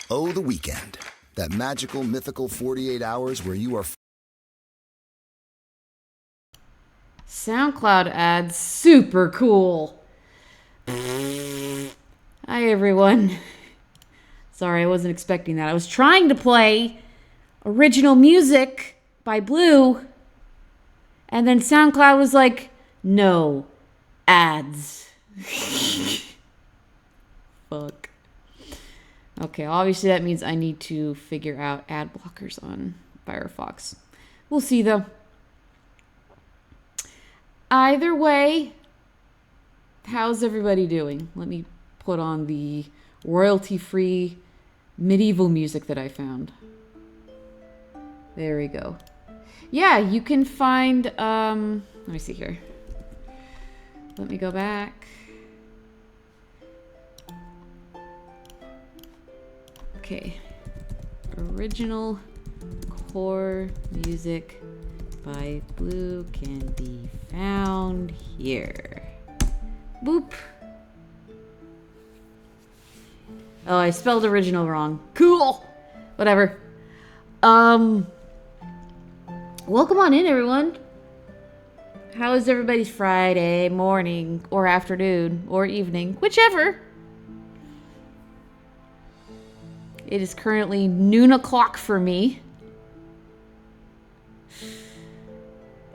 Oh, the weekend. That magical, mythical 48 hours where you are... SoundCloud ads, super cool. Hi, everyone. Sorry, I wasn't expecting that. I was trying to play original music by Blue, and then SoundCloud was like, no, ads. Fuck. Okay, obviously that means I need to figure out ad blockers on Firefox. We'll see, though. Either way, how's everybody doing? Let me put on the royalty-free medieval music that I found. There we go. Yeah, you can find, let me see here. Let me go back. Okay. Original core music by Blue can be found here. Boop. Oh, I spelled original wrong. Cool. Whatever. Welcome on in, everyone. How is everybody's Friday morning or afternoon or evening? Whichever. It is currently noon o'clock for me.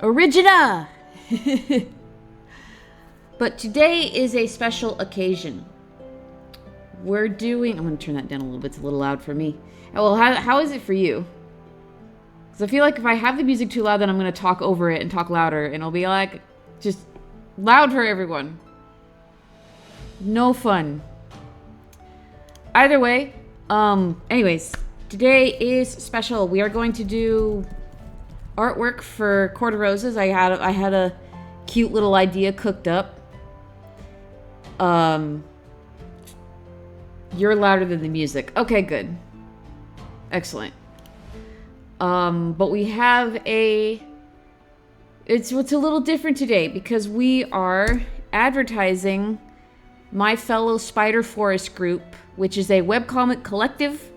Origina! But today is a special occasion. We're doing... I'm going to turn that down a little bit. It's a little loud for me. Well, how is it for you? Because I feel like if I have the music too loud, then I'm going to talk over it and talk louder. And it'll be like, just loud for everyone. No fun. Either way, anyways, today is special. We are going to do artwork for Court of Roses. I had a cute little idea cooked up. You're louder than the music. Okay, good. Excellent. But we have it's a little different today because we are advertising my fellow SpiderForest group, which is a webcomic collective.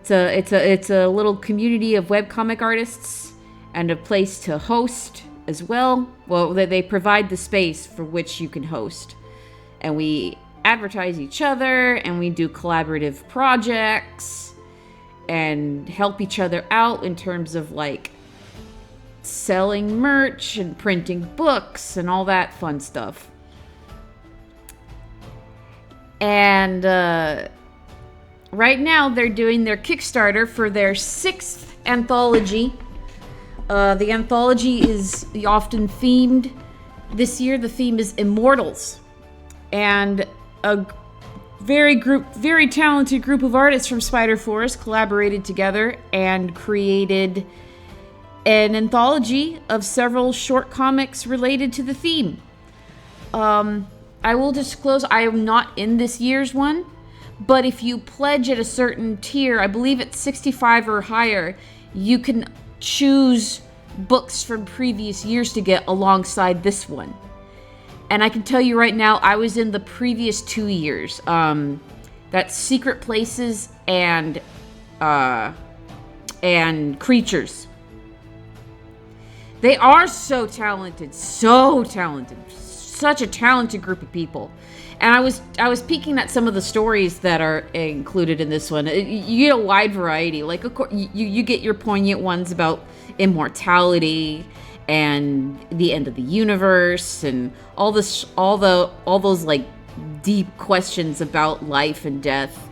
It's a little community of webcomic artists and a place to host as well. Well, they provide the space for which you can host. And we advertise each other, and we do collaborative projects, and help each other out in terms of, like, selling merch and printing books and all that fun stuff. And, right now, they're doing their Kickstarter for their 6th anthology. The anthology is often themed. This year, the theme is Immortals. And a very talented group of artists from SpiderForest collaborated together and created an anthology of several short comics related to the theme. I will disclose I am not in this year's one, but if you pledge at a certain tier, I believe it's 65 or higher, you can choose books from previous years to get alongside this one. And I can tell you right now, I was in the previous 2 years. That's Secret Places and Creatures. They are so talented, such a talented group of people. And I was peeking at some of the stories that are included in this one. You get a wide variety. Like, of course, you get your poignant ones about immortality and the end of the universe and all those like deep questions about life and death.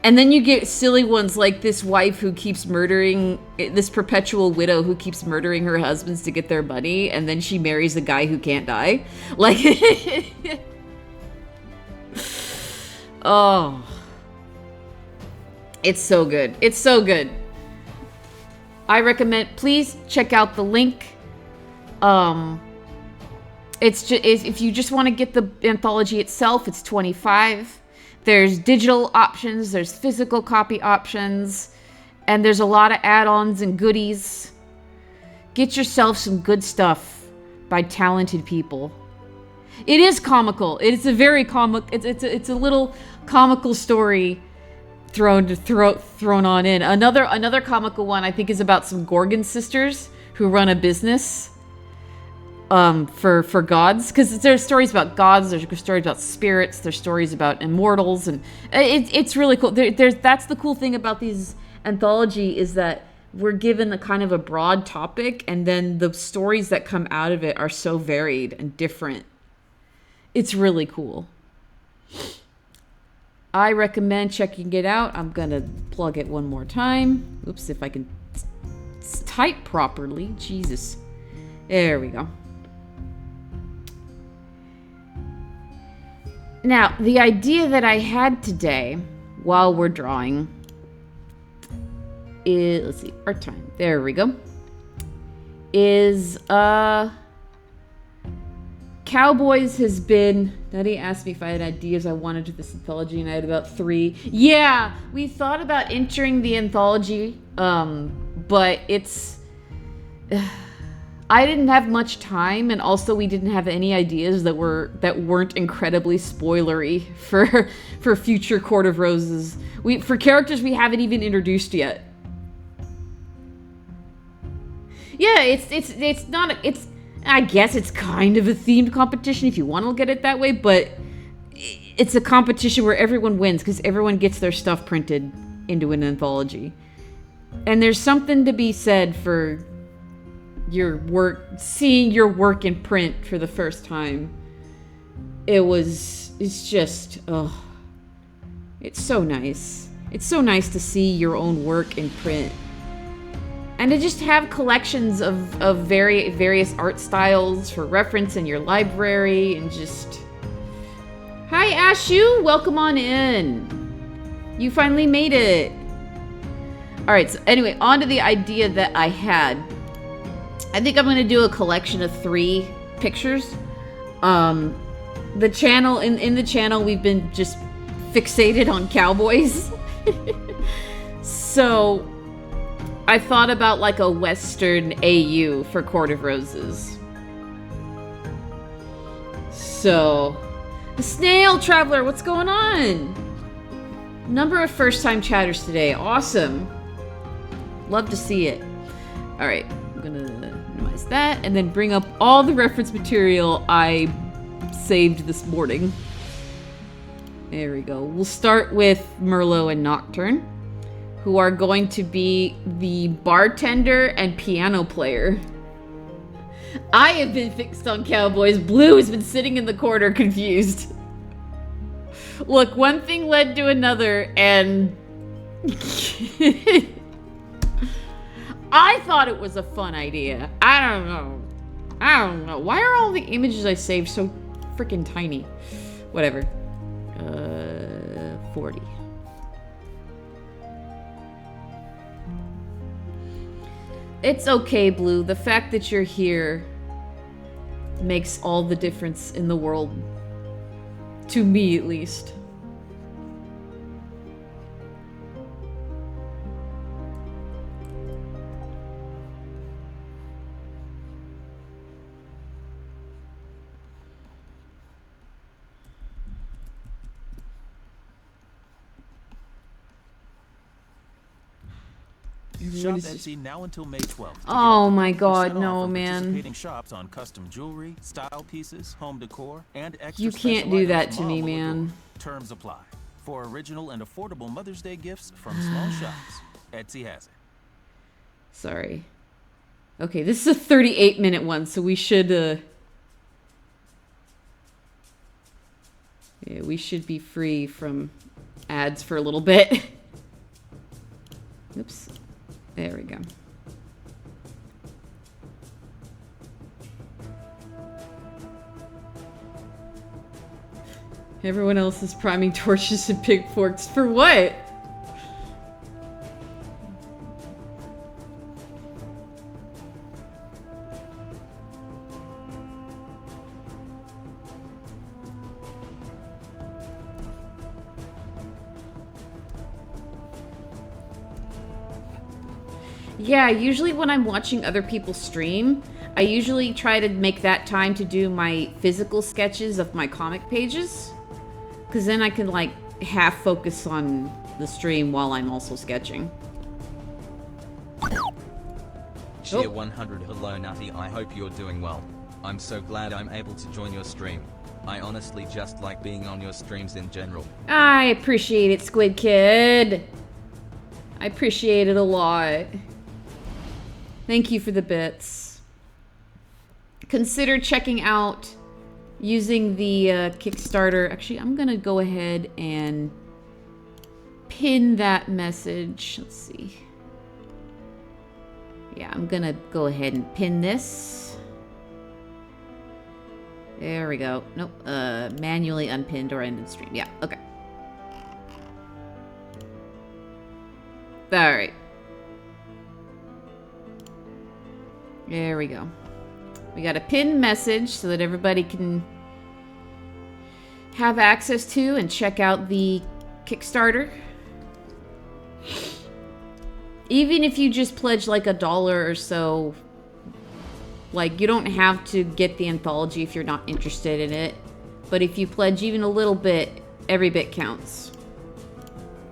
And then you get silly ones like this wife who keeps murdering, this perpetual widow who keeps murdering her husbands to get their money, and then she marries a guy who can't die. Like, oh, it's so good. It's so good. I recommend, please check out the link. It's just, if you just want to get the anthology itself, it's $25. There's digital options, there's physical copy options, and there's a lot of add-ons and goodies. Get yourself some good stuff by talented people. It is comical. It's a very it's a little comical story thrown on in. Another comical one I think is about some Gorgon sisters who run a business for gods, because there's stories about gods, there's stories about spirits, there's stories about immortals, and it's really cool. That's the cool thing about these anthology, is that we're given a kind of a broad topic, and then the stories that come out of it are so varied and different. It's really cool. I recommend checking it out. I'm gonna plug it one more time. Oops, if I can type properly. Jesus. There we go. Now, the idea that I had today while we're drawing is, let's see, art time. There we go. Is, Cowboys has been, Daddy asked me if I had ideas I wanted to this anthology, and I had about 3. Yeah, we thought about entering the anthology, but it's, I didn't have much time, and also we didn't have any ideas that weren't incredibly spoilery for future Court of Roses. For characters we haven't even introduced yet. Yeah, it's not, I guess it's kind of a themed competition if you want to look at it that way, but it's a competition where everyone wins because everyone gets their stuff printed into an anthology. And there's something to be said for your work, seeing your work in print for the first time. It's just, oh, it's so nice. It's so nice to see your own work in print. And to just have collections of various art styles for reference in your library, and just... Hi, Ashu! Welcome on in! You finally made it! Alright, so anyway, on to the idea that I had. I think I'm going to do a collection of 3 pictures. The channel, in the channel, we've been just fixated on cowboys. So... I thought about like a Western AU for Court of Roses. So, the Snail Traveler, what's going on? Number of first-time chatters today. Awesome. Love to see it. All right, I'm gonna minimize that and then bring up all the reference material I saved this morning. There we go. We'll start with Merlot and Nocturne, who are going to be the bartender and piano player. I have been fixed on cowboys. Blue has been sitting in the corner confused. Look, one thing led to another, and... I thought it was a fun idea. I don't know. Why are all the images I saved so freaking tiny? Whatever. 40. It's okay, Blue. The fact that you're here makes all the difference in the world. To me, at least. Shop Etsy now until May 12th. Oh my god, no, man. Participating shops on custom jewelry, style pieces, home decor, and extra You can't do that to me, man. Terms apply. For original and affordable Mother's Day gifts from small shops, Etsy has it. Sorry. Okay, this is a 38-minute one, so we should, yeah, we should be free from ads for a little bit. Oops. There we go. Everyone else is priming torches and pitchforks for what? Yeah, usually when I'm watching other people stream, I usually try to make that time to do my physical sketches of my comic pages. Because then I can, like, half focus on the stream while I'm also sketching. Cheer 100. Hello Nutty, I hope you're doing well. I'm so glad I'm able to join your stream. I honestly just like being on your streams in general. I appreciate it, Squid Kid. I appreciate it a lot. Thank you for the bits. Consider checking out using the Kickstarter. Actually, I'm gonna go ahead and pin that message. Let's see. Yeah, I'm gonna go ahead and pin this. There we go. Nope. Manually unpinned or ended stream. Yeah, okay. Alright. There we go. We got a pinned message so that everybody can have access to and check out the Kickstarter. Even if you just pledge like $1 or so, like you don't have to get the anthology if you're not interested in it. But if you pledge even a little bit, every bit counts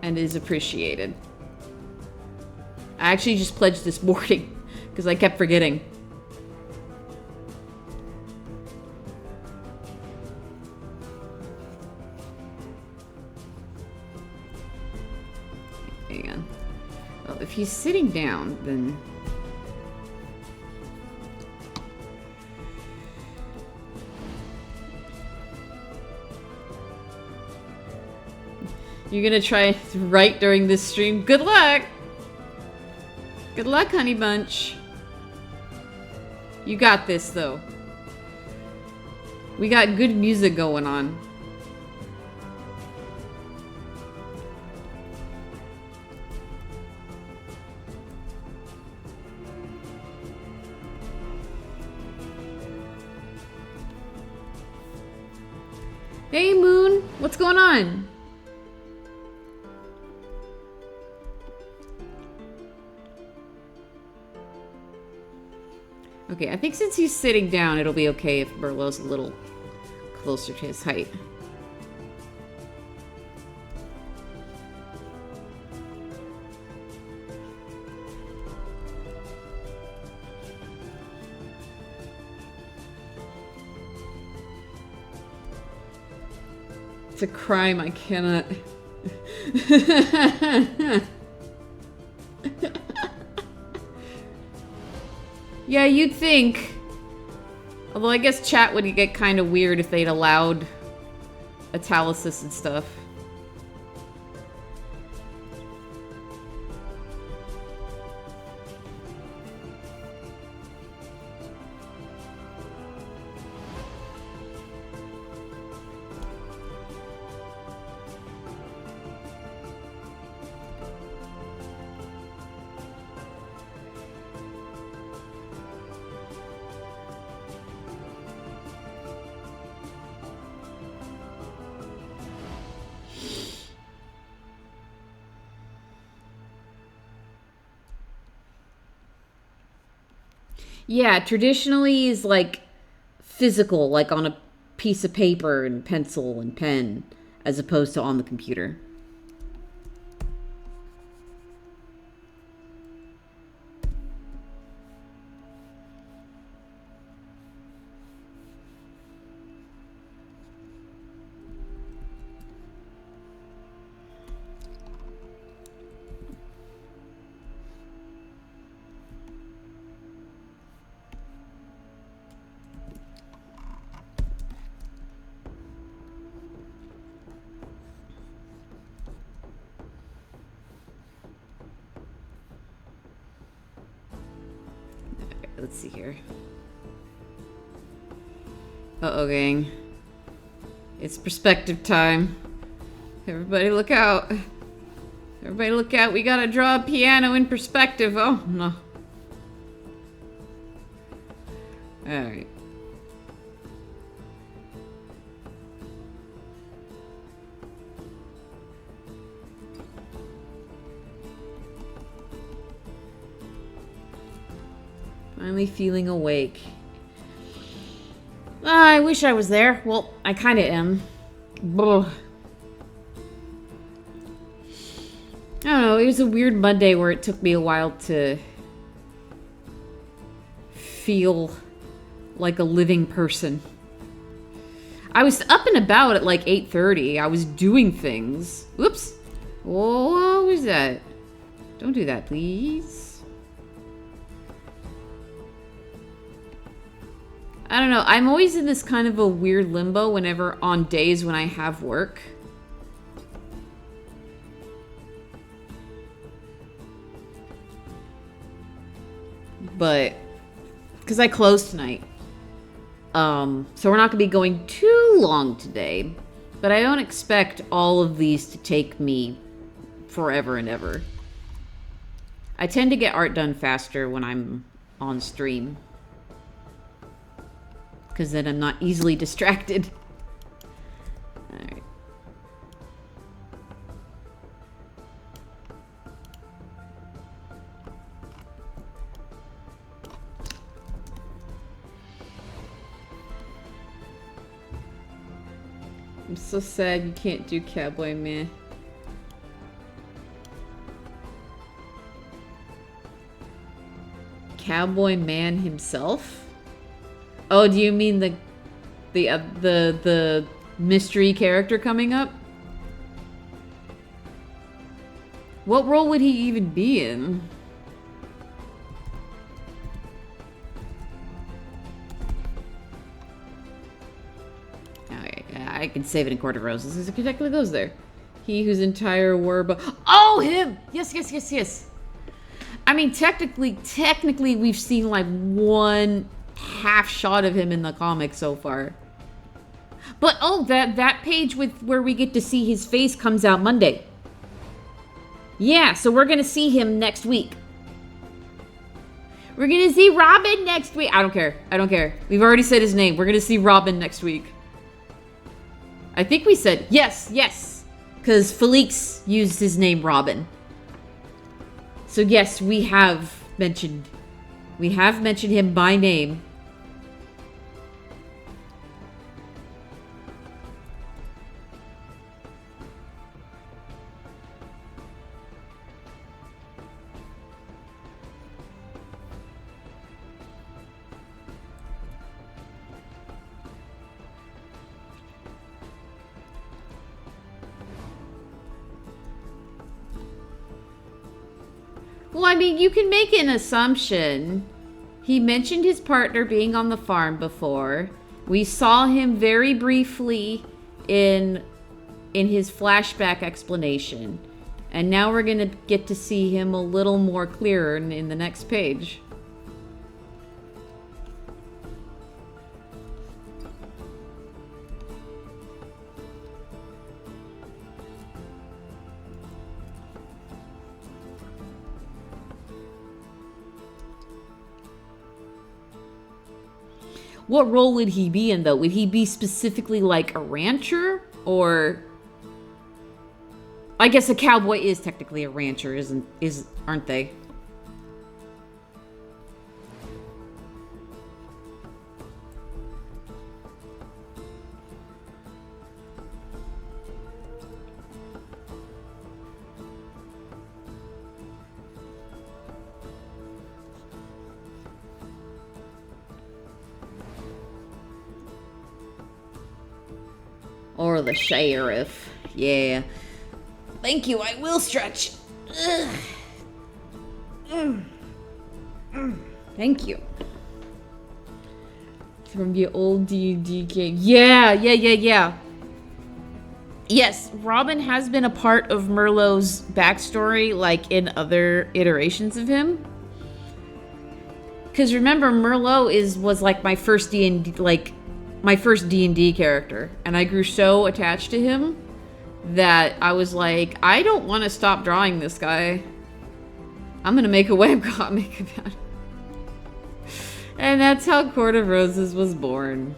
and is appreciated. I actually just pledged this morning because I kept forgetting. Hang on. Well, if he's sitting down, then... You're gonna try to write during this stream? Good luck! Good luck, honey bunch. You got this, though. We got good music going on. Hey, Moon. What's going on? Okay, I think since he's sitting down, it'll be okay if Burlow's a little closer to his height. It's a crime I cannot... Yeah, you'd think. Although I guess chat would get kind of weird if they'd allowed italicus and stuff. Yeah, traditionally is like physical, like on a piece of paper and pencil and pen, as opposed to on the computer. Let's see here. Uh-oh, gang. It's perspective time. Everybody look out. Everybody look out. We gotta draw a piano in perspective. Oh, no. Alright. Finally feeling awake. I wish I was there. Well, I kind of am. Ugh. I don't know, it was a weird Monday where it took me a while to feel like a living person. I was up and about at like 8:30. I was doing things. Whoops. What was that? Don't do that, please. I don't know. I'm always in this kind of a weird limbo whenever on days when I have work. But because I closed tonight. So we're not going to be going too long today. But I don't expect all of these to take me forever and ever. I tend to get art done faster when I'm on stream. Because then I'm not easily distracted. Alright. I'm so sad you can't do Cowboy Man. Cowboy Man himself? Oh, do you mean the mystery character coming up? What role would he even be in? Okay, I can save it in Court of Roses. It technically goes there. He whose entire were oh, him! Yes, yes, yes, yes. I mean, technically, we've seen like one half shot of him in the comic so far. But oh, that page with where we get to see his face comes out Monday. Yeah, so we're gonna see him next week. We're gonna see Robin next week. I don't care. I don't care. We've already said his name. We're gonna see Robin next week. I think we said yes, yes, because Felix used his name Robin. So yes, we have mentioned him by name. Well, I mean, you can make an assumption. He mentioned his partner being on the farm before. We saw him very briefly in his flashback explanation. And now we're going to get to see him a little more clearer in the next page. What role would he be in, though? Would he be specifically like a rancher? Or... I guess a cowboy is technically a rancher, aren't they? Or the sheriff. Yeah. Thank you, I will stretch. Thank you. From the old D&D game. Yeah. Yes, Robin has been a part of Merlot's backstory, like in other iterations of him. Because remember, Merlot was like my first D&D, my first D&D character, and I grew so attached to him that I was like, I don't want to stop drawing this guy. I'm gonna make a webcomic about him. And that's how Court of Roses was born.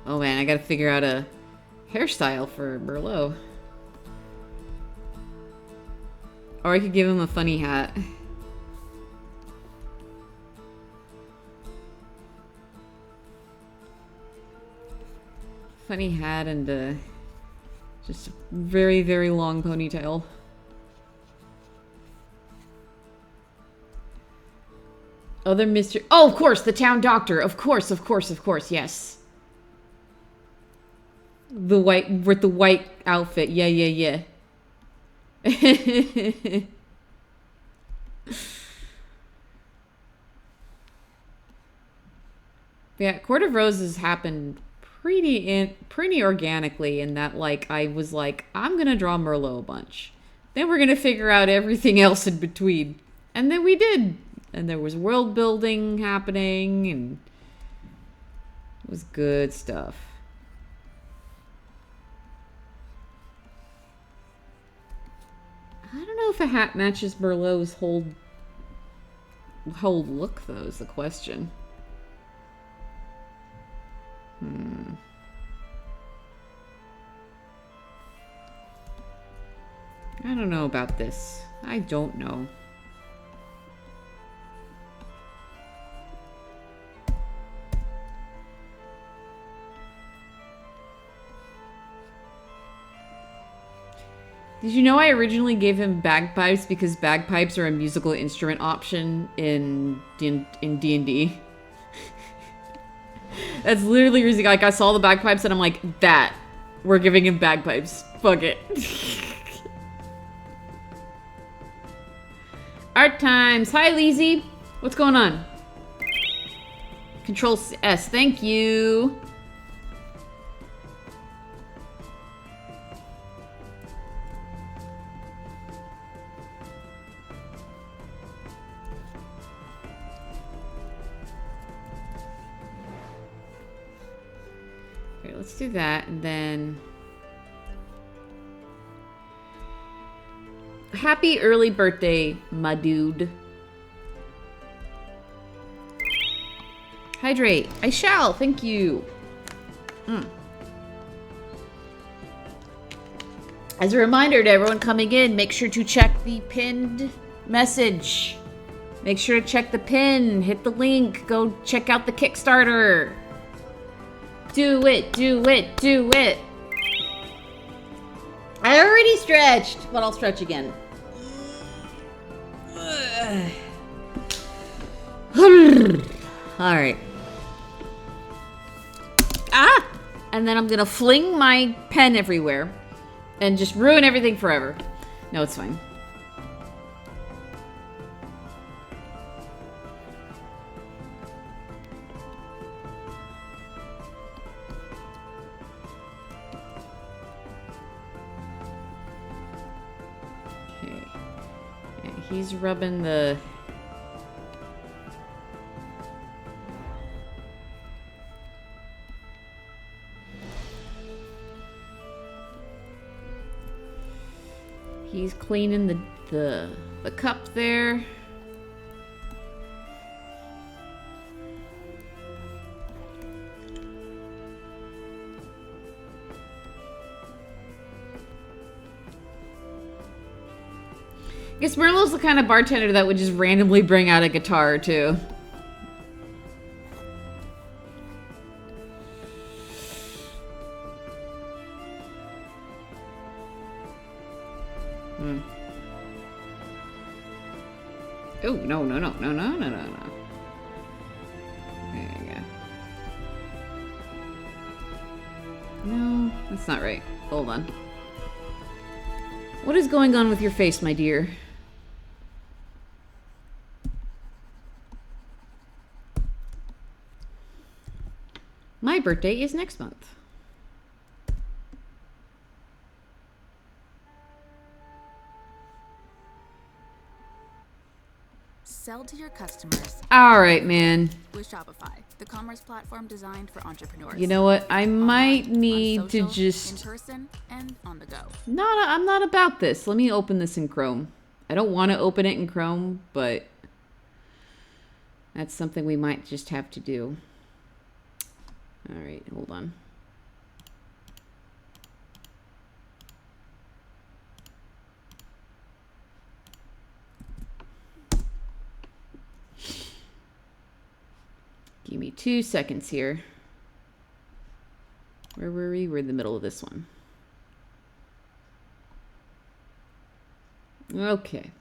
Oh man, I gotta figure out a hairstyle for Merlot. Or I could give him a funny hat. Funny hat and just a very, very long ponytail. Other mystery. Oh, of course, the town doctor. Of course, yes. The white, with the white outfit. Yeah. Yeah, Court of Roses happened pretty organically in that, like, I was like, I'm gonna draw Merlot a bunch. Then we're gonna figure out everything else in between. And then we did. And there was world building happening, and it was good stuff. I don't know if a hat matches Merlot's whole look, though, is the question. I don't know about this. I don't know. Did you know I originally gave him bagpipes because bagpipes are a musical instrument option in D&D? That's literally the reason, like, I saw the bagpipes and I'm like, we're giving him bagpipes. Fuck it. Art times. Hi, Leezy. What's going on? Control S. Thank you. Okay, let's do that, and then... Happy early birthday, my dude. Hydrate. I shall. Thank you. As a reminder to everyone coming in, make sure to check the pinned message. Make sure to check the pin. Hit the link. Go check out the Kickstarter. Do it. Do it. Do it. I already stretched, but I'll stretch again. Alright. Ah! And then I'm gonna fling my pen everywhere and just ruin everything forever. No, it's fine. Okay. And he's rubbing the... He's cleaning the cup there. I guess Merlot's the kind of bartender that would just randomly bring out a guitar too. Oh, no. There you go. No, that's not right. Hold on. What is going on with your face, my dear? My birthday is next month. Sell to your customers All right, man. with Shopify, the commerce platform designed for entrepreneurs. You know what? I might Online, need on to social, just... in person and on the go. I'm not about this. Let me open this in Chrome. I don't want to open it in Chrome, but that's something we might just have to do. All right, hold on. Give me 2 seconds here. Where were we? We're in the middle of this one. Okay.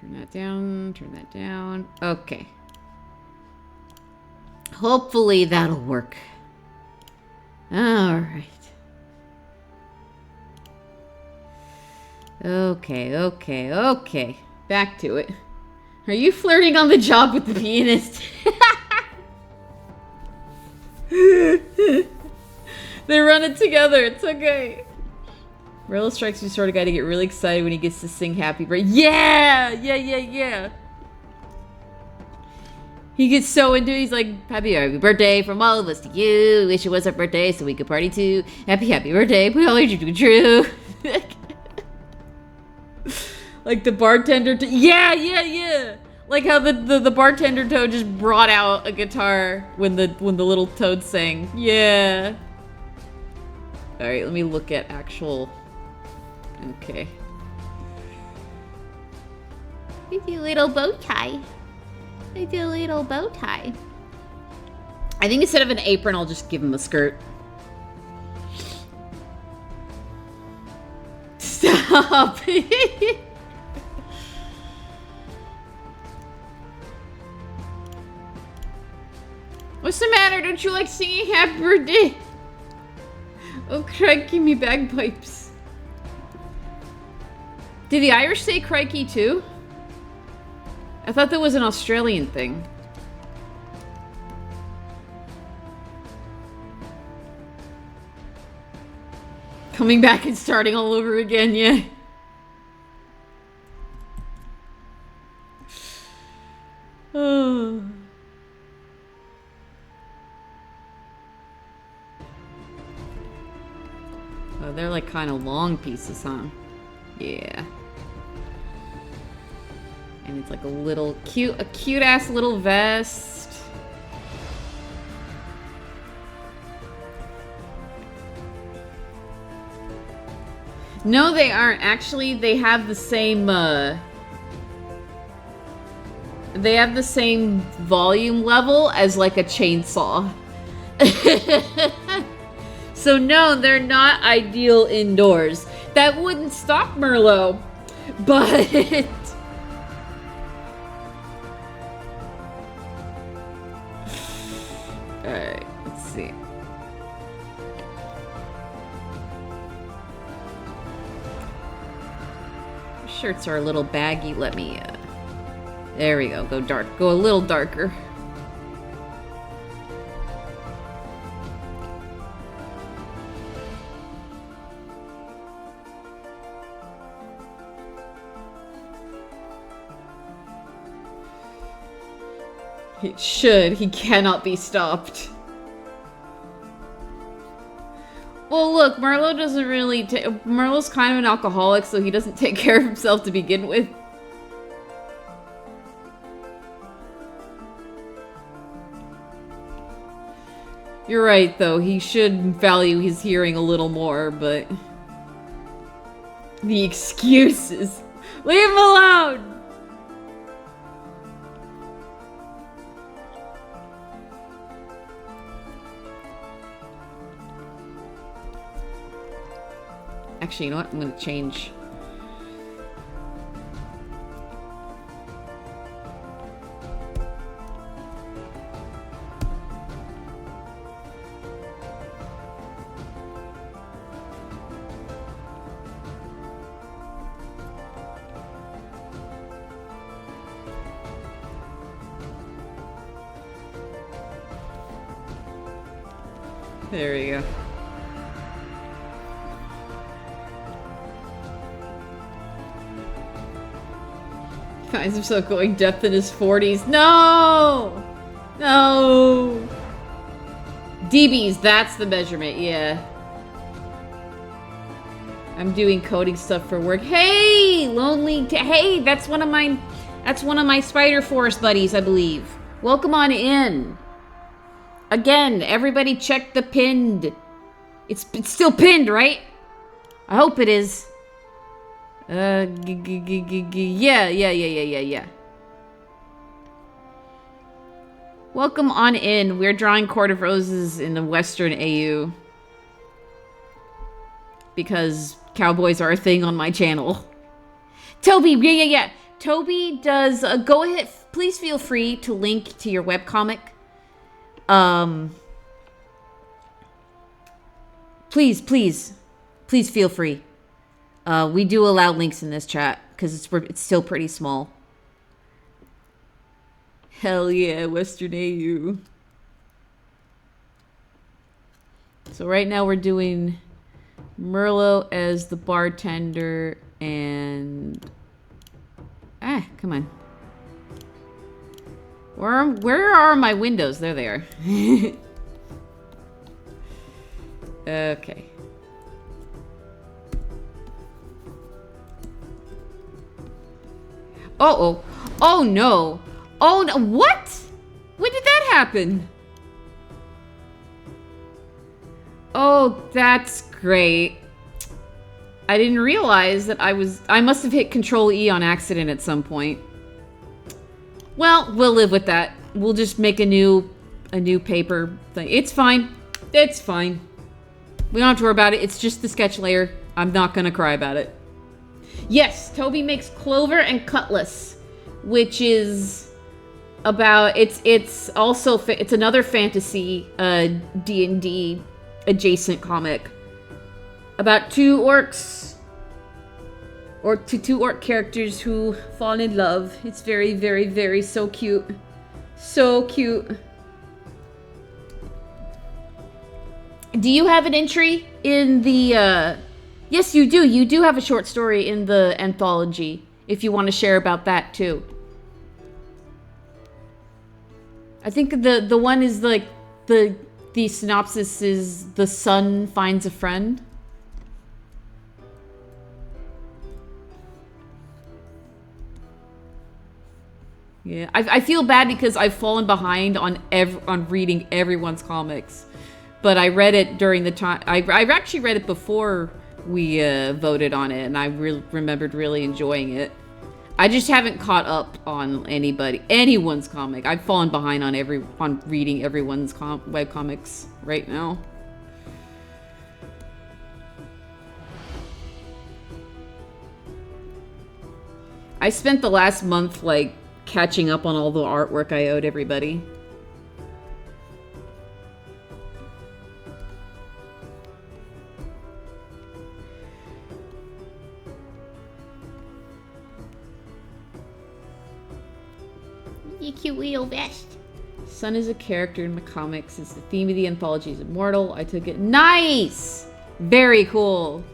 Turn that down, turn that down. Okay. Hopefully that'll work. All right. Okay. Back to it. Are you flirting on the job with the pianist? They run it together. It's okay. Marilla strikes me sort of guy to get really excited when he gets to sing happy birthday. Yeah. He gets so into it. He's like, happy birthday from all of us to you. Wish it was our birthday so we could party too. Happy birthday. Put all your dreams true. Like the bartender. Yeah. Like how the bartender toad just brought out a guitar when the little toad sang. Yeah. All right, let me look at actual. Okay. With your little bow tie. With your little bow tie. I think instead of an apron, I'll just give him a skirt. Stop. What's the matter? Don't you like singing happy birthday? Oh, Craig, give me bagpipes. Did the Irish say crikey too? I thought that was an Australian thing. Coming back and starting all over again, yeah. Oh. Oh, they're like kind of long pieces, huh? Yeah. And it's like a cute ass little vest. No, they aren't. Actually, they have the same, they have the same volume level as like a chainsaw. So no, they're not ideal indoors. That wouldn't stop Merlot, but... Alright, let's see. Shirts are a little baggy. Let me, there we go. Go dark. Go a little darker. He should. He cannot be stopped. Well, look, Merlot doesn't really Merlot's kind of an alcoholic, so he doesn't take care of himself to begin with. You're right, though. He should value his hearing a little more, but... The excuses. Leave him alone! Actually, you know what? I'm gonna change. There we go. Guys, I'm so going depth in his 40s. No! No! dBs, that's the measurement, yeah. I'm doing coding stuff for work. Hey, hey, that's one of my SpiderForest buddies, I believe. Welcome on in. Again, everybody check the pinned. It's still pinned, right? I hope it is. Yeah. Welcome on in. We're drawing Court of Roses in the Western AU. Because cowboys are a thing on my channel. Toby, yeah. Toby does, go ahead, please feel free to link to your webcomic. Please feel free. We do allow links in this chat, because it's still pretty small. Hell yeah, Western AU. So right now we're doing Merlot as the bartender and... come on. Where are my windows? There they are. Okay. Uh-oh. Oh no. Oh no. What? When did that happen? Oh, that's great. I didn't realize that I must have hit Control E on accident at some point. Well, we'll live with that. We'll just make a new paper thing. It's fine. It's fine. We don't have to worry about it. It's just the sketch layer. I'm not gonna cry about it. Yes, Toby makes Clover and Cutlass, which is about it's also it's another fantasy D&D adjacent comic about two orcs or two orc characters who fall in love. It's very, very, very so cute. So cute. Do you have an entry in the yes, you do. You do have a short story in the anthology if you want to share about that too. I think the one is like the synopsis is the son finds a friend. Yeah, I feel bad because I've fallen behind on reading everyone's comics, but I read it during the time. I actually read it before we voted on it, and I remembered really enjoying it. I just haven't caught up on anyone's comic. I've fallen behind on reading everyone's webcomics right now. I spent the last month like catching up on all the artwork I owed everybody. You cute little vest. Sun is a character in my comics. It's the theme of the anthology. Is immortal. I took it. Nice! Very cool.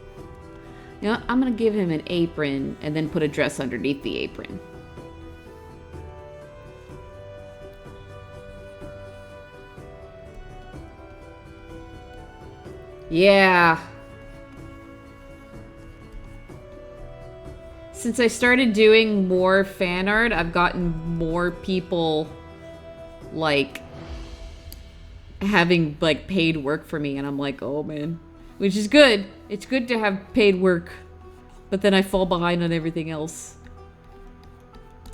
You know what? I'm gonna give him an apron and then put a dress underneath the apron. Yeah. Since I started doing more fan art, I've gotten more people, like, having, like, paid work for me, and I'm like, oh, man. Which is good. It's good to have paid work, but then I fall behind on everything else.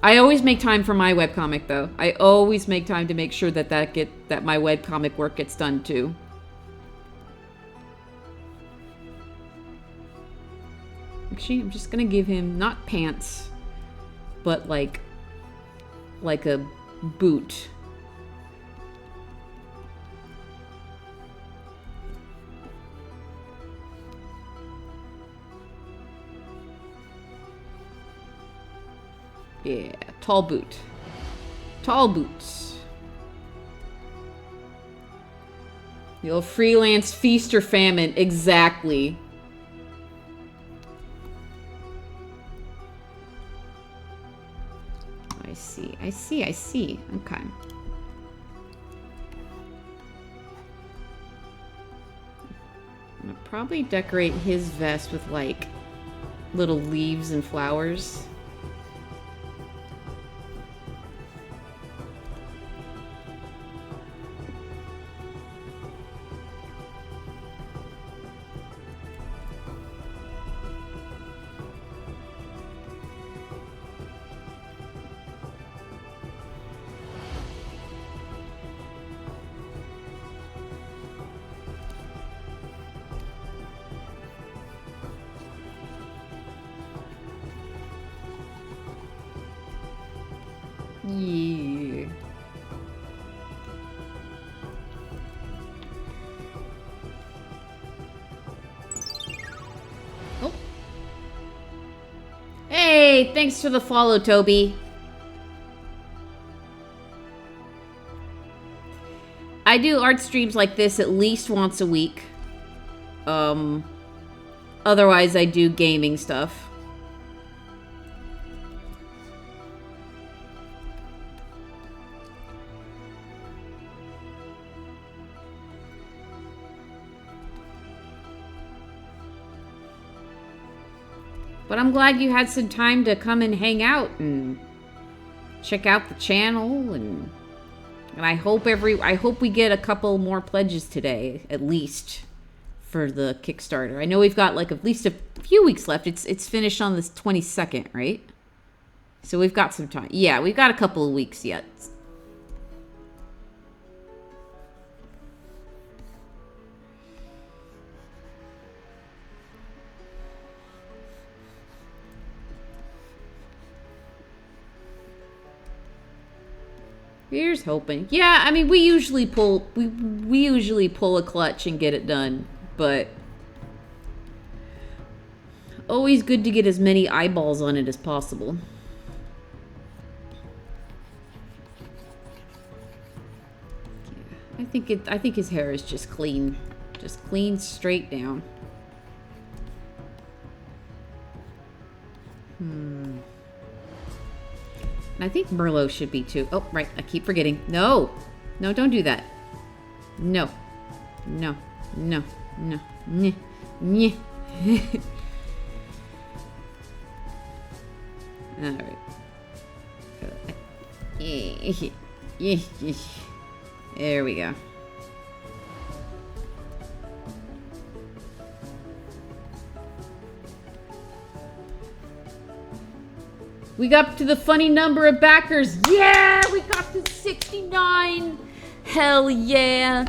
I always make time for my webcomic, though. I always make time to make sure that my webcomic work gets done, too. Actually, I'm just gonna give him not pants, but like a boot. Yeah, tall boot. Tall boots. The old freelance feast or famine, exactly. I see. Okay. I'm gonna probably decorate his vest with, like, little leaves and flowers. Yeah. Oh. Hey, thanks for the follow, Toby. I do art streams like this at least once a week. Otherwise I do gaming stuff. But I'm glad you had some time to come and hang out and check out the channel, and I hope we get a couple more pledges today, at least, for the Kickstarter. I know we've got like at least a few weeks left. It's finished on the 22nd, right? So we've got some time. Yeah, we've got a couple of weeks yet. Here's hoping. Yeah, I mean, we usually pull a clutch and get it done, but always good to get as many eyeballs on it as possible. Yeah, I think his hair is just clean straight down. And I think Merlot should be too. Oh, right. I keep forgetting. No. No, don't do that. No. No. No. No. Nyeh. Nyeh. Alright. There we go. We got up to the funny number of backers. Yeah, we got to 69. Hell yeah.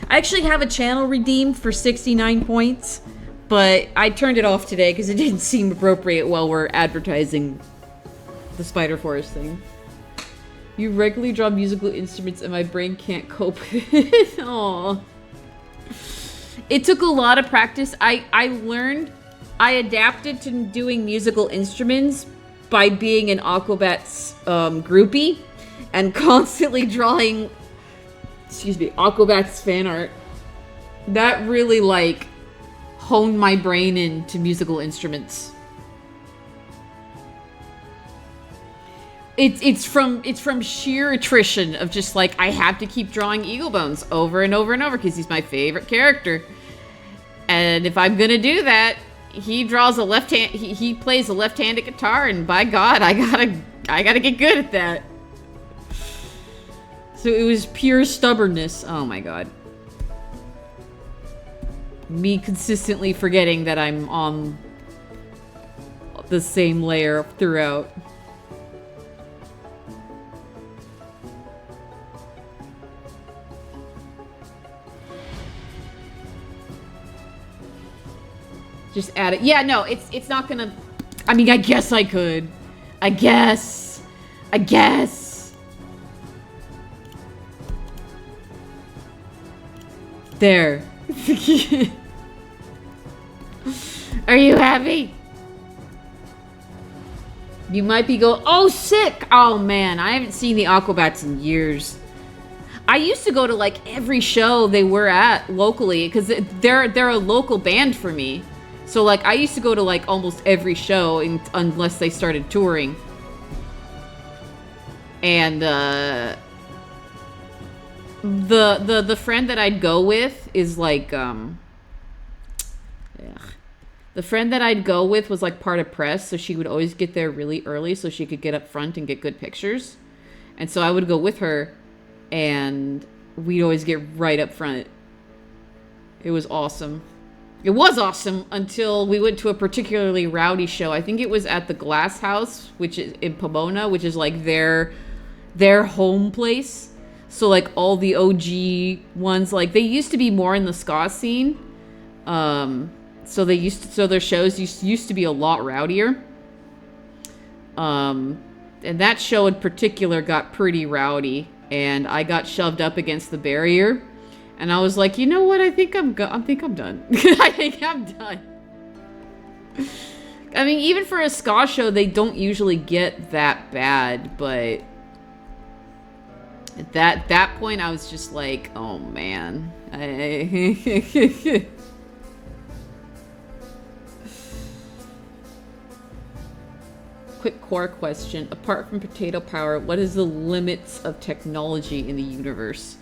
I actually have a channel redeemed for 69 points, but I turned it off today because it didn't seem appropriate while we're advertising the SpiderForest thing. You regularly draw musical instruments and my brain can't cope with it. Aww. It took a lot of practice. I adapted to doing musical instruments by being an Aquabats groupie and constantly drawing, Aquabats fan art. That really, like, honed my brain into musical instruments. It's from sheer attrition of just, like, I have to keep drawing Eagle Bones over and over and over because he's my favorite character. And if I'm gonna do that, he draws a left hand. He plays a left-handed guitar, and by God, I gotta get good at that. So it was pure stubbornness. Oh my God. Me consistently forgetting that I'm on the same layer throughout. Just add it. Yeah, no, it's not gonna... I mean, I guess I could. I guess. There. Are you happy? You might be going, oh, sick! Oh, man, I haven't seen the Aquabats in years. I used to go to, like, every show they were at locally, because they're a local band for me. So, like, I used to go to, like, almost every show unless they started touring. And the friend that I'd go with is like the friend that I'd go with was like part of press, so she would always get there really early so she could get up front and get good pictures. And so I would go with her, and we'd always get right up front. It was awesome. It was awesome until we went to a particularly rowdy show. I think it was at the Glass House, which is in Pomona, which is like their home place. So like all the OG ones, like they used to be more in the ska scene. So their shows used to be a lot rowdier. And that show in particular got pretty rowdy, and I got shoved up against the barrier, and I was like, you know what? I think I'm done. I think I'm done. I mean, even for a ska show, they don't usually get that bad, but at that point, I was just like, oh man. Quick core question. Apart from potato power, what is the limits of technology in the universe?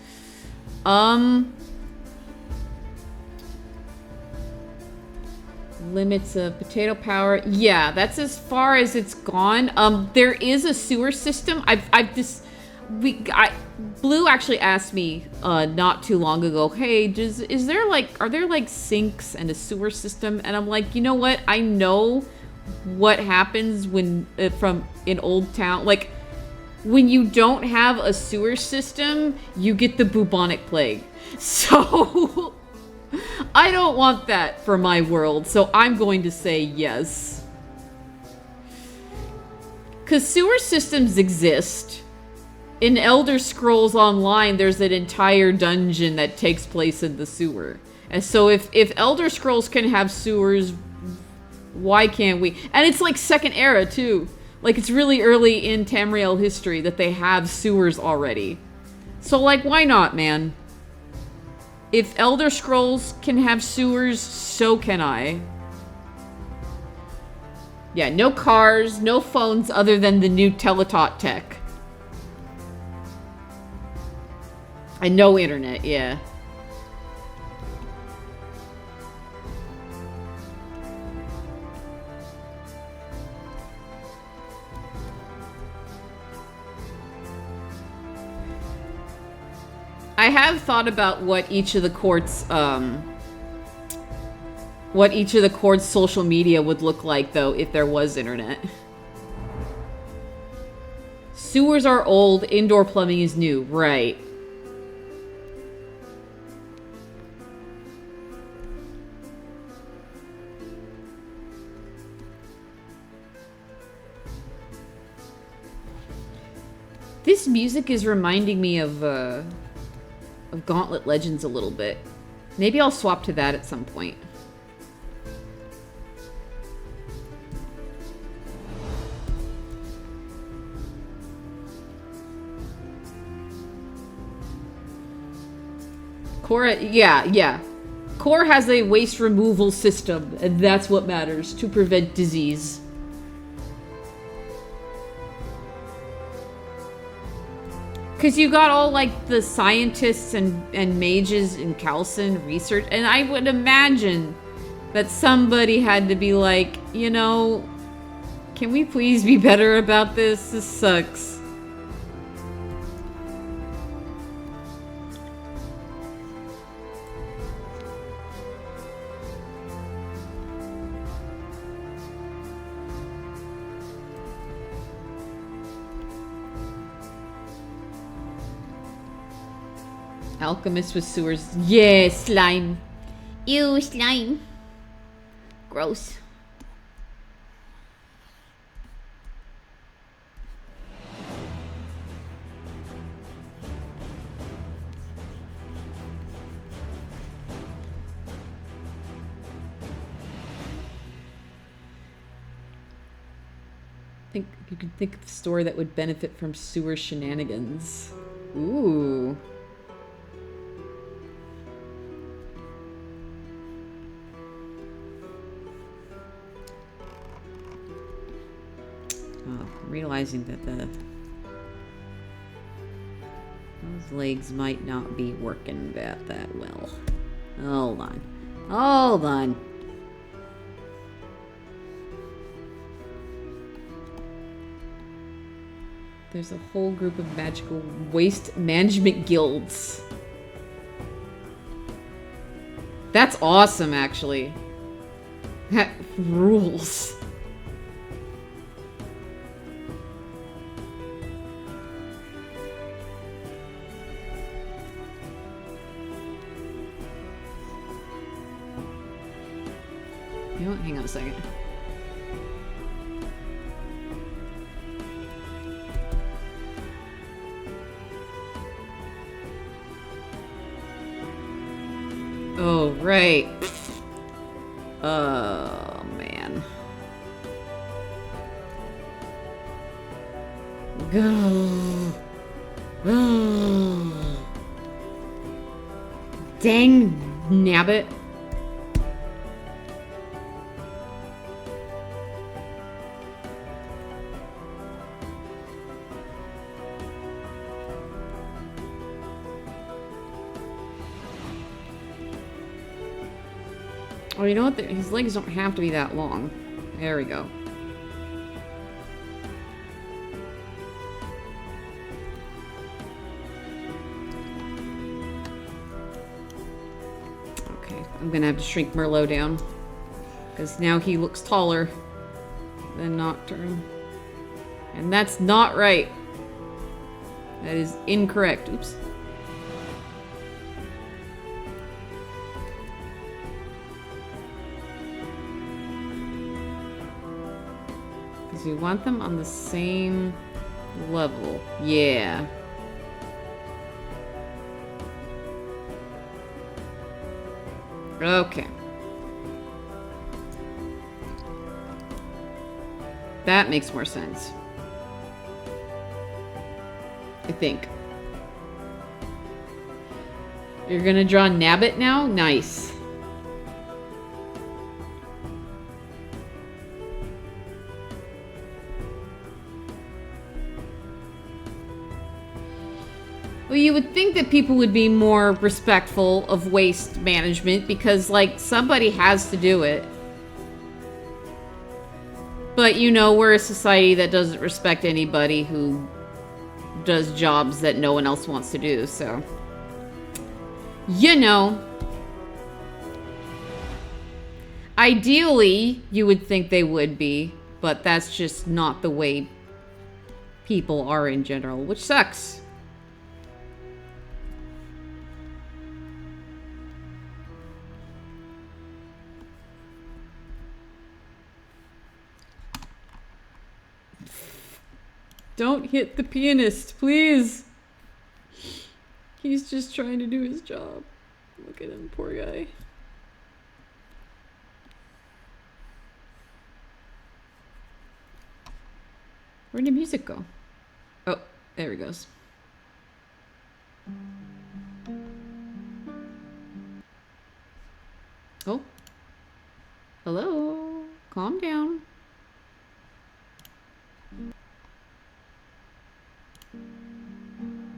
Limits of potato power. Yeah, that's as far as it's gone. There is a sewer system. Blue actually asked me not too long ago, hey, are there like sinks and a sewer system? And I'm like, you know what? I know what happens when from in Old Town, like when you don't have a sewer system, you get the bubonic plague. So I don't want that for my world, so I'm going to say yes. Because sewer systems exist. In Elder Scrolls Online, there's an entire dungeon that takes place in the sewer. And so if Elder Scrolls can have sewers, why can't we? And it's like second era too. Like it's really early in Tamriel history that they have sewers already. So like, why not, man? If Elder Scrolls can have sewers, so can I. Yeah, no cars, no phones other than the new Teletot tech. And no internet, yeah. I have thought about what each of the courts' social media would look like, though, if there was internet. Sewers are old, indoor plumbing is new. Right. This music is reminding me of Gauntlet Legends a little bit. Maybe I'll swap to that at some point. Core, yeah. Core has a waste removal system, and that's what matters, to prevent disease. Because you got all, like, the scientists and mages in Calcin research, and I would imagine that somebody had to be like, you know, can we please be better about this? This sucks. Alchemist with sewers. Yeah, slime. Ew, slime. Gross. Think you could think of a story that would benefit from sewer shenanigans. Ooh. Realizing that Those legs might not be working that well. Hold on. Hold on. There's a whole group of magical waste management guilds. That's awesome, actually. That rules. You know what? Hang on a second. Oh, right. Oh, man. Go. Dang nabbit. Oh, you know what? His legs don't have to be that long. There we go. Okay, I'm gonna have to shrink Merlot down. Because now he looks taller than Nocturne. And that's not right. That is incorrect. Oops. We want them on the same level. Yeah. Okay. That makes more sense. I think. You're gonna draw Nabbit now? Nice. Well, you would think that people would be more respectful of waste management because, like, somebody has to do it. But, you know, we're a society that doesn't respect anybody who does jobs that no one else wants to do, so... You know. Ideally, you would think they would be, but that's just not the way people are in general, which sucks. Don't hit the pianist, please. He's just trying to do his job. Look at him, poor guy. Where'd the music go? Oh, there he goes. Oh. Hello. Calm down.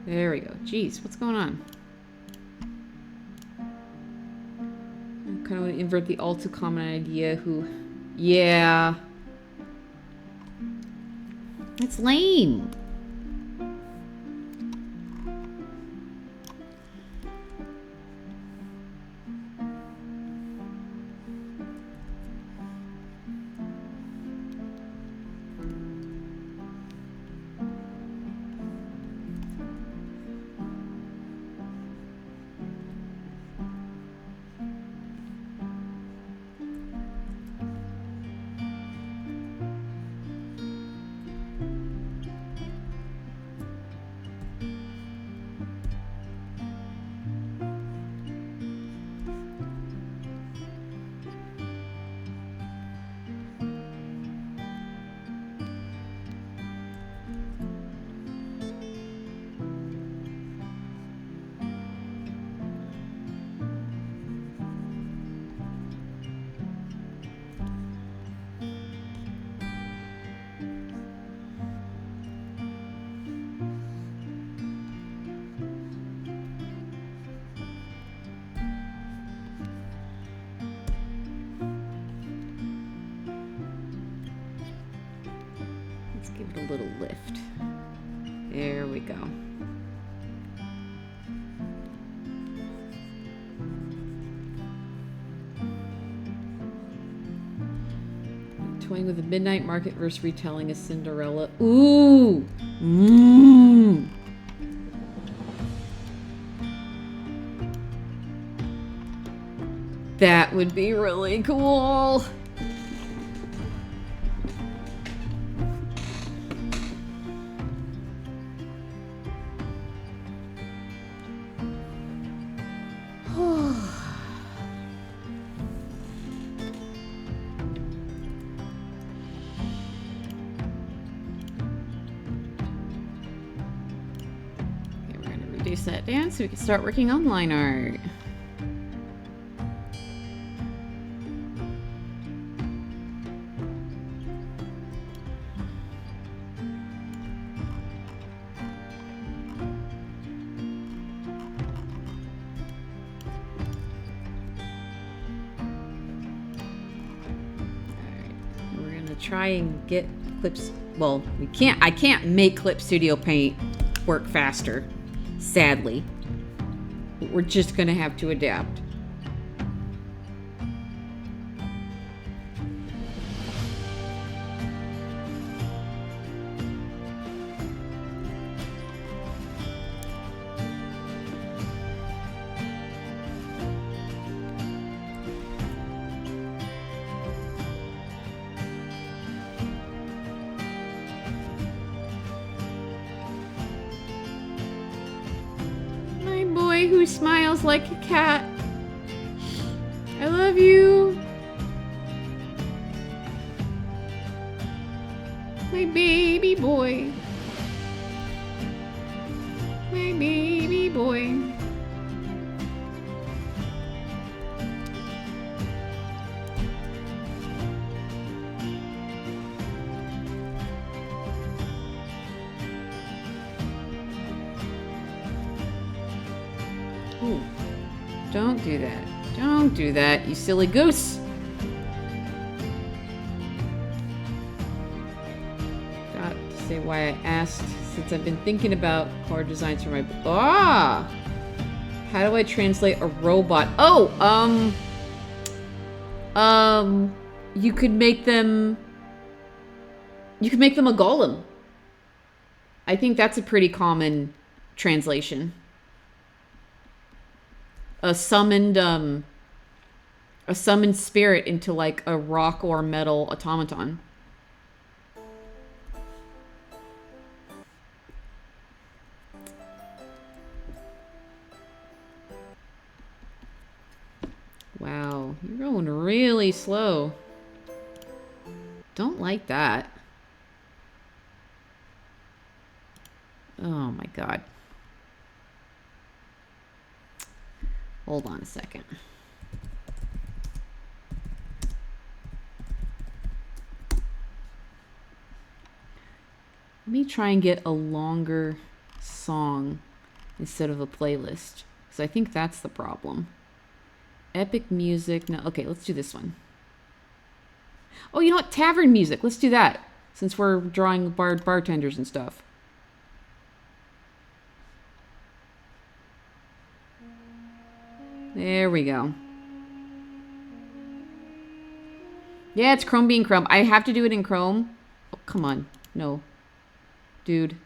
There we go. Jeez, what's going on? I kind of want to invert the all too common idea who... Yeah. It's lame. Let's give it a little lift. There we go. Toying with a midnight market versus retelling a Cinderella. Ooh! Mmm! That would be really cool. Reduce that down so we can start working on line art. Try and get clips. Well, I can't make Clip Studio Paint work faster, sadly. We're just gonna have to adapt. Who smiles like a cat. I love you. My baby boy. My baby boy. Ooh, don't do that. Don't do that, you silly goose. Got to say why I asked, since I've been thinking about car designs for my... Ah! How do I translate a robot? Oh, you could make them... You could make them a golem. I think that's a pretty common translation. A summoned spirit into like a rock or metal automaton. Wow, you're going really slow. Don't like that. Oh my god. Hold on a second. Let me try and get a longer song instead of a playlist, because I think that's the problem. Epic music. No, okay, let's do this one. Oh, you know what? Tavern music. Let's do that, since we're drawing bartenders and stuff. There we go. Yeah, it's Chrome being Chrome. I have to do it in Chrome. Oh, come on. No. Dude.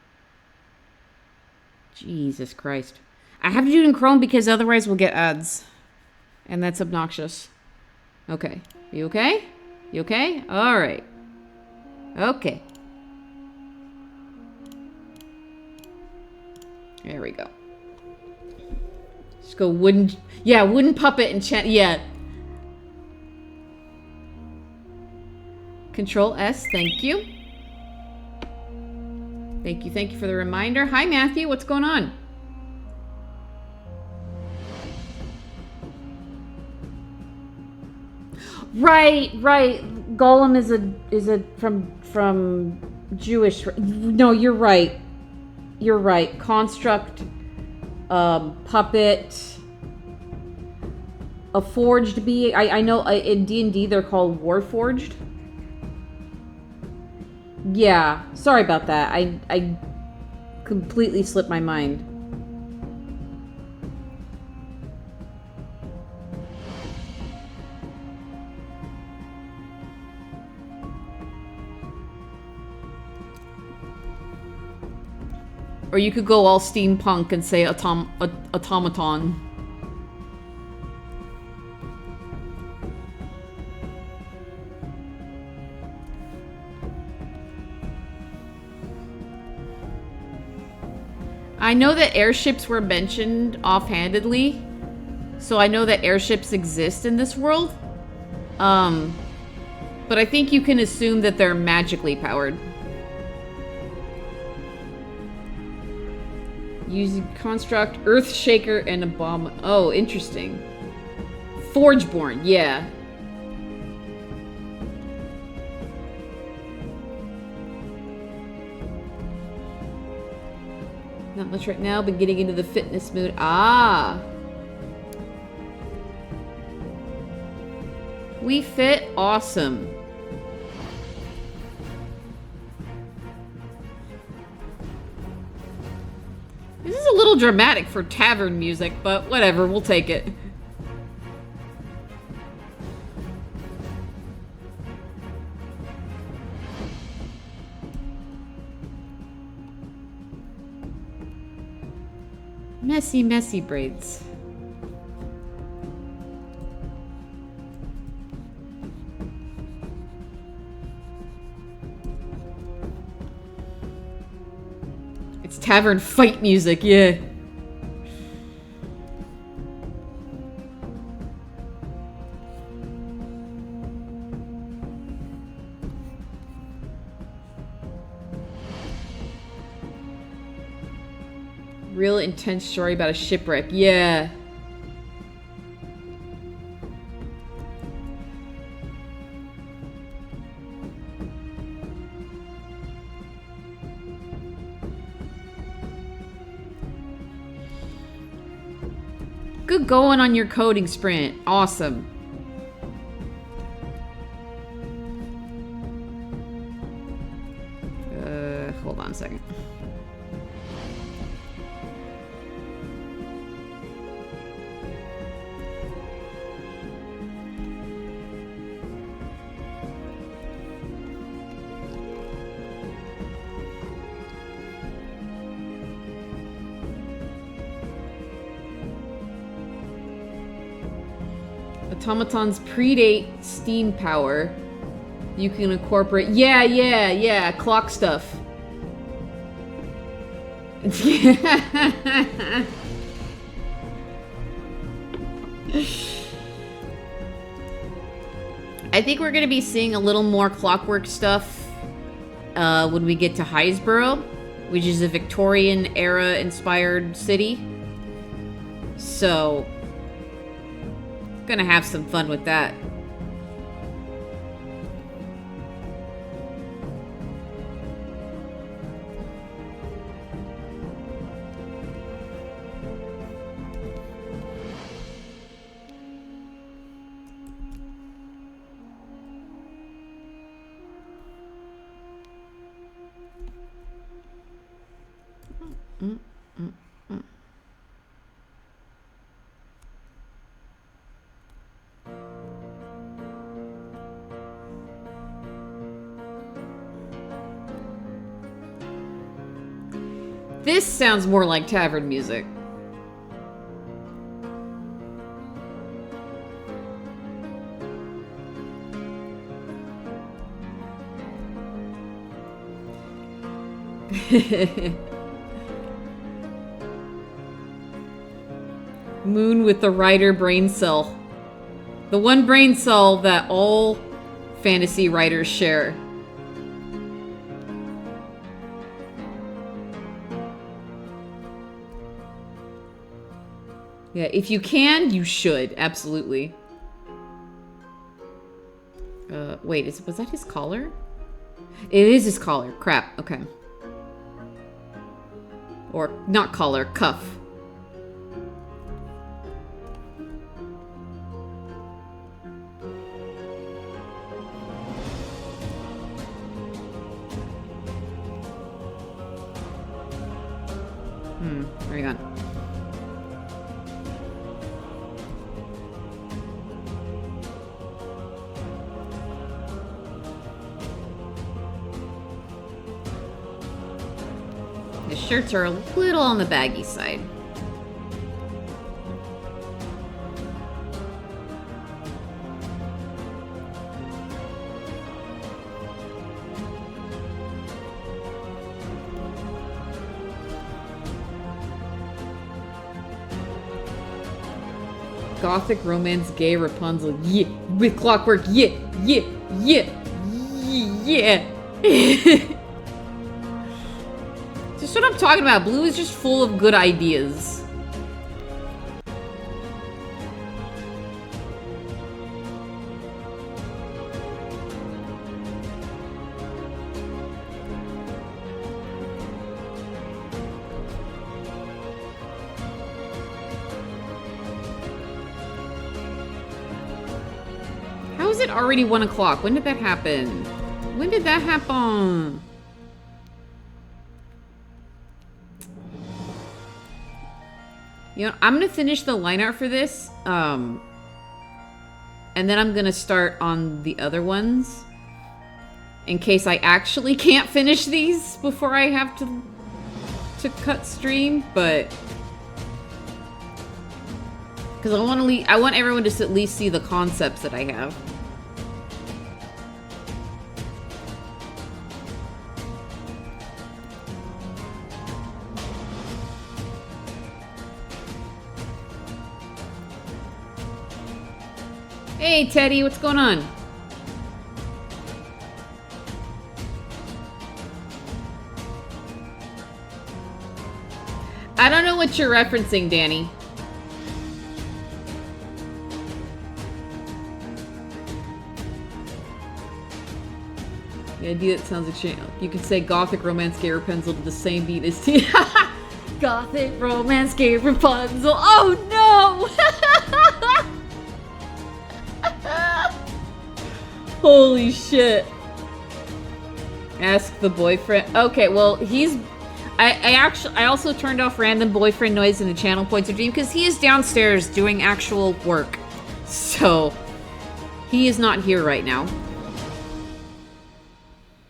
Jesus Christ. I have to do it in Chrome because otherwise we'll get ads. And that's obnoxious. Okay. You okay? You okay? Alright. Okay. There we go. Just go wooden... Yeah, wooden puppet and chat. Yeah. Control S, thank you. Thank you for the reminder. Hi, Matthew. What's going on? Right. Golem is a from Jewish. No, you're right. You're right. Construct, puppet, a forged being. I know in D&D they're called Warforged. Yeah, sorry about that. I completely slipped my mind. Or you could go all steampunk and say automaton. I know that airships were mentioned offhandedly, so I know that airships exist in this world. But I think you can assume that they're magically powered. Using construct, Earthshaker, and a bomb. Oh, interesting. Forgeborn, yeah. Not much right now, but getting into the fitness mood. Ah. We fit awesome. This is a little dramatic for tavern music, but whatever, we'll take it. Messy, messy braids. It's tavern fight music, yeah. Real intense story about a shipwreck, yeah. Good going on your coding sprint. Awesome. Hold on a second. Automatons predate steam power. You can incorporate... Yeah, clock stuff. I think we're going to be seeing a little more clockwork stuff when we get to Highsborough, which is a Victorian-era inspired city. So... gonna have some fun with that. This sounds more like tavern music. Moon with the writer brain cell. The one brain cell that all fantasy writers share. Yeah, if you can, you should. Absolutely. Wait, was that his collar? It is his collar. Crap, okay. Or, not collar, cuff. Hang on. The shirts are a little on the baggy side. Gothic romance, gay Rapunzel, yeah, with clockwork, yeah, yeah, yeah, yeah. Just what I'm talking about. Blue is just full of good ideas. How is it already 1 o'clock? When did that happen? When did that happen? You know, I'm gonna finish the line art for this, and then I'm gonna start on the other ones, in case I actually can't finish these before I have to cut stream, but because I want everyone to at least see the concepts that I have. Hey, Teddy, what's going on? I don't know what you're referencing, Danny. The idea that sounds extreme. You could say Gothic romance, gay Rapunzel to the same beat as T. Gothic romance, gay Rapunzel. Oh no! Holy shit. Ask the boyfriend. Okay, well, he's... I also turned off random boyfriend noise in the channel points of dream because he is downstairs doing actual work. So, he is not here right now.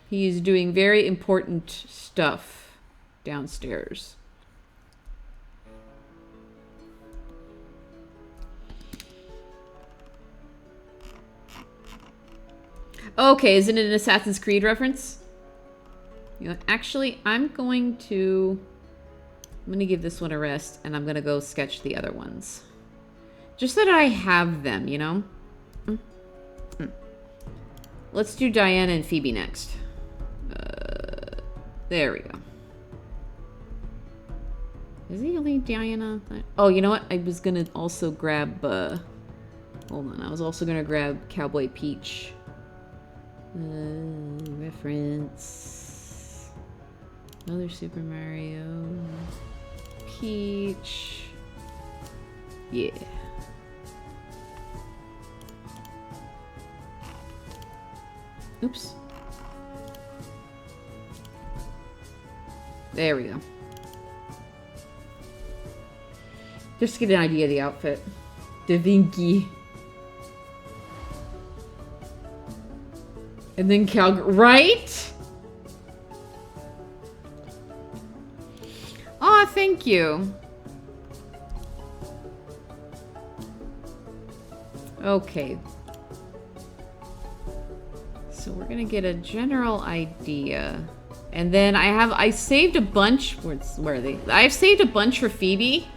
He is doing very important stuff downstairs. Okay, isn't it an Assassin's Creed reference? You know, actually, I'm gonna give this one a rest, and I'm gonna go sketch the other ones. Just so that I have them, you know? Let's do Diana and Phoebe next. There we go. Is he only Diana? Oh, you know what? I was gonna also grab, hold on, I was also gonna grab Cowboy Peach. Reference. Another Super Mario. Peach. Yeah. Oops. There we go. Just to get an idea of the outfit. Da Vinci. And then Calgary, right? Aw, thank you. Okay. So we're gonna get a general idea. And then I saved a bunch, where are they? I've saved a bunch for Phoebe.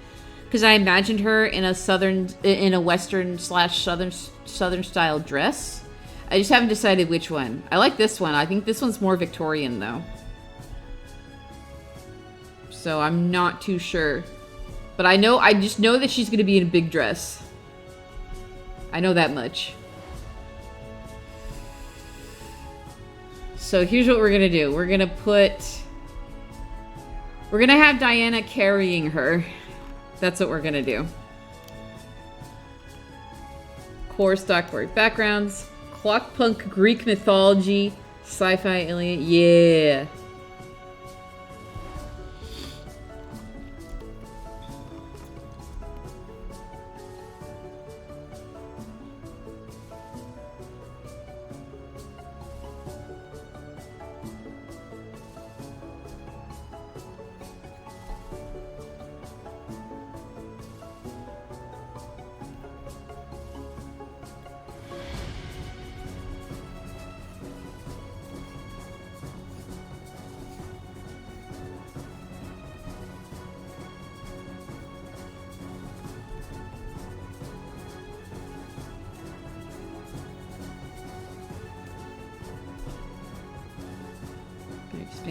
Because I imagined her in a western / southern style dress. I just haven't decided which one. I like this one. I think this one's more Victorian, though. So I'm not too sure. But I just know that she's going to be in a big dress. I know that much. So here's what we're going to do. We're going to have Diana carrying her. That's what we're going to do. Core stockboard backgrounds. Clockpunk, Greek mythology, sci-fi, alien, yeah.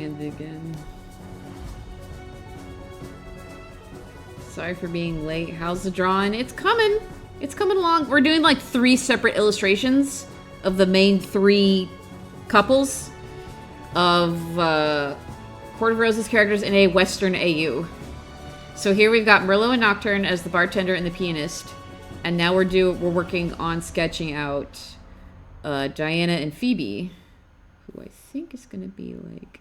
hand again. Sorry for being late. How's the drawing? It's coming. It's coming along. We're doing like 3 separate illustrations of the main 3 couples of Court of Roses characters in a Western AU. So here we've got Merlot and Nocturne as the bartender and the pianist, and now we're working on sketching out Diana and Phoebe, who I think is gonna be like,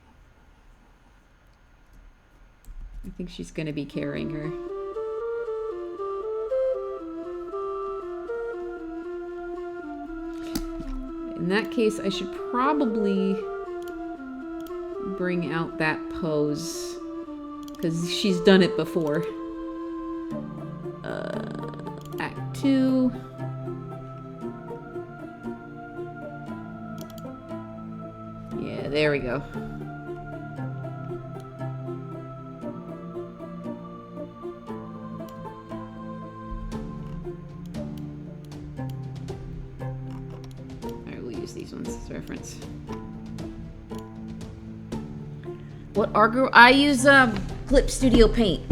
I think she's gonna be carrying her. In that case, I should probably bring out that pose, because she's done it before. Act 2. Yeah, there we go. These ones as reference. What I use Clip Studio Paint.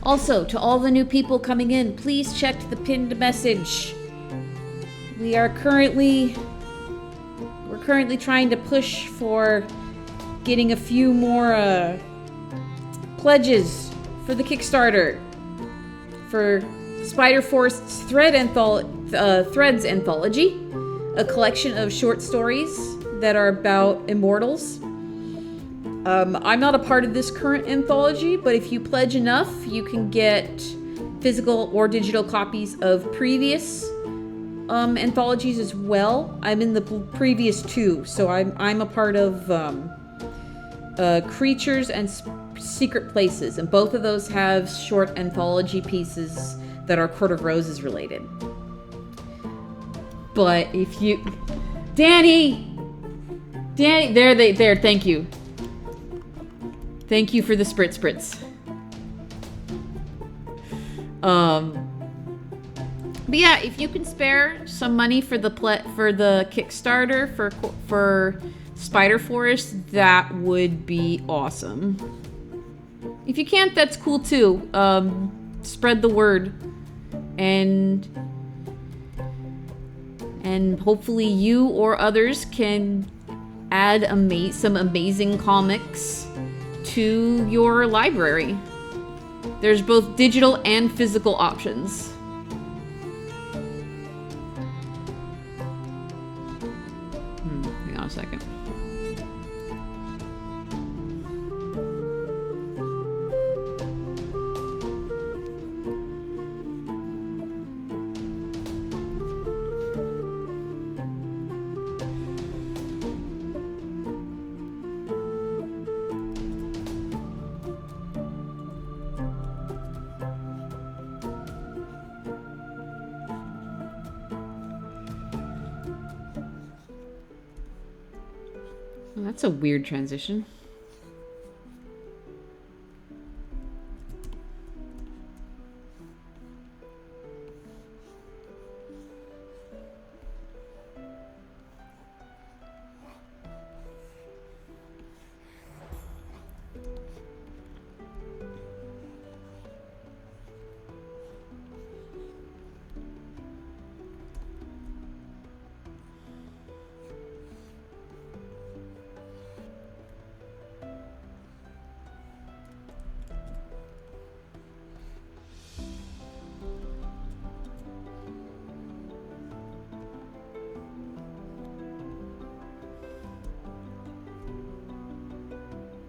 Also, to all the new people coming in, please check the pinned message. We're currently trying to push for getting a few more pledges for the Kickstarter for SpiderForest's Threads Anthology, a collection of short stories that are about immortals. I'm not a part of this current anthology, but if you pledge enough, you can get physical or digital copies of previous anthologies as well. I'm in the previous 2, so I'm a part of Creatures and Secret Places, and both of those have short anthology pieces that are Court of Roses related. But if you... Danny, there, thank you. Thank you for the spritz. But yeah, if you can spare some money for the Kickstarter for SpiderForest, that would be awesome. If you can't, that's cool too. Spread the word, and hopefully you or others can add some amazing comics to your library. There's both digital and physical options. Hang on a second. Well, that's a weird transition.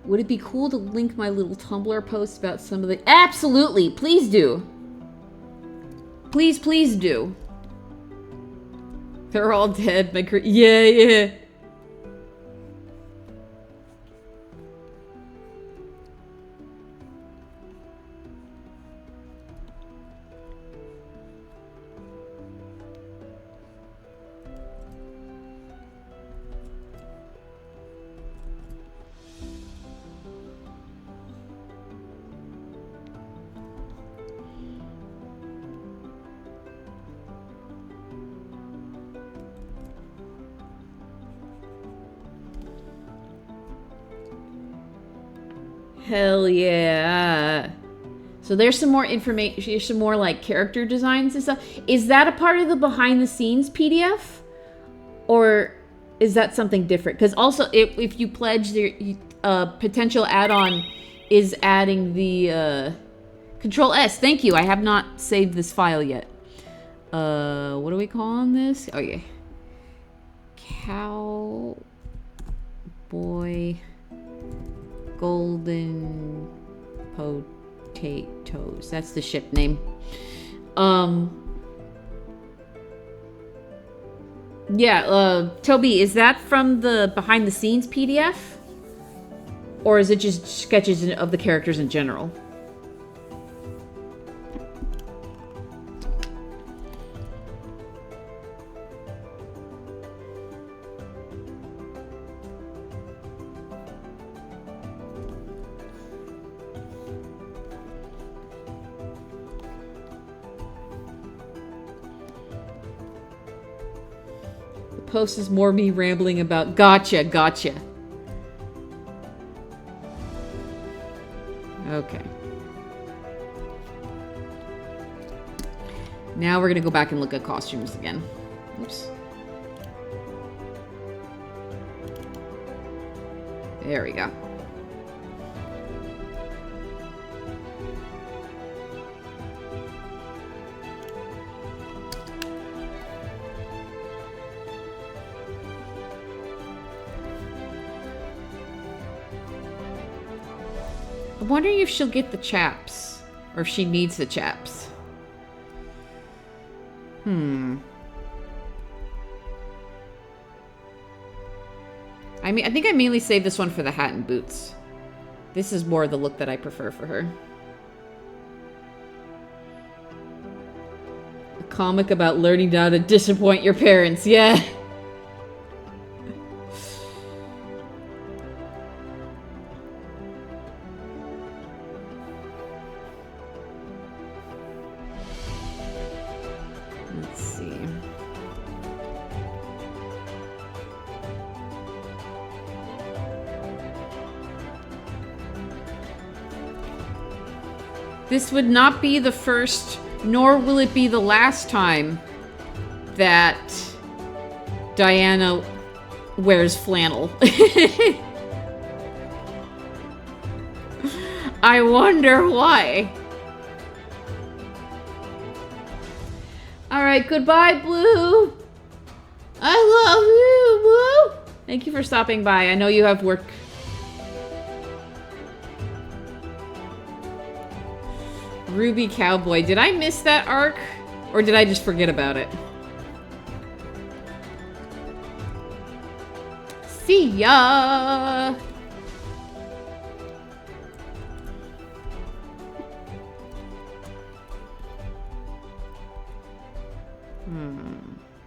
Would it be cool to link my little Tumblr post about some of the... Absolutely! Please do! Please do. They're all dead. Yeah. Hell yeah. So there's some more information, there's some more like character designs and stuff. Is that a part of the behind the scenes PDF? Or is that something different? Because also if you pledge the potential add-on is adding the Control S. Thank you. I have not saved this file yet. What are we calling this? Oh yeah. Cowboy Golden Potatoes. That's the ship name. Yeah, Toby, is that from the behind the scenes PDF? Or is it just sketches of the characters in general? Post is more me rambling about gotcha. Okay. Now we're gonna go back and look at costumes again. Oops. There we go. I'm wondering if she'll get the chaps. Or if she needs the chaps. I think I mainly saved this one for the hat and boots. This is more the look that I prefer for her. A comic about learning how to disappoint your parents. Yeah. Let's see. This would not be the first, nor will it be the last time that Diana wears flannel. I wonder why. Alright, goodbye, Blue. I love you, Blue. Thank you for stopping by. I know you have work. Ruby Cowboy. Did I miss that arc? Or did I just forget about it? See ya!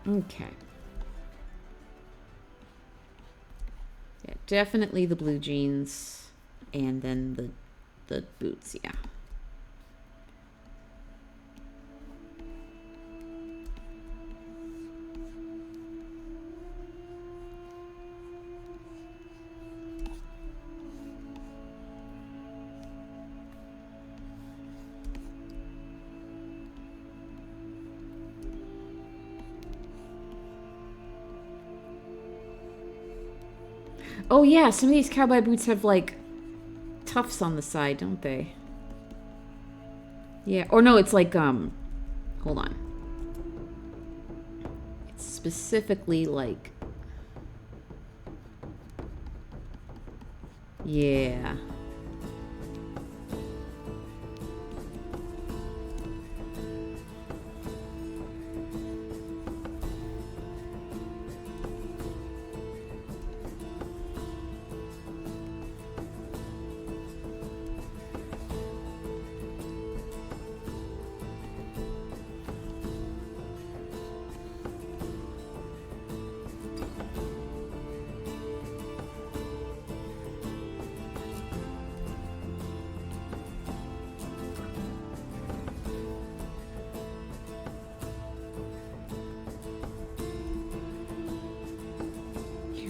Okay. Yeah, definitely the blue jeans. And then the boots, yeah. Oh yeah, some of these cowboy boots have like tufts on the side, don't they? Yeah, or no, it's like hold on. It's specifically like, yeah.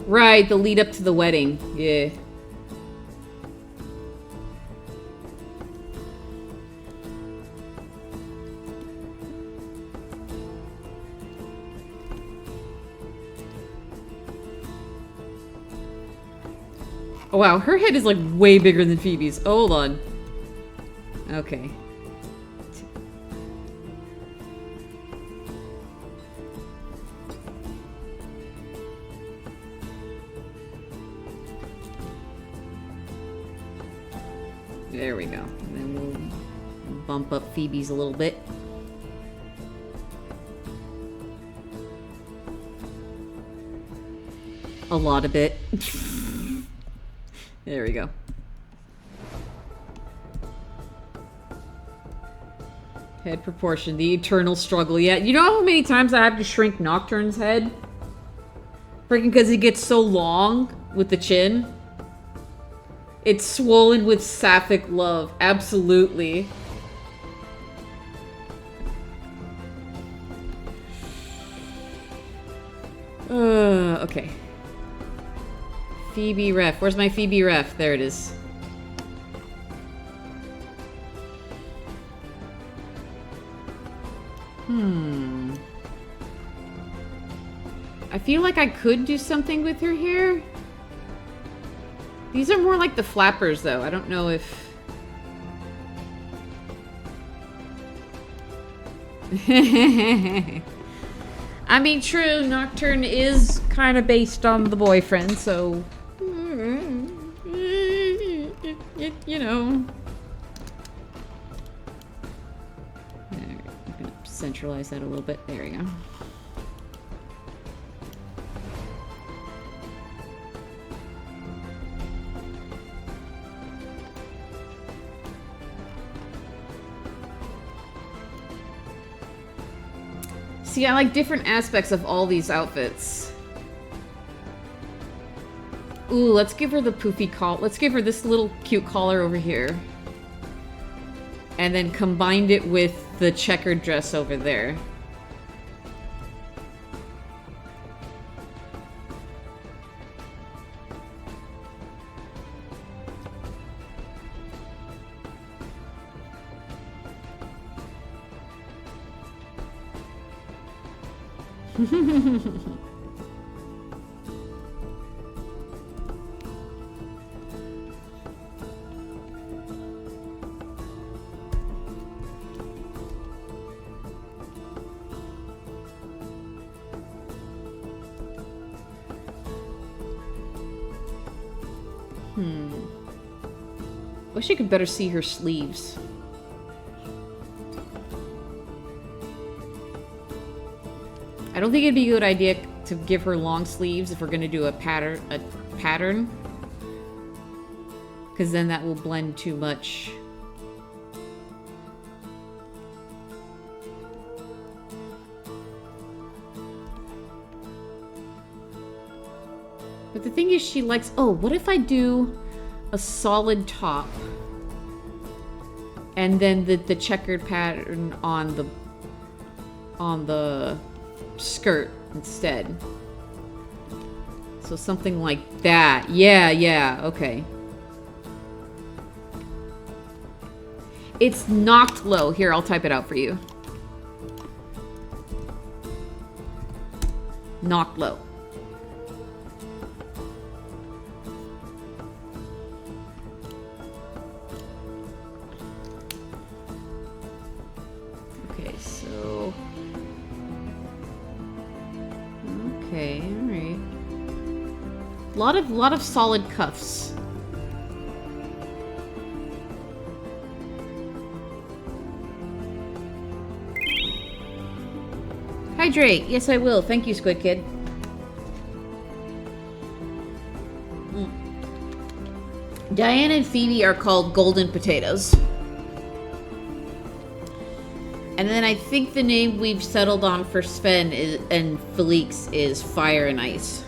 Right, the lead up to the wedding. Yeah. Oh, wow, her head is like way bigger than Phoebe's. Oh, hold on. Okay. There we go. And then we'll bump up Phoebe's a little bit. A lot of it. There we go. Head proportion, the eternal struggle. Yeah, you know how many times I have to shrink Nocturne's head? Freaking because he gets so long with the chin. It's swollen with sapphic love. Absolutely. Okay. Phoebe ref. Where's my Phoebe ref? There it is. I feel like I could do something with her hair. These are more like the flappers, though. I don't know if... I mean, true, Nocturne is kind of based on the boyfriend, so... you know... I'm gonna centralize that a little bit. There we go. See, I like different aspects of all these outfits. Ooh, let's give her the poofy collar. Let's give her this little cute collar over here. And then combined it with the checkered dress over there. Wish you could better see her sleeves. I don't think it'd be a good idea to give her long sleeves if we're gonna do a pattern. Because then that will blend too much. But the thing is, she likes... Oh, what if I do a solid top and then the checkered pattern on the skirt instead? So something like that. Yeah, okay. It's knocked low. Here, I'll type it out for you. Knocked low. Okay, so... Okay, alright. Lot of solid cuffs. Hydrate. Yes, I will. Thank you, Squid Kid. Diane and Phoebe are called golden potatoes. And then I think the name we've settled on for Sven and Felix is Fire and Ice.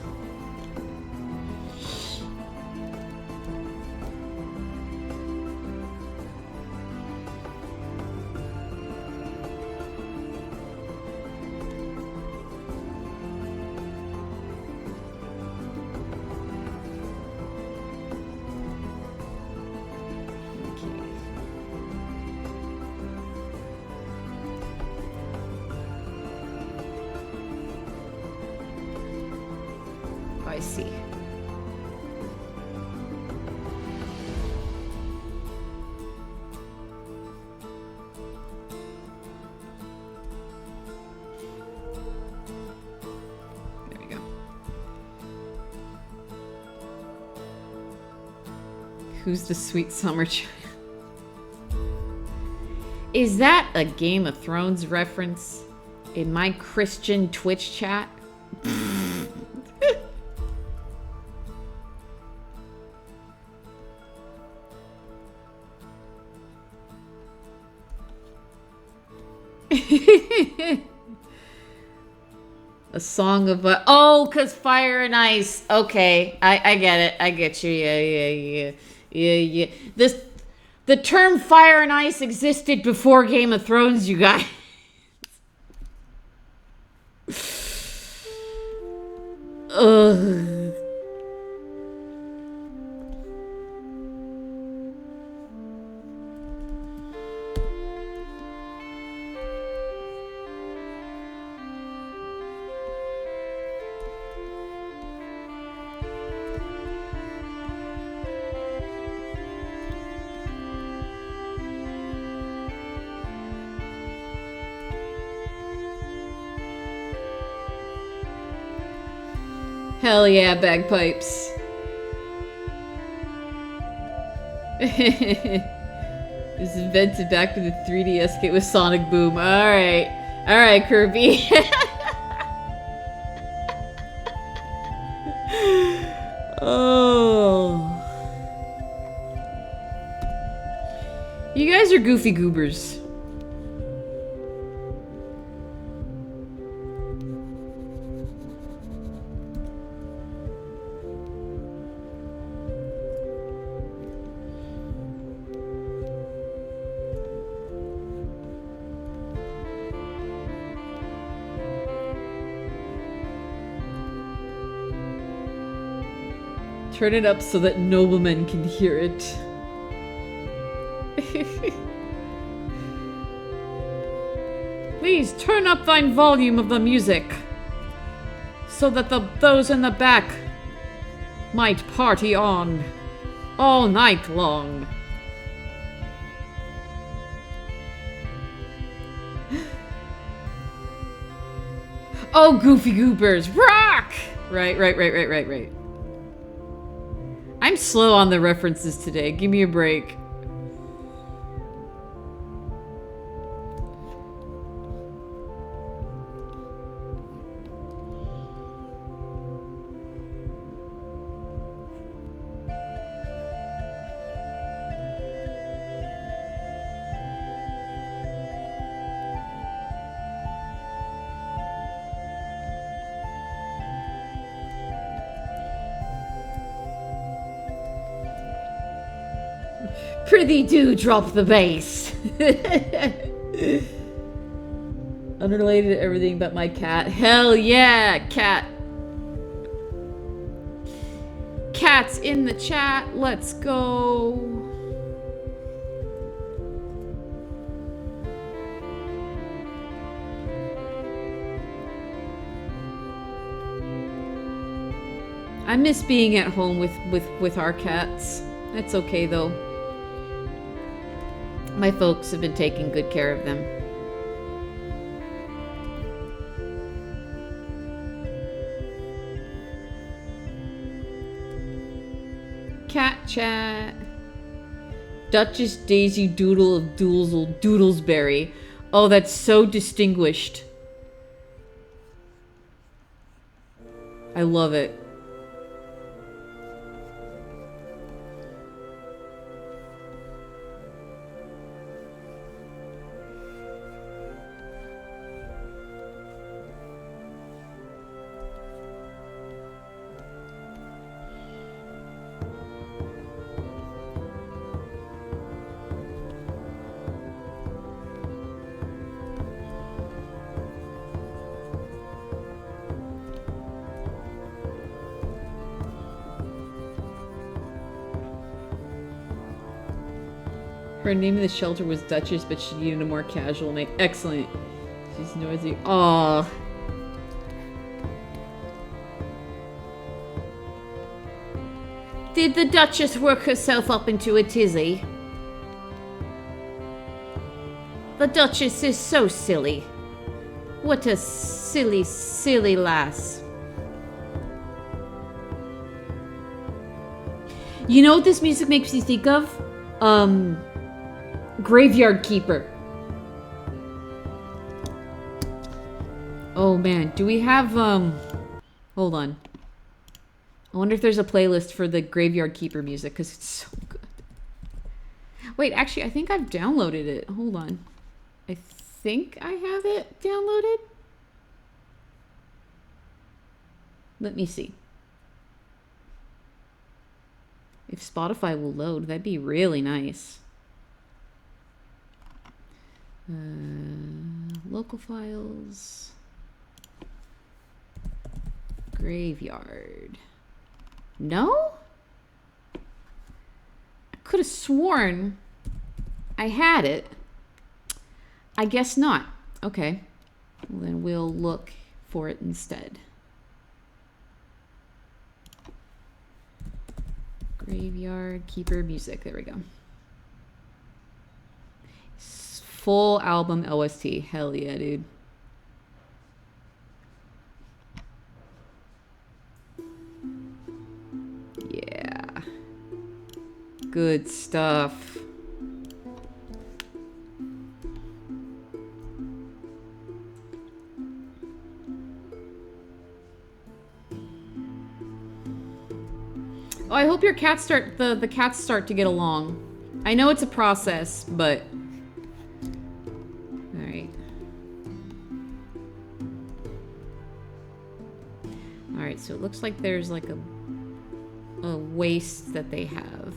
I see. Who's the sweet summer child? Is that a Game of Thrones reference in my Christian Twitch chat? A song of oh, cause fire and ice. Okay, I get it. I get you. Yeah. The term fire and ice existed before Game of Thrones, you guys. Ugh. Hell yeah, bagpipes. This invented back in the 3DS kit with Sonic Boom. Alright. Alright, Kirby. Oh. You guys are goofy goobers. Turn it up so that noblemen can hear it. Please turn up thine volume of the music, so that those in the back might party on all night long. Oh, goofy goobers, rock! Right. I'm slow on the references today. Give me a break. Prithee do drop the bass. Unrelated to everything but my cat. Hell yeah, cat. Cat's in the chat. Let's go. I miss being at home with our cats. That's okay though. My folks have been taking good care of them. Cat chat. Duchess Daisy Doodle of Doodlesbury. Oh, that's so distinguished. I love it. Her name in the shelter was Duchess, but she needed a more casual name. Excellent. She's noisy. Aww. Did the Duchess work herself up into a tizzy? The Duchess is so silly. What a silly, silly lass. You know what this music makes me think of? Graveyard Keeper. Oh man, do we have, hold on. I wonder if there's a playlist for the Graveyard Keeper music, because it's so good. Wait, actually, I think I've downloaded it. Hold on. I think I have it downloaded. Let me see. If Spotify will load, that'd be really nice. Local files. Graveyard. No? I could have sworn I had it. I guess not. Okay. Well, then we'll look for it instead. Graveyard Keeper music. There we go. Full album OST. Hell yeah, dude. Yeah. Good stuff. Oh, I hope your cats start the cats start to get along. I know it's a process, but all right. All right, so it looks like there's like a waste that they have.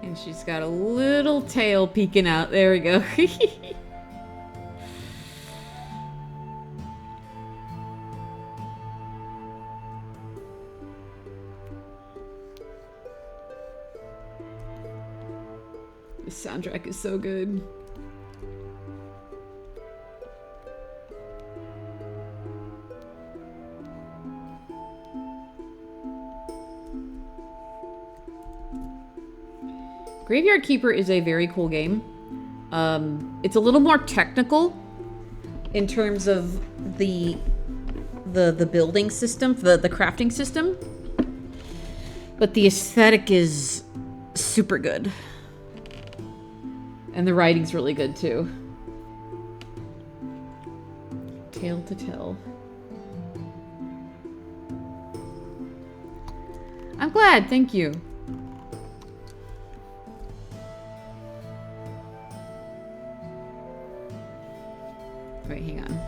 And she's got a little tail peeking out. There we go. The soundtrack is so good. Graveyard Keeper is a very cool game. It's a little more technical in terms of the building system, the crafting system, but the aesthetic is super good, and the writing's really good too. Tale to tell. I'm glad. Thank you. Wait, hang on.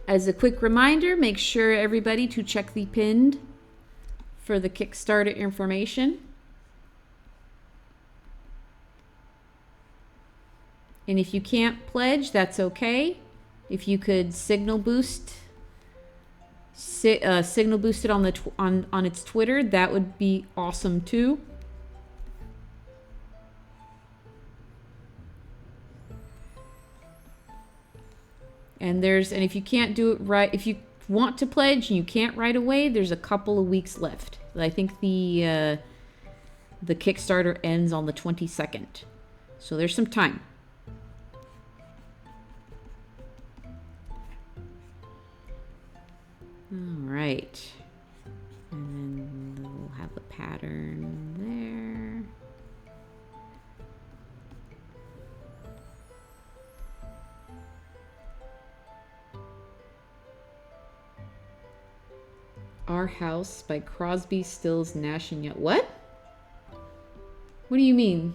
As a quick reminder, make sure everybody to check the pinned for the Kickstarter information. And if you can't pledge, that's okay. If you could signal boost it on the on its Twitter, that would be awesome too. And if you can't do it right, if you want to pledge and you can't right away, there's a couple of weeks left. I think the Kickstarter ends on the 22nd. So there's some time. All right. And then we'll have the pattern there. Our House by Crosby, Stills, Nash and Young. What? What do you mean?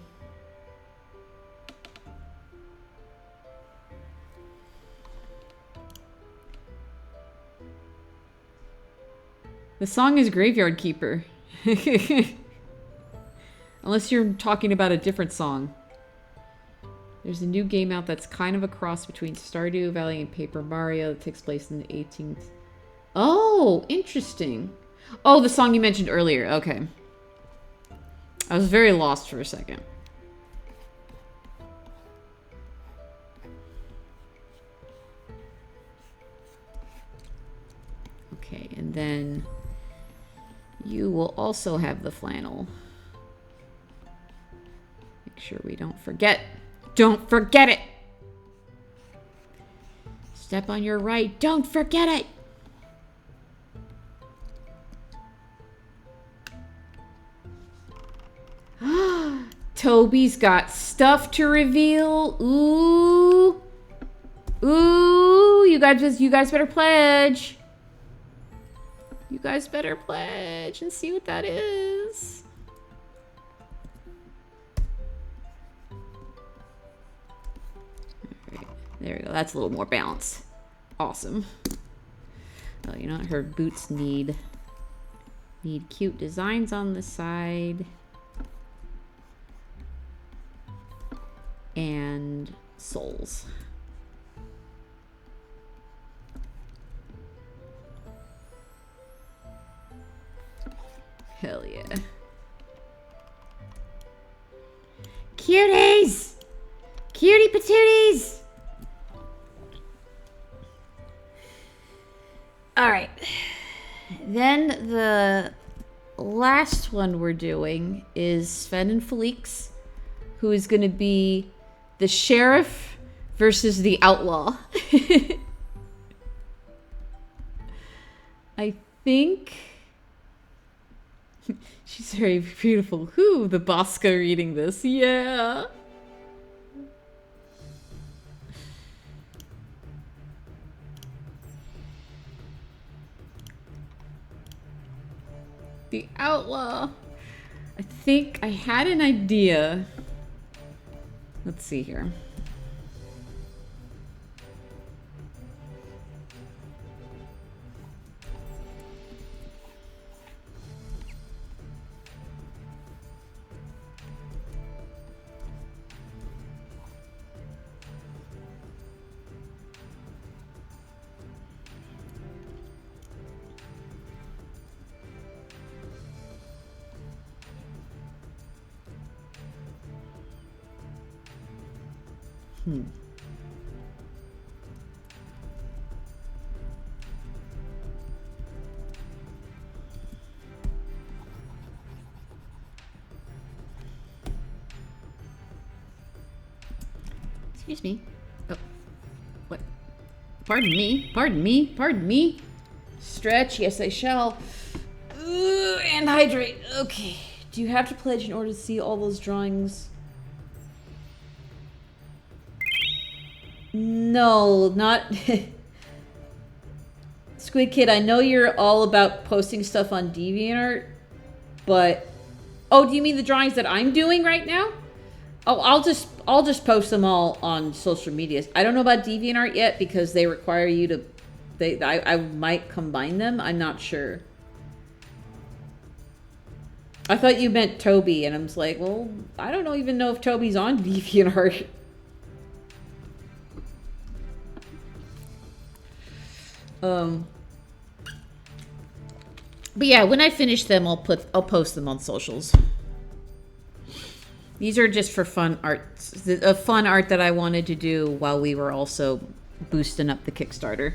The song is Graveyard Keeper. Unless you're talking about a different song. There's a new game out that's kind of a cross between Stardew Valley and Paper Mario that takes place in the 18th. Oh, interesting. Oh, the song you mentioned earlier. Okay. I was very lost for a second. Okay, and then you will also have the flannel. Make sure we don't forget. Don't forget it! Step on your right. Don't forget it! Toby's got stuff to reveal. Ooh. Ooh, you guys better pledge. You guys better pledge and see what that is. All right, there we go. That's a little more balance. Awesome. Oh, you know what? Her boots need cute designs on the side. And soles. Hell yeah. Cuties! Cutie patooties! Alright. Then the last one we're doing is Sven and Felix, who is going to be the sheriff versus the outlaw. I think... She's very beautiful. Who? The Bosca reading this. Yeah. The outlaw. I think I had an idea. Let's see here. Excuse me. Oh. What? Pardon me. Pardon me. Pardon me. Stretch. Yes, I shall. Ooh, and hydrate. Okay. Do you have to pledge in order to see all those drawings? No, not... Squid Kid, I know you're all about posting stuff on DeviantArt, but... Oh, do you mean the drawings that I'm doing right now? Oh, I'll just post them all on social media. I don't know about DeviantArt yet because they require you to... I might combine them. I'm not sure. I thought you meant Toby, and I was like, well, I don't even know if Toby's on DeviantArt. But yeah, when I finish them, I'll post them on socials. These are just for fun art, a fun art that I wanted to do while we were also boosting up the Kickstarter.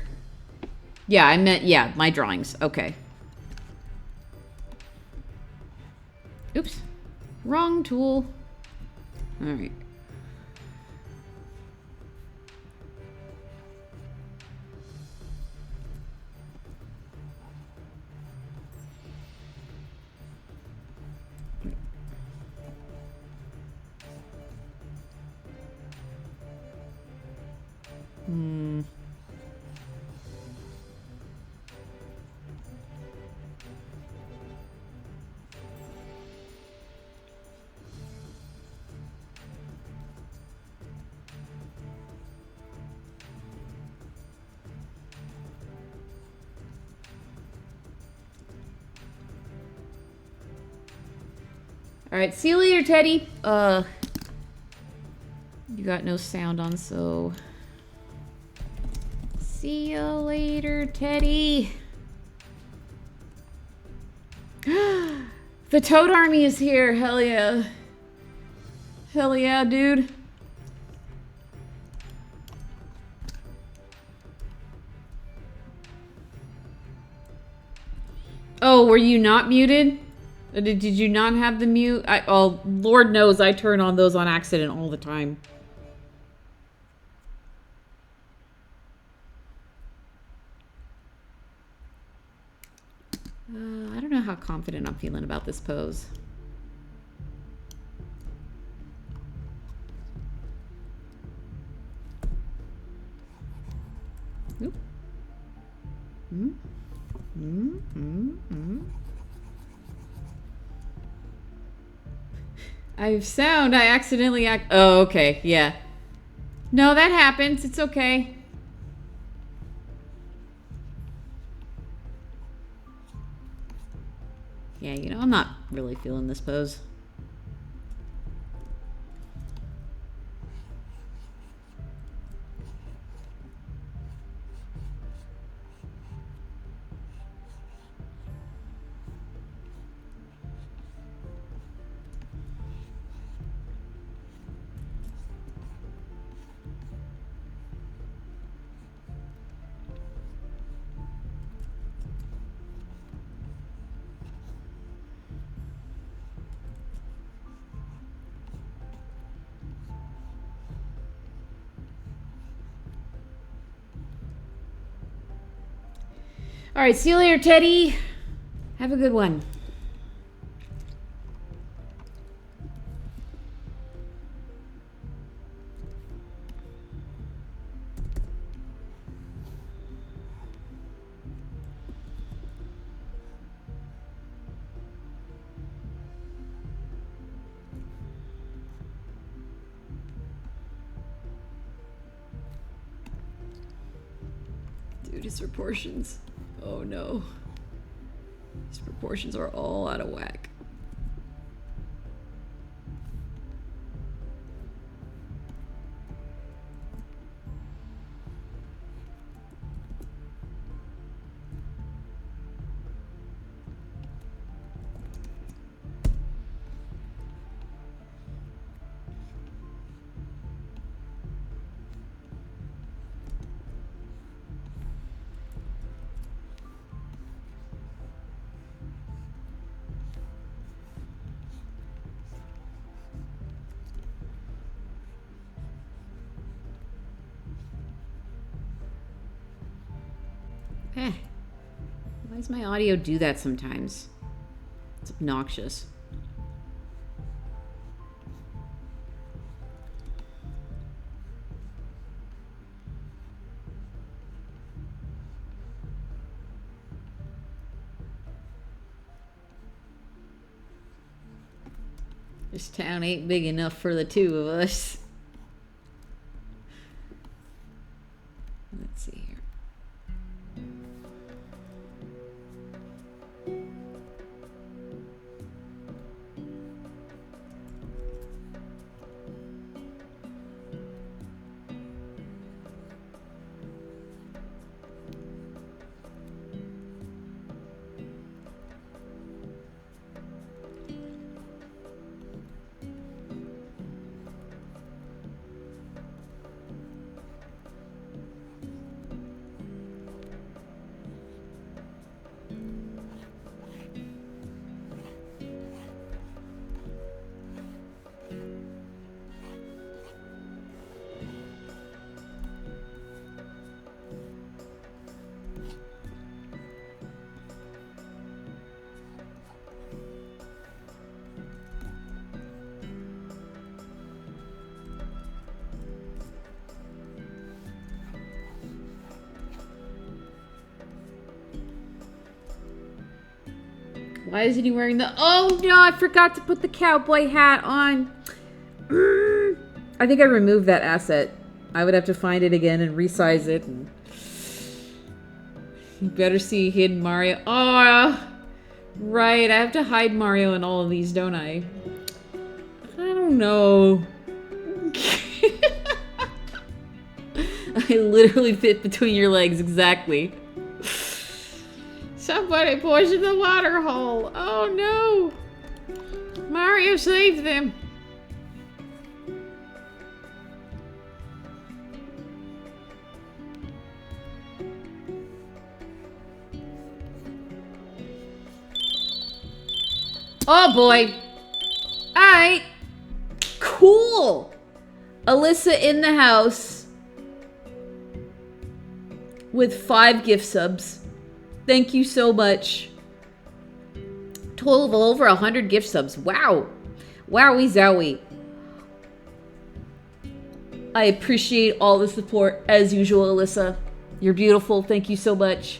Yeah, I meant, yeah, my drawings. Okay. Oops. Wrong tool. All right. Alright, see you later, Teddy. You got no sound on, so... See you later, Teddy. The Toad Army is here. Hell yeah. Hell yeah, dude. Oh, were you not muted? Did you not have the mute? Oh, Lord knows I turn on those on accident all the time. I don't know how confident I'm feeling about this pose. Oop. I have sound. I accidentally Oh, okay. Yeah. No, that happens. It's okay. Yeah, you know, I'm not really feeling this pose. All right, see you later, Teddy. Have a good one. Dude, his proportions. Oh no. His proportions are all out of whack. Why does my audio do that sometimes? It's obnoxious. This town ain't big enough for the two of us. Let's see here. Why isn't he wearing the... Oh, no, I forgot to put the cowboy hat on. I think I removed that asset. I would have to find it again and resize it. And... You better see hidden Mario. Oh, right. I have to hide Mario in all of these, don't I? no. I literally fit between your legs, exactly. Somebody poisoned the water hole. Oh no. Mario saved them. Oh boy. Alright. Cool. Alyssa in the house with 5 gift subs. Thank you so much. Total of over 100 gift subs. Wow. Wowie zowie. I appreciate all the support as usual, Alyssa. You're beautiful. Thank you so much.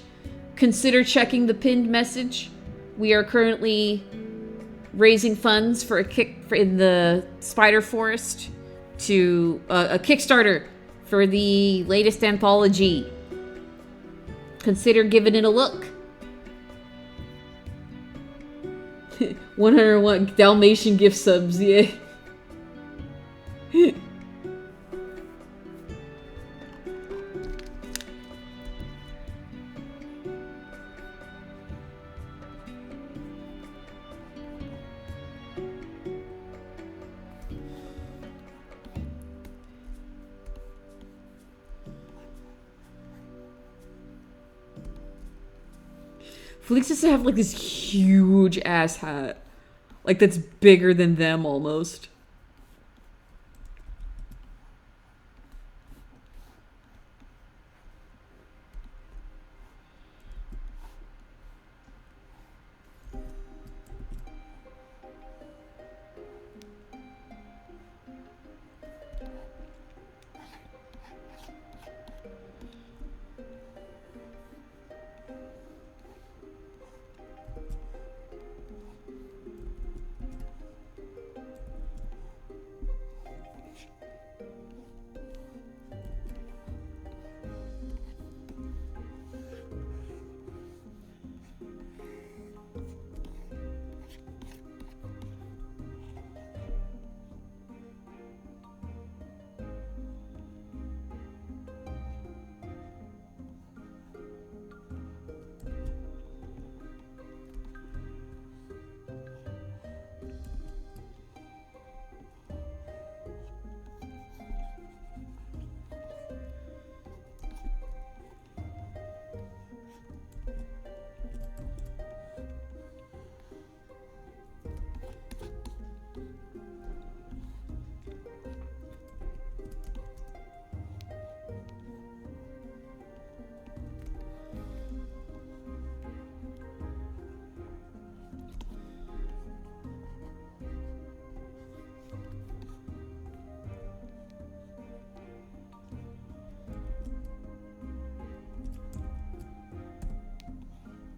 Consider checking the pinned message. We are currently raising funds for a in the SpiderForest to a Kickstarter for the latest anthology. Consider giving it a look. 101 Dalmatian gift subs, yeah. Felix used to have like this huge ass hat. Like that's bigger than them almost.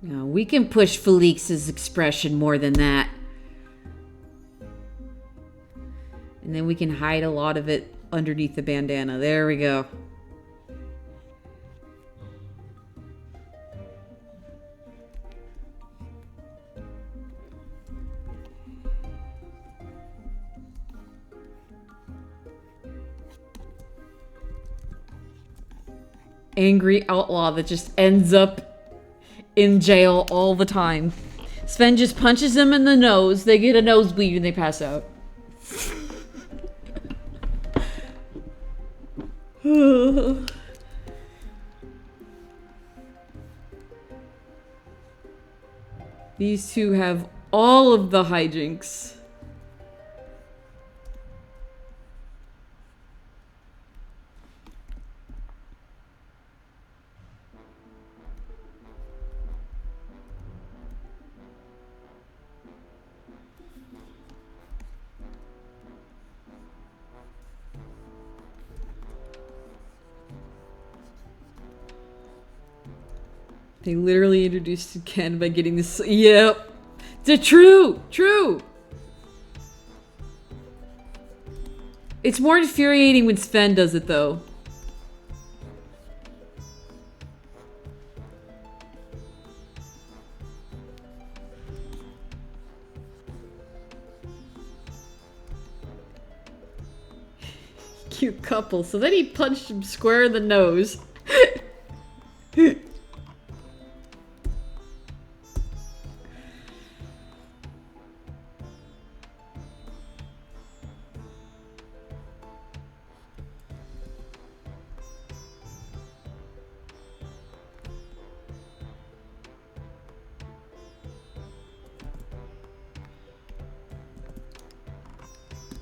No, we can push Felix's expression more than that. And then we can hide a lot of it underneath the bandana. There we go. Angry outlaw that just ends up in jail all the time. Sven just punches them in the nose, they get a nosebleed, and they pass out. These two have all of the hijinks. They literally introduced Ken by getting this. Yep. True. It's more infuriating when Sven does it, though. cute couple. So then he punched him square in the nose.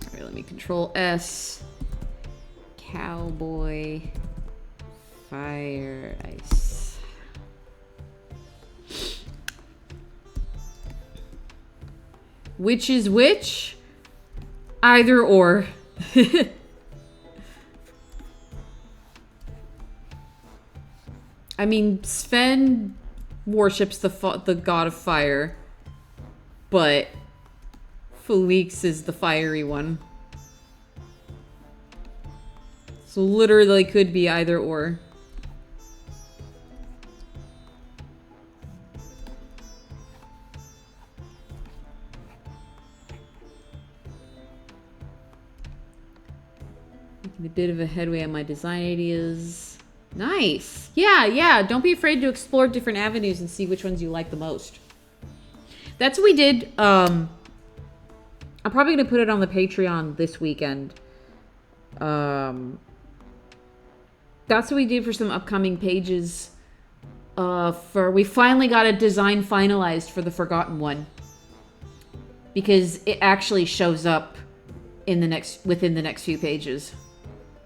Alright, let me control S. Cowboy. Fire. Ice. Which is which? Either or. I mean, Sven worships the god of fire, but Felix is the fiery one. So literally could be either or. Making a bit of a headway on my design ideas. Nice! Yeah, yeah, don't be afraid to explore different avenues and see which ones you like the most. That's what we did. I'm probably going to put it on the Patreon this weekend. That's what we did for some upcoming pages. We finally got a design finalized for the Forgotten One. Because it actually shows up in within the next few pages.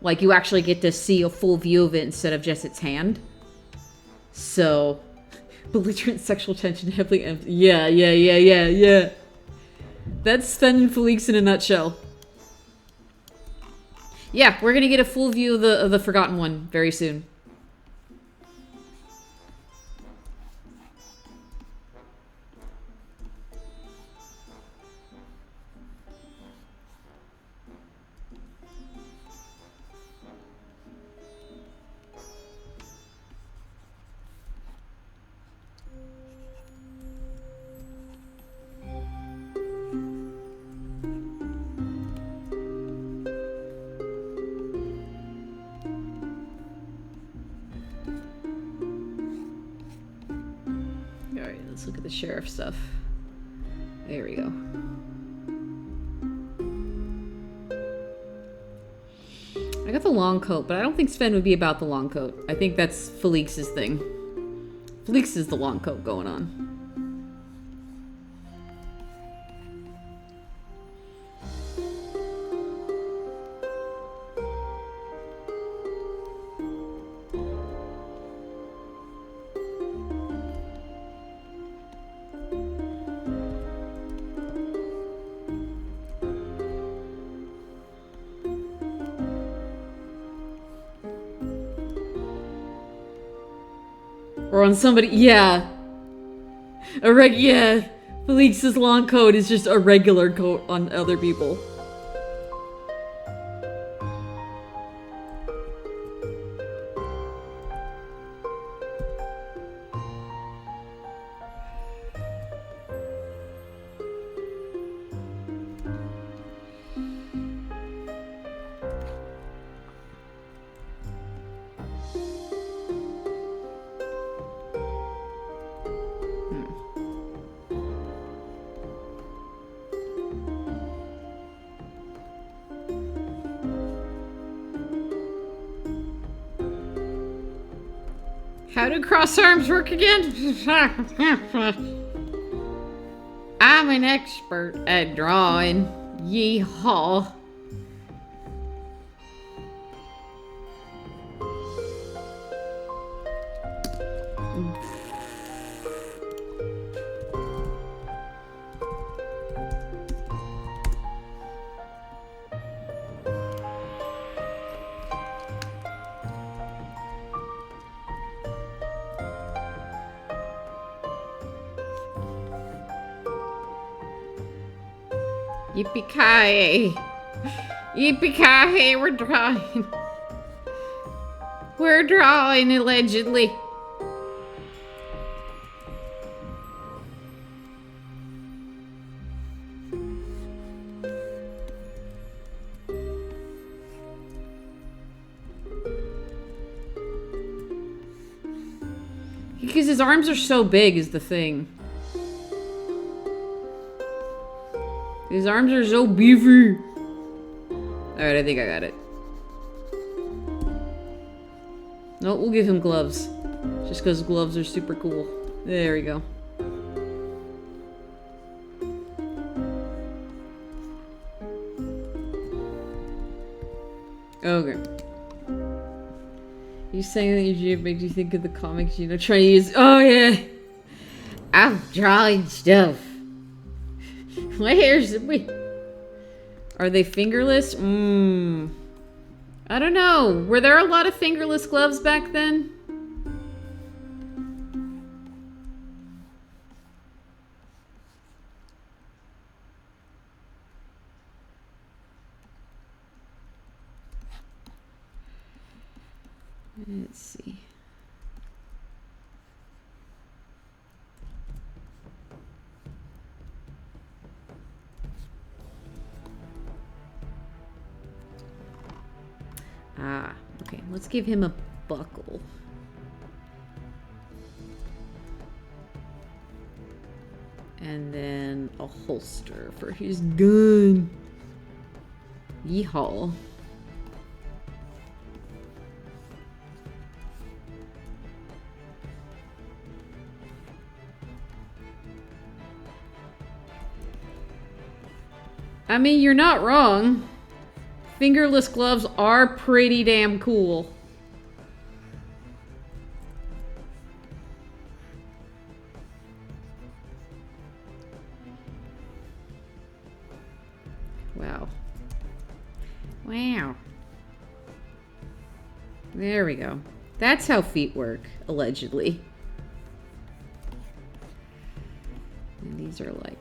Like, you actually get to see a full view of it instead of just its hand. So, belligerent sexual tension heavily... Yeah. That's Sven and Felix in a nutshell. Yeah, we're gonna get a full view of the Forgotten One very soon. Let's look at the sheriff stuff. There we go. I got the long coat, but I don't think Sven would be about the long coat. I think that's Felix's thing. Felix is the long coat going on. Or on somebody, yeah. Yeah. Felix's long coat is just a regular coat on other people. How do cross arms work again? I'm an expert at drawing. Yeehaw. Yippee-ki-yay. Yippee-ki-yay, we're drawing. We're drawing, allegedly. because his arms are so big is the thing. His arms are so beefy. Alright, I think I got it. No, we'll give him gloves. Just because gloves are super cool. There we go. Okay. You saying that your makes you think of the comics, you know, trying to use. Oh, yeah. I'm drawing stuff. Where's we? Are they fingerless? I don't know. Were there a lot of fingerless gloves back then? Let's see. Ah, okay. Let's give him a buckle. And then a holster for his gun. Yeehaw. I mean, you're not wrong. Fingerless gloves are pretty damn cool. Wow. Wow. There we go. That's how feet work, allegedly. And these are like...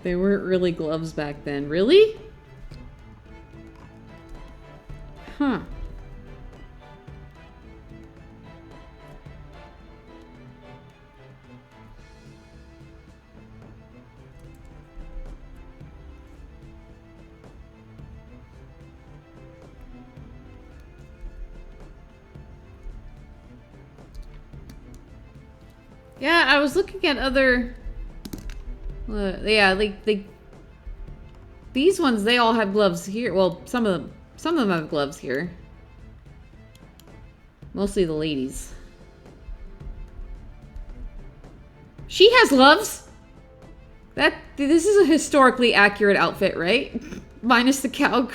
They weren't really gloves back then. Really? Huh. Yeah, I was looking at other... yeah, like these ones, they all have gloves here. Well, some of them have gloves here. Mostly the ladies. She has gloves. This is a historically accurate outfit, right? Minus the cow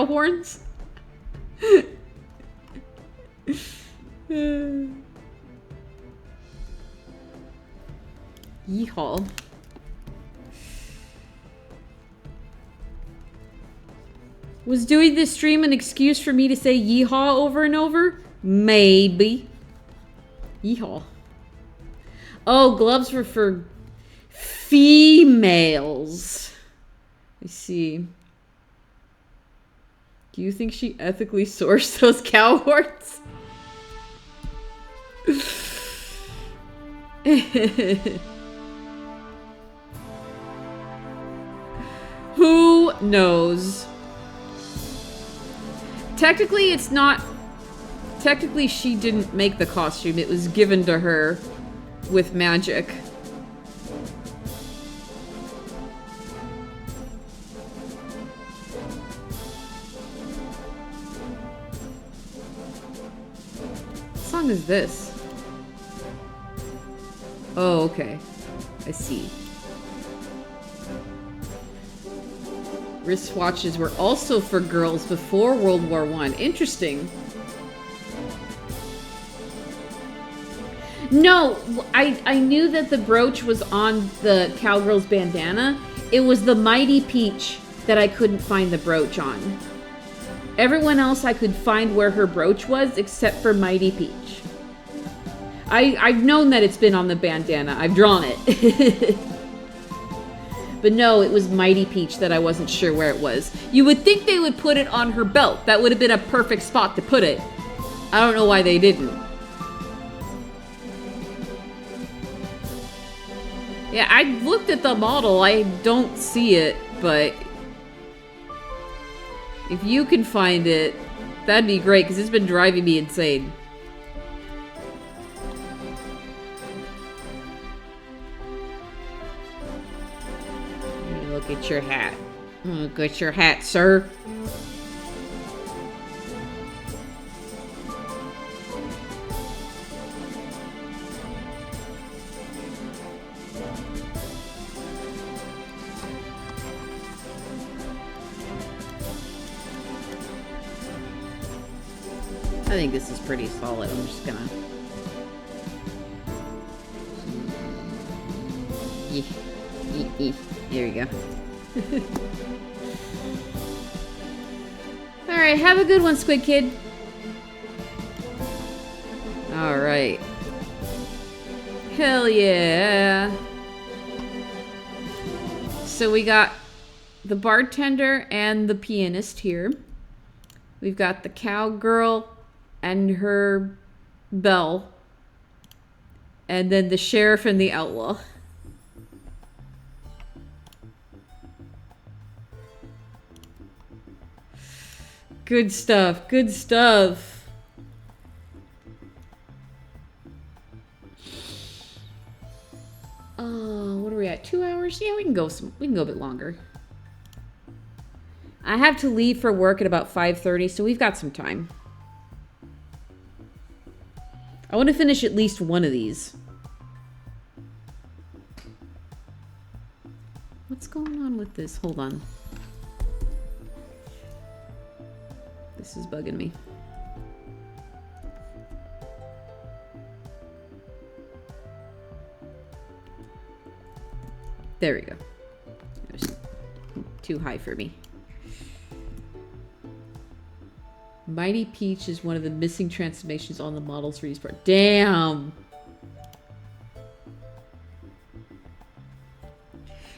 horns. Yeehaw. Was doing this stream an excuse for me to say yeehaw over and over? Maybe. Yeehaw. Oh, gloves were for females. I see. Do you think she ethically sourced those cow horns? Who knows? Technically, it's not... Technically, she didn't make the costume. It was given to her with magic. What song is this? Oh, okay. I see. Wristwatches were also for girls before World War I. Interesting. No, I knew that the brooch was on the cowgirl's bandana. It was the Mighty Peach that I couldn't find the brooch on. Everyone else I could find where her brooch was, except for Mighty Peach. I've known that it's been on the bandana. I've drawn it. But no, it was Mighty Peach that I wasn't sure where it was. You would think they would put it on her belt. That would have been a perfect spot to put it. I don't know why they didn't. Yeah, I looked at the model. I don't see it, but if you can find it, that'd be great, because it's been driving me insane. Look at your hat. Look at your hat, sir. I think this is pretty solid. I'm just gonna... There you go. Alright, have a good one, Squid Kid. Alright. Hell yeah. So we got the bartender and the pianist here. We've got the cowgirl and her belle. And then the sheriff and the outlaw. Good stuff. Good stuff. What are we at? 2 hours? Yeah, we can go a bit longer. I have to leave for work at about 5:30, so we've got some time. I want to finish at least one of these. What's going on with this? Hold on. This is bugging me. There we go. It was too high for me. Mighty Peach is one of the missing transformations on the Models Reese part. Damn!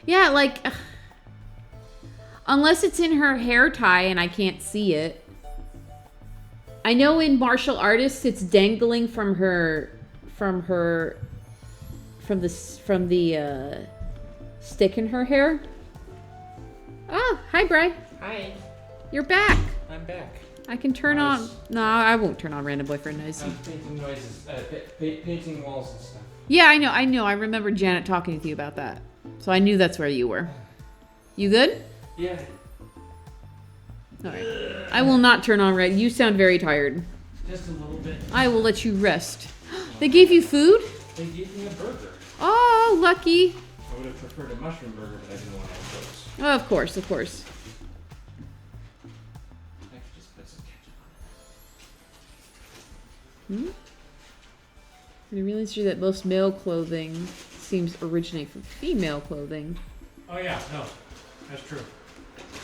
Yeah, like... unless it's in her hair tie and I can't see it. I know in martial artists it's dangling from the stick in her hair. Oh, hi Bri. Hi. You're back. I'm back. I can turn on. No, I won't turn on Random Boyfriend Noise. Painting noises, painting walls and stuff. Yeah, I know. I remember Janet talking to you about that, so I knew that's where you were. You good? Yeah. All right. I will not turn on red. You sound very tired. Just a little bit. I will let you rest. They gave you food? They gave me a burger. Oh, lucky. I would have preferred a mushroom burger, but I didn't want to have those. Oh, of course, of course. I could just put some ketchup on it. I realized here that most male clothing seems to originate from female clothing. Oh yeah, no, that's true.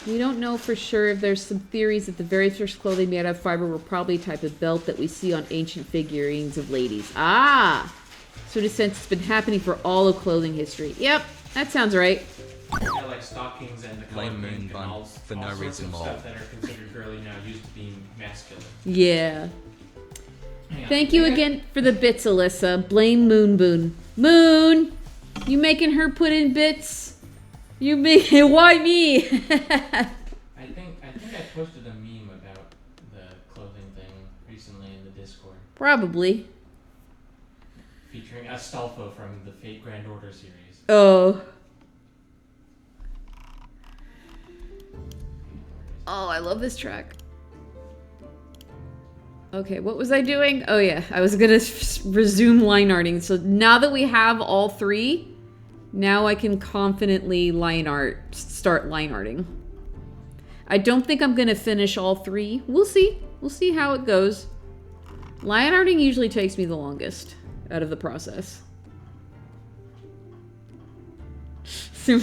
We don't know for sure if there's some theories that the very first clothing made out of fiber were probably a type of belt that we see on ancient figurines of ladies. Ah! So in a sense, it's been happening for all of clothing history. Yep, that sounds right. Yeah, like stockings and the color Blame pink Moon and Bun all for no sorts reason of more. stuff that are considered girly now used to be masculine. Yeah. Hang on. Thank you again for the bits, Alyssa. Blame Moon Boon. Moon! You making her put in bits? You make why me? I think I posted a meme about the clothing thing recently in the Discord, Probably. featuring Astolfo from the Fate Grand Order series. Oh. Oh, I love this track. Okay, what was I doing? Oh yeah, I was gonna resume line arting. So now that we have all three, now I can confidently start line arting. I don't think I'm gonna finish all three. We'll see. We'll see how it goes. Line arting usually takes me the longest out of the process. So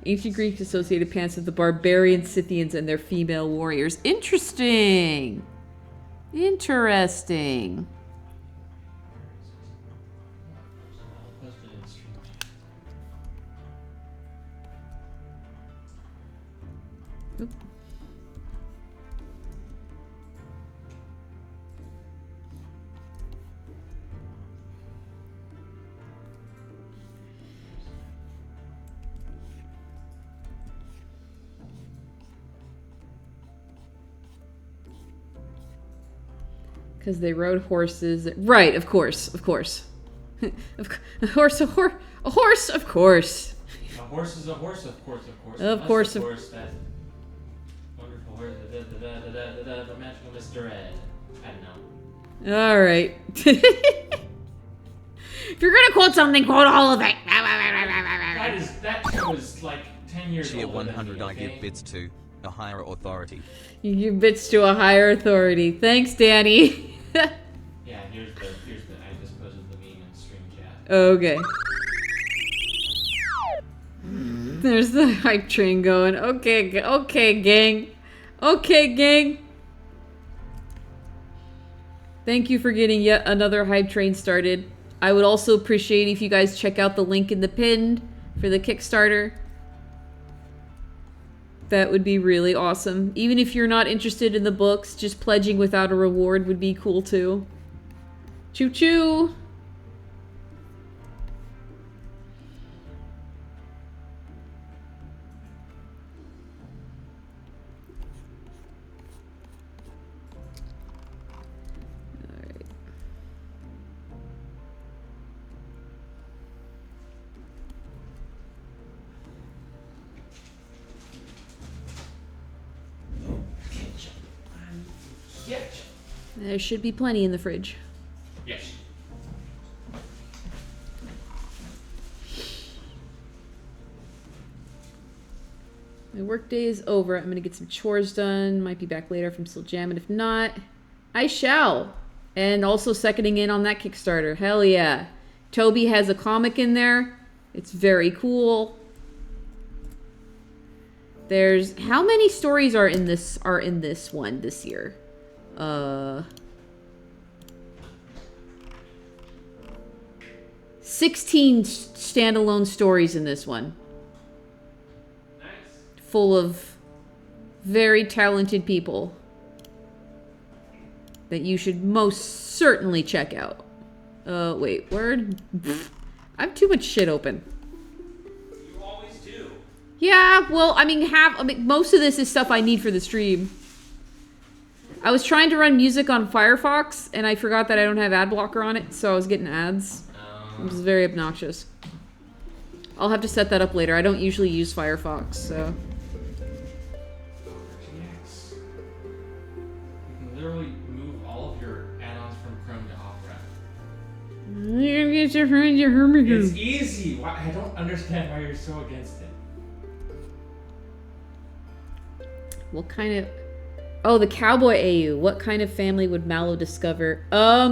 ancient Greeks associated pants with the barbarian Scythians and their female warriors. Interesting. Interesting. I'll post it in stream. Because they rode horses. Right, of course, of course. A horse, of course. A horse is a horse, of course, of course. Of course. Of course, that wonderful horse, the magical Mr. Ed. I don't know. All right. If you're gonna quote something, quote all of it. That show is like 10 years Tier old. 100 I give bits to a higher authority. You give bits to a higher authority. Thanks, Danny. Yeah, here's the. I just posted the meme in stream chat. Okay. There's the hype train going. Okay, gang. Okay, gang. Thank you for getting yet another hype train started. I would also appreciate if you guys check out the link in the pinned for the Kickstarter. That would be really awesome. Even if you're not interested in the books, just pledging without a reward would be cool too. Choo-choo! Yes. There should be plenty in the fridge. Yes. My workday is over. I'm gonna get some chores done. Might be back later if I'm still jamming. If not, I shall. And also seconding in on that Kickstarter. Hell yeah. Toby has a comic in there. It's very cool. There's how many stories are in this one this year? 16 standalone stories in this one. Nice. Full of very talented people that you should most certainly check out. Wait, word? I have too much shit open. You always do. Yeah, well, I mean, most of this is stuff I need for the stream. I was trying to run music on Firefox, and I forgot that I don't have ad blocker on it, so I was getting ads. It was very obnoxious. I'll have to set that up later. I don't usually use Firefox, so... RTX. You can literally move all of your add-ons from Chrome to Opera. You're gonna get your friend, your hermit. It's easy. Why? I don't understand why you're so against it. What kind of... Oh, the cowboy AU. What kind of family would Mallow discover? I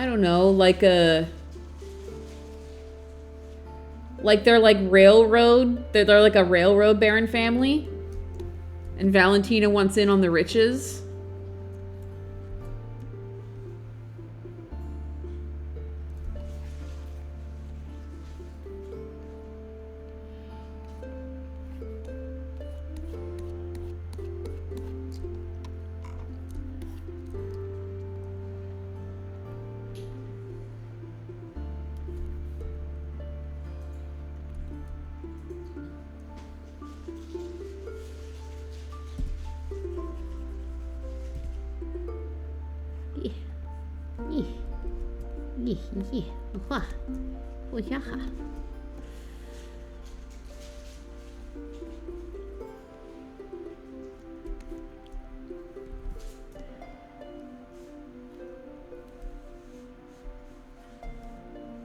don't know, like a... Like they're like railroad... They're like a railroad baron family. And Valentina wants in on the riches.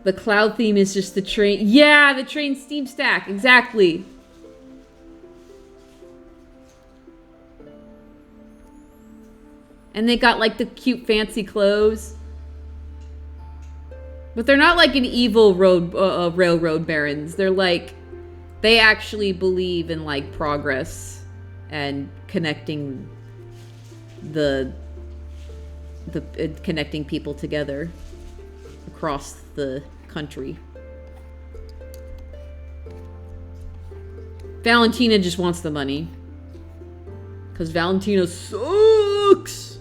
The cloud theme is just the train. Yeah, the train steam stack. Exactly. And they got like the cute fancy clothes. But they're not like an evil railroad barons. They're like, they actually believe in like progress and connecting connecting people together. across the country. Valentina just wants the money. Because Valentina sucks!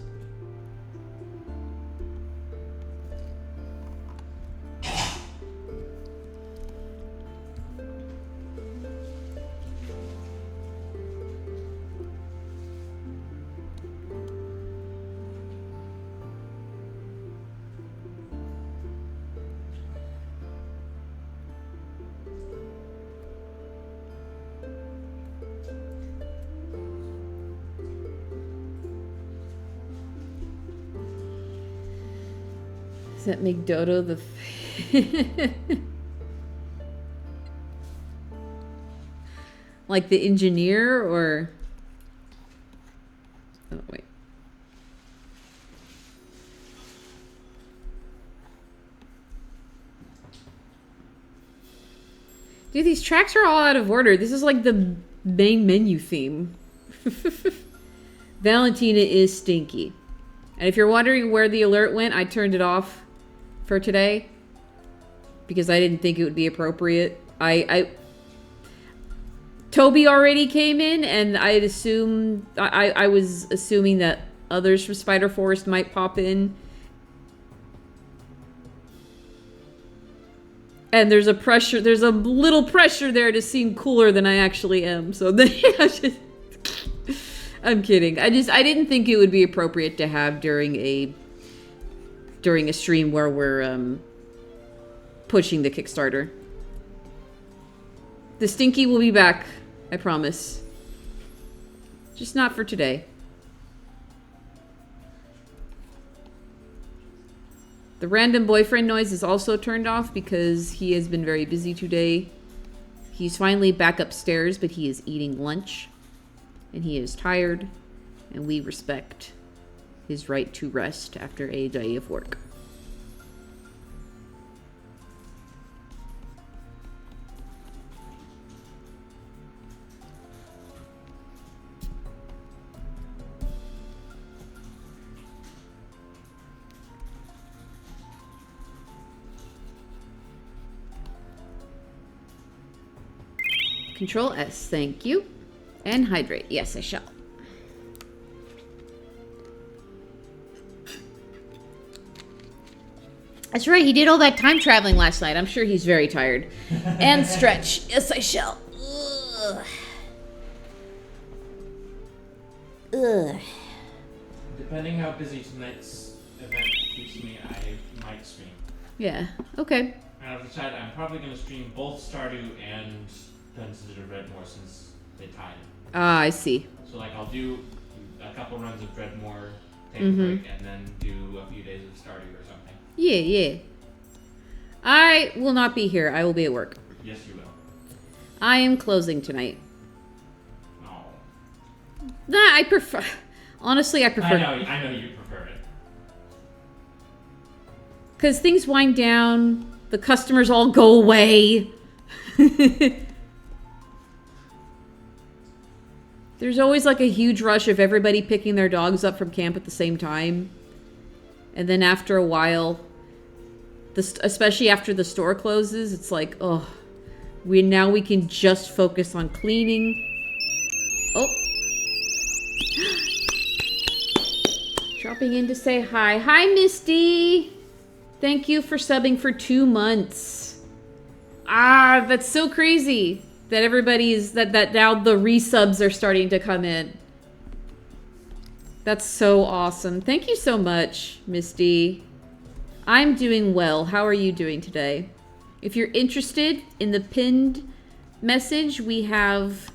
Does that make Dodo the... like the engineer, or... Oh, wait. Dude, these tracks are all out of order. This is like the main menu theme. Valentina is stinky. And if you're wondering where the alert went, I turned it off for today because I didn't think it would be appropriate. Toby already came in, and I was assuming that others from SpiderForest might pop in. And there's a little pressure there to seem cooler than I actually am. So then I'm kidding. I didn't think it would be appropriate to have during a stream where we're pushing the Kickstarter. The stinky will be back, I promise. Just not for today. The random boyfriend noise is also turned off because he has been very busy today. He's finally back upstairs, but he is eating lunch. And he is tired, and we respect his right to rest after a day of work. Control S, thank you. And hydrate. Yes, I shall. That's right, he did all that time traveling last night. I'm sure he's very tired. And stretch. Yes, I shall. Ugh. Ugh. Depending how busy tonight's event keeps me, I might stream. Yeah, okay. And I've decided I'm probably going to stream both Stardew and Dungeons & Dreadmore since they tied. Ah, I see. So like I'll do a couple runs of Dreadmore, take a break, and then do a few days of Stardew or something. Yeah, yeah. I will not be here. I will be at work. Yes, you will. I am closing tonight. Oh. Nah, I prefer... Honestly, I prefer... I know you prefer it. Because things wind down. The customers all go away. There's always like a huge rush of everybody picking their dogs up from camp at the same time. And then after a while, especially after the store closes, it's like, oh, we can just focus on cleaning. Oh. Dropping in to say hi. Hi, Misty. Thank you for subbing for 2 months. Ah, that's so crazy. That everybody's, that now the resubs are starting to come in. That's so awesome. Thank you so much, Misty. I'm doing well. How are you doing today? If you're interested, in the pinned message, we have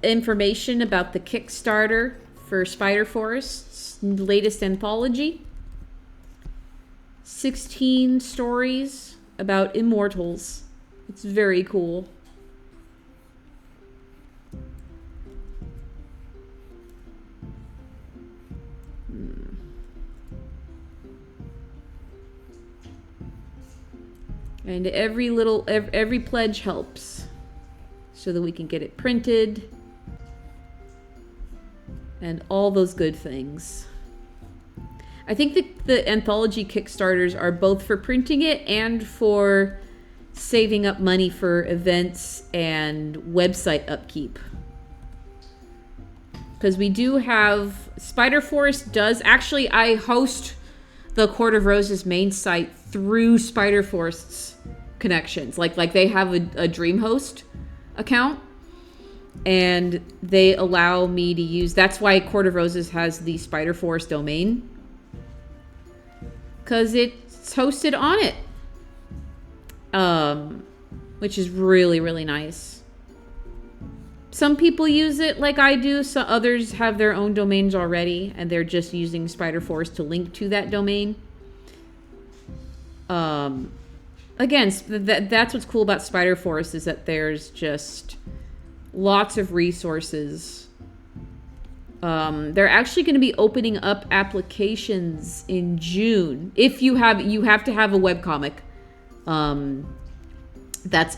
information about the Kickstarter for SpiderForest's latest anthology. 16 stories about immortals. It's very cool. And every pledge helps so that we can get it printed and all those good things. I think the Anthology Kickstarters are both for printing it and for saving up money for events and website upkeep. Because we do have... SpiderForest does... Actually, I host the Court of Roses main site through SpiderForest's connections. Like they have a DreamHost account. And they allow me to use... That's why Court of Roses has the SpiderForest domain. Because it's hosted on it. Which is really, really nice. Some people use it like I do. So others have their own domains already. And they're just using SpiderForest to link to that domain. Again, that's what's cool about SpiderForest is that there's just... lots of resources. They're actually going to be opening up applications in June. If you have to have a webcomic. That's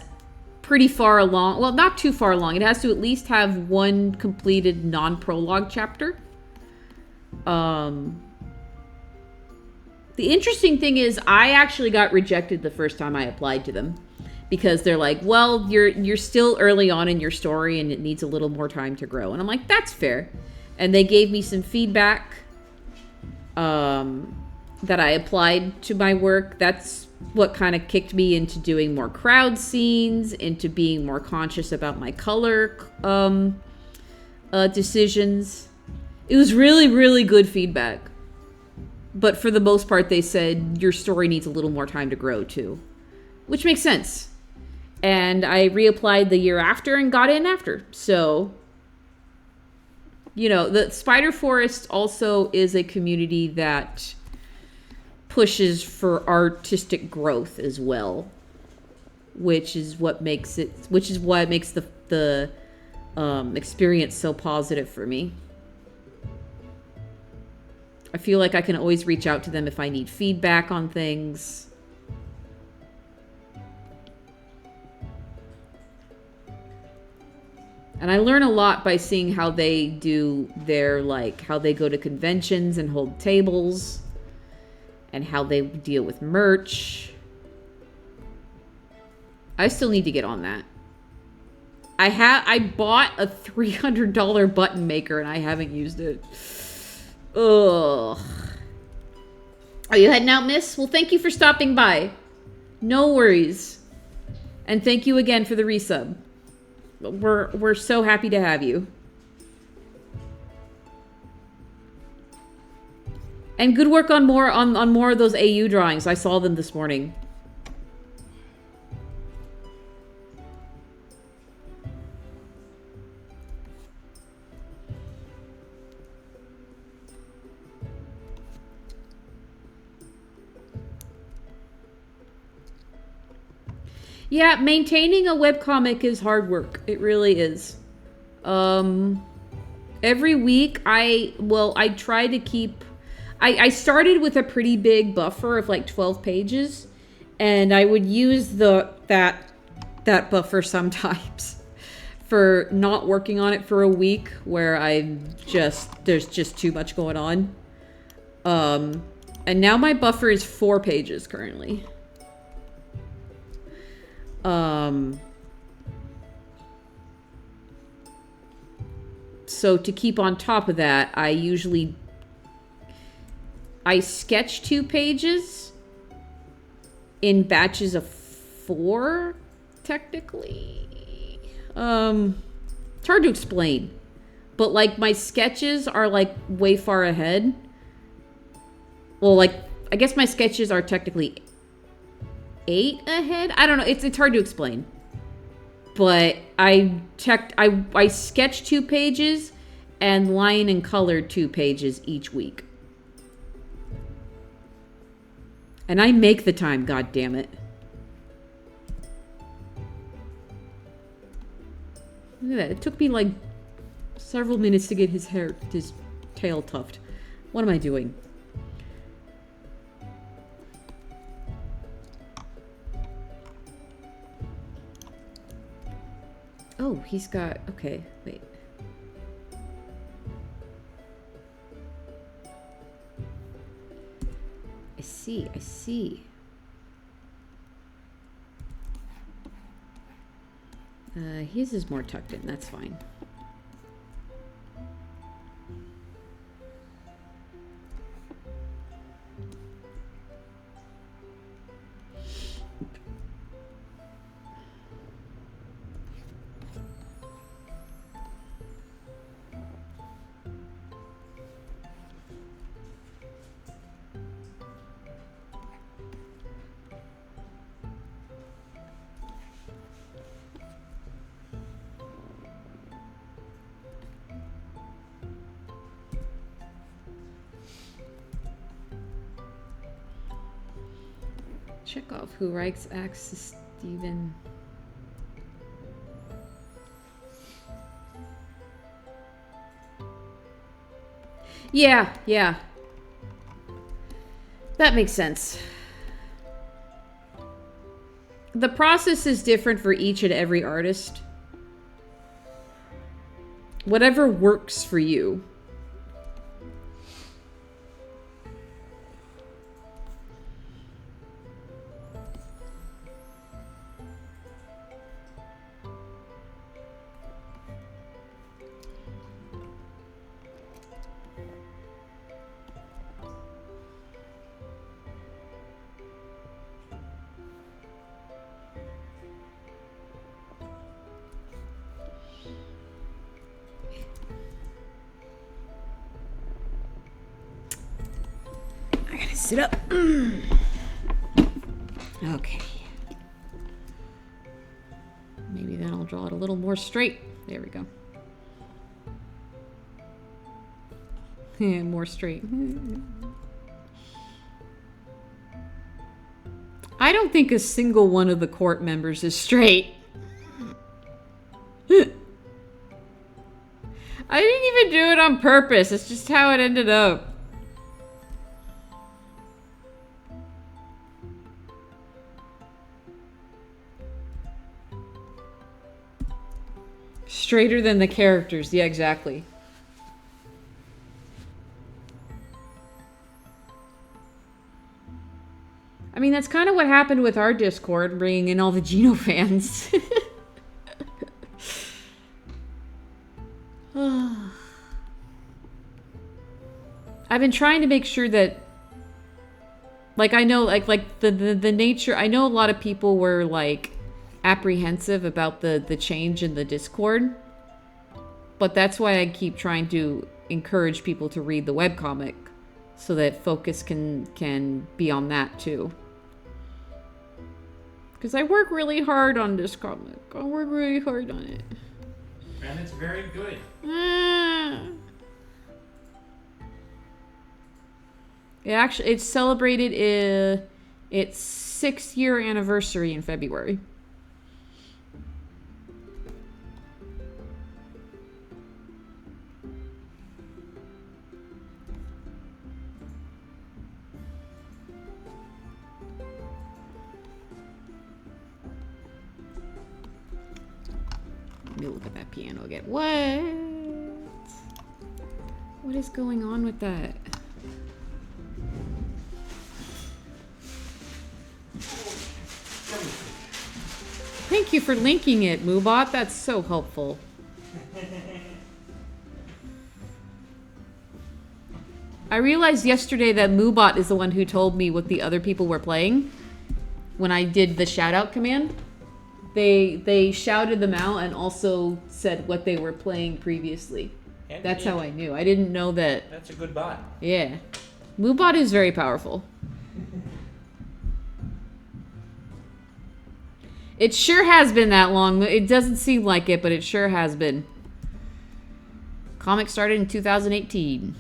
pretty far along. Well, not too far along. It has to at least have one completed non-prologue chapter. The interesting thing is I actually got rejected the first time I applied to them. Because they're like, well, you're still early on in your story and it needs a little more time to grow. And I'm like, that's fair. And they gave me some feedback that I applied to my work. That's what kind of kicked me into doing more crowd scenes, into being more conscious about my color decisions. It was really, really good feedback. But for the most part, they said, your story needs a little more time to grow too. Which makes sense. And I reapplied the year after and got in after. So, you know, the SpiderForest also is a community that pushes for artistic growth as well. Which is what makes the experience so positive for me. I feel like I can always reach out to them if I need feedback on things. And I learn a lot by seeing how they do their, like, how they go to conventions and hold tables. And how they deal with merch. I still need to get on that. I bought a $300 button maker and I haven't used it. Ugh. Are you heading out, miss? Well, thank you for stopping by. No worries. And thank you again for the resub. We're so happy to have you. And good work on more of those AU drawings. I saw them this morning. Yeah, maintaining a webcomic is hard work. It really is. Every week I try to keep... I started with a pretty big buffer of like 12 pages. And I would use that buffer sometimes for not working on it for a week where there's just too much going on. And now my buffer is 4 pages currently. So to keep on top of that, I sketch 2 pages in batches of 4, technically. It's hard to explain. But like my sketches are like way far ahead. Well, like I guess my sketches are technically 8 ahead. I don't know. It's hard to explain. But I sketch 2 pages and line and color 2 pages each week. And I make the time, god damn it. Look at that. It took me like several minutes to get his tail tuft. What am I doing? Oh, he's got... Okay, wait. see, I see. His is more tucked in, that's fine. Chekhov, who writes acts to Stephen. Yeah, yeah. That makes sense. The process is different for each and every artist. Whatever works for you. Sit up. Okay. Maybe then I'll draw it a little more straight. There we go. More straight. I don't think a single one of the court members is straight. I didn't even do it on purpose. It's just how it ended up. Straighter than the characters. Yeah, exactly. I mean, that's kind of what happened with our Discord, bringing in all the Geno fans. I've been trying to make sure that, like, I know, like the nature. I know a lot of people were like apprehensive about the change in the Discord, but that's why I keep trying to encourage people to read the webcomic so that focus can be on that too. Because I work really hard on this comic. I work really hard on it. And it's very good. It celebrated its 6-year anniversary in February. Let me look at that piano again. What? What is going on with that? Thank you for linking it, Moobot. That's so helpful. I realized yesterday that Moobot is the one who told me what the other people were playing when I did the shout-out command. They shouted them out and also said what they were playing previously. That's how I knew. I didn't know that. That's a good bot. Yeah. Moobot is very powerful. It sure has been that long. It doesn't seem like it, but it sure has been. Comic started in 2018.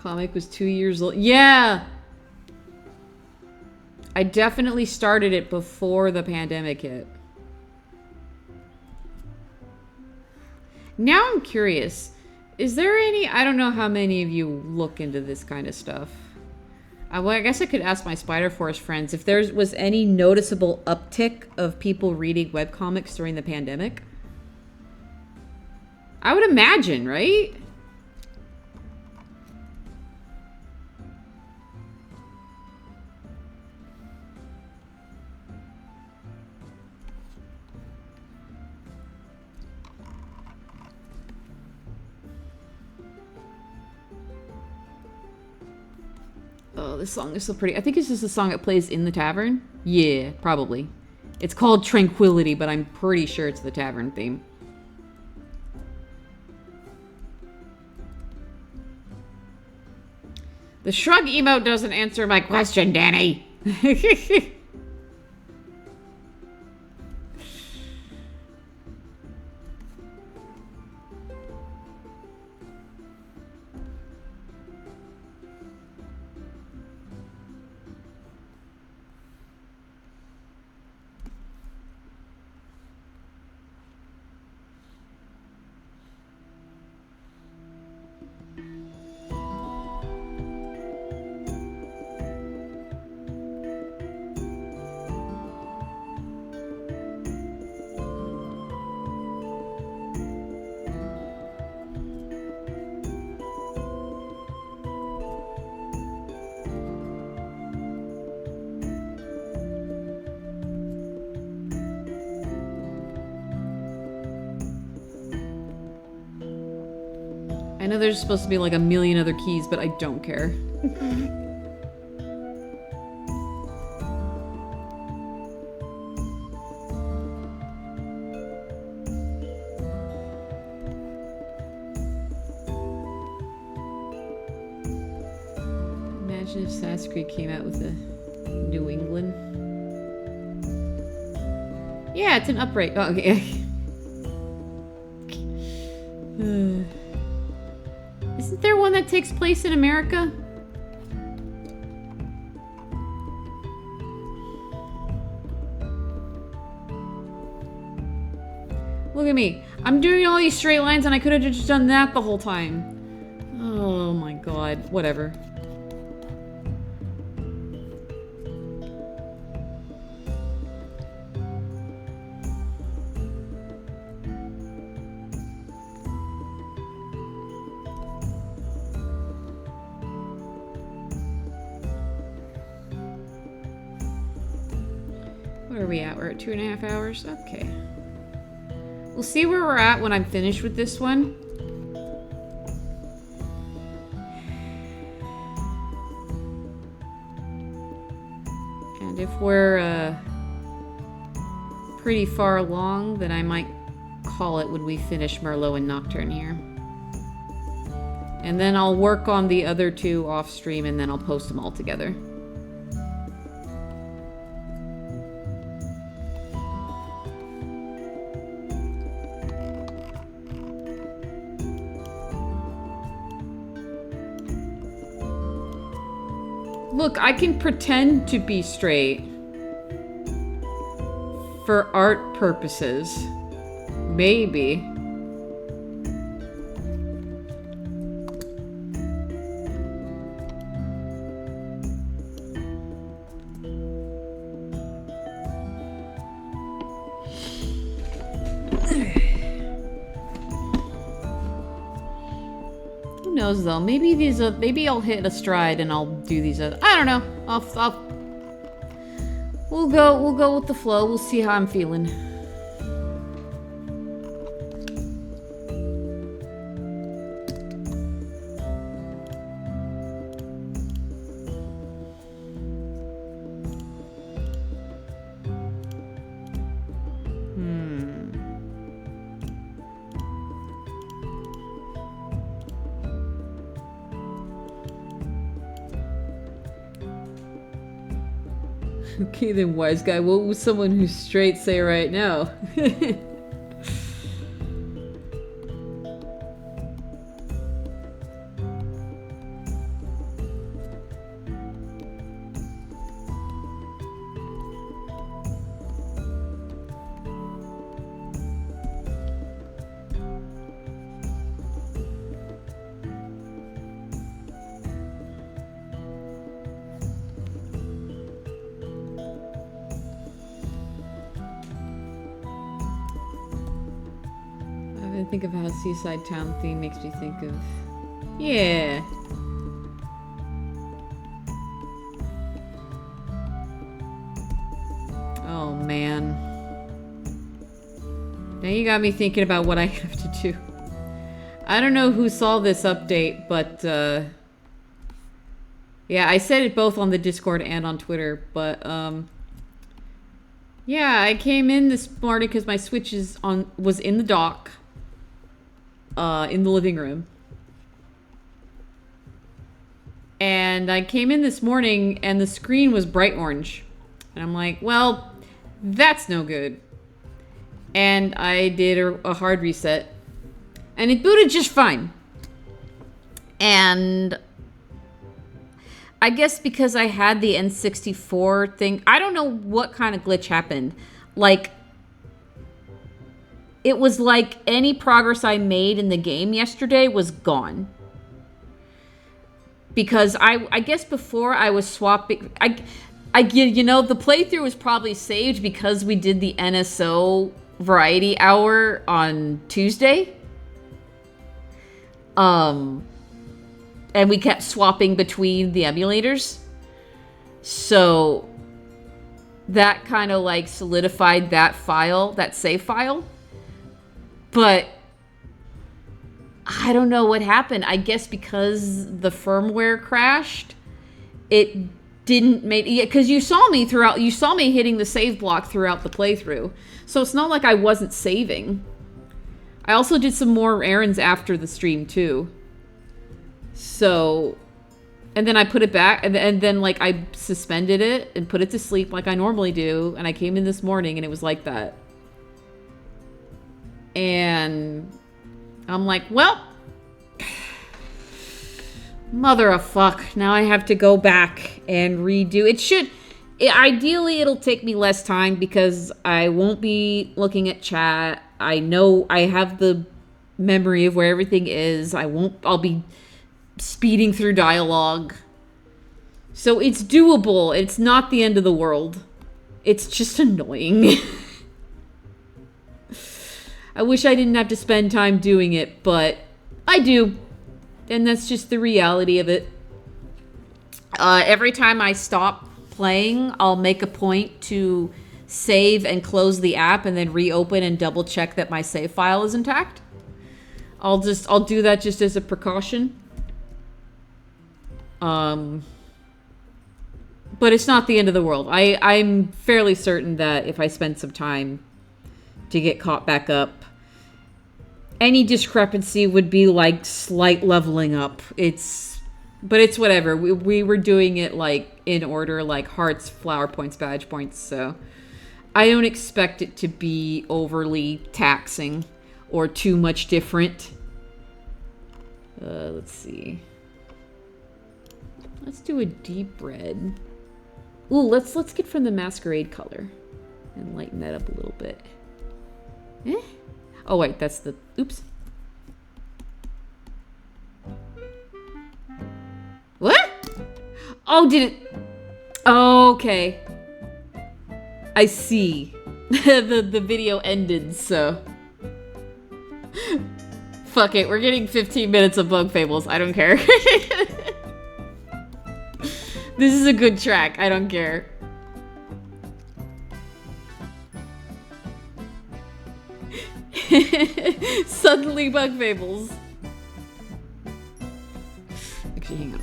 comic was 2 years old. Yeah! I definitely started it before the pandemic hit. Now I'm curious. Is there any... I don't know how many of you look into this kind of stuff. Well, I guess I could ask my SpiderForest friends if there was any noticeable uptick of people reading webcomics during the pandemic. I would imagine, right? Oh, this song is so pretty. I think it's just the song that plays in the tavern. Yeah, probably. It's called Tranquility, but I'm pretty sure it's the tavern theme. The shrug emote doesn't answer my question, Danny. I know there's supposed to be like a million other keys, but I don't care. Imagine if Sasquatch came out with a New England. Yeah, it's an upright. Oh, okay. Isn't there one that takes place in America? Look at me. I'm doing all these straight lines and I could have just done that the whole time. Oh my god. Whatever. Where are we at? We're at 2.5 hours? Okay. We'll see where we're at when I'm finished with this one. And if we're pretty far along, then I might call it when we finish Merlot and Nocturne here. And then I'll work on the other two off stream and then I'll post them all together. Look, I can pretend to be straight for art purposes. Maybe. Who knows though? Maybe these maybe I'll hit a stride and I'll do these other. I don't know. We'll go with the flow. We'll see how I'm feeling. Okay then, wise guy, what would someone who's straight say right now? I think of how Seaside Town theme makes me think of... Yeah. Oh, man. Now you got me thinking about what I have to do. I don't know who saw this update, but, yeah, I said it both on the Discord and on Twitter, but, yeah, I came in this morning because my Switch was in the dock, in the living room. And I came in this morning and the screen was bright orange. And I'm like, well, that's no good. And I did a hard reset. And it booted just fine. And I guess because I had the N64 thing, I don't know what kind of glitch happened. Like, it was like any progress I made in the game yesterday was gone. Because I guess before I was swapping... you know, the playthrough was probably saved because we did the NSO Variety Hour on Tuesday. And we kept swapping between the emulators. So that kind of like solidified that file, that save file. But I don't know what happened. I guess because the firmware crashed, it didn't make... Yeah, because you saw me hitting the save block throughout the playthrough. So it's not like I wasn't saving. I also did some more errands after the stream too. So, and then I put it back, and then like I suspended it and put it to sleep like I normally do, and I came in this morning and it was like that. And I'm like, well, mother of fuck, now I have to go back and redo. Ideally it'll take me less time because I won't be looking at chat. I know I have the memory of where everything is. I'll be speeding through dialogue. So it's doable. It's not the end of the world. It's just annoying. I wish I didn't have to spend time doing it, but I do. And that's just the reality of it. Every time I stop playing, I'll make a point to save and close the app and then reopen and double check that my save file is intact. I'll do that just as a precaution. But it's not the end of the world. I'm fairly certain that if I spend some time to get caught back up, any discrepancy would be like slight leveling up. But it's whatever. We were doing it like in order, like hearts, flower points, badge points, so I don't expect it to be overly taxing or too much different. Let's see. Let's do a deep red. Ooh, let's get from the masquerade color and lighten that up a little bit. Eh? Oh wait, that's the... Oops. What? Oh, did it... Okay. I see. the video ended, so... Fuck it, we're getting 15 minutes of Bug Fables. I don't care. This is a good track. I don't care. Suddenly Bug Fables. Actually, hang on.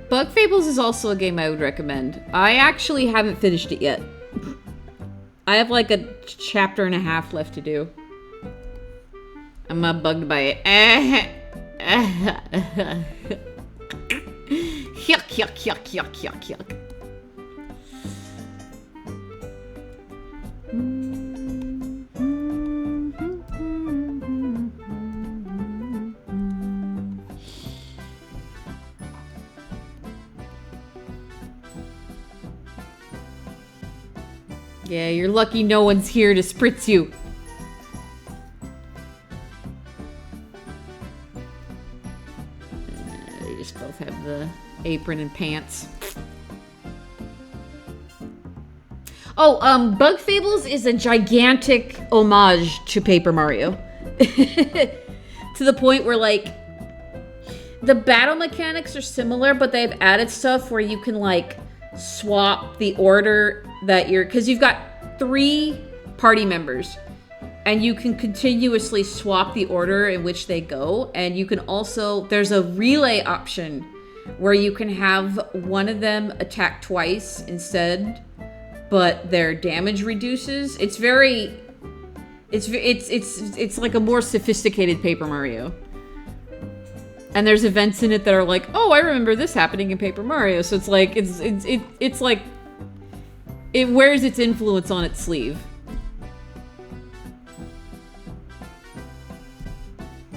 Bug Fables is also a game I would recommend. I actually haven't finished it yet. I have like a chapter and a half left to do. I'm not bugged by it. Yuck, yuck, yuck, yuck, yuck, yuck. Yeah, you're lucky no one's here to spritz you. They just both have the apron and pants. Oh, Bug Fables is a gigantic homage to Paper Mario. To the point where, like, the battle mechanics are similar, but they've added stuff where you can, like, swap the order that you're... Because you've got 3 party members, and you can continuously swap the order in which they go, and you can also... There's a relay option where you can have one of them attack twice instead, but their damage reduces. It's very... It's like a more sophisticated Paper Mario. And there's events in it that are like, oh, I remember this happening in Paper Mario. So it's like, it's like, it wears its influence on its sleeve.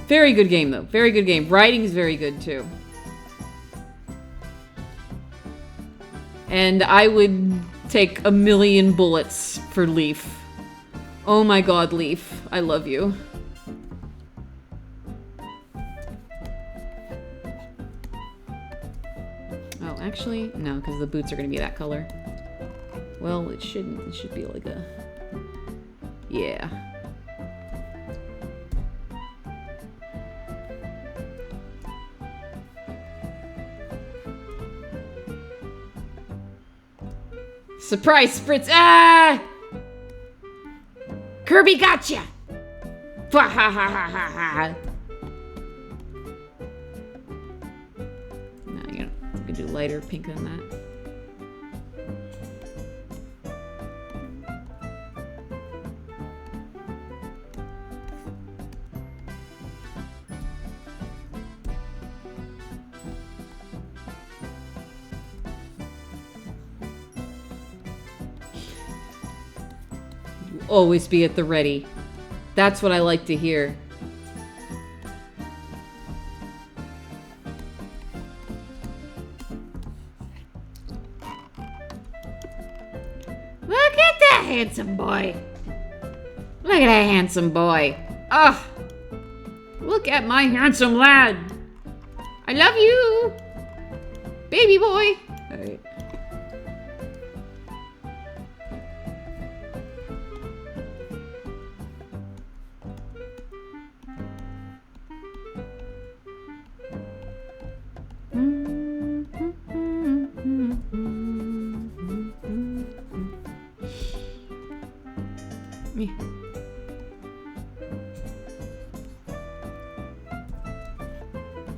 Very good game, though. Very good game. Writing is very good, too. And I would take 1,000,000 bullets for Leaf. Oh my god, Leaf. I love you. Oh, actually, no, because the boots are going to be that color. Well, it shouldn't. It should be like a... Yeah. Surprise, Spritz! Ah! Kirby gotcha! Ha ha ha ha ha ha! No, you can do lighter pink than that. Always be at the ready. That's what I like to hear. Look at that handsome boy. Look at that handsome boy. Ugh. Look at my handsome lad. I love you. Baby boy. All right.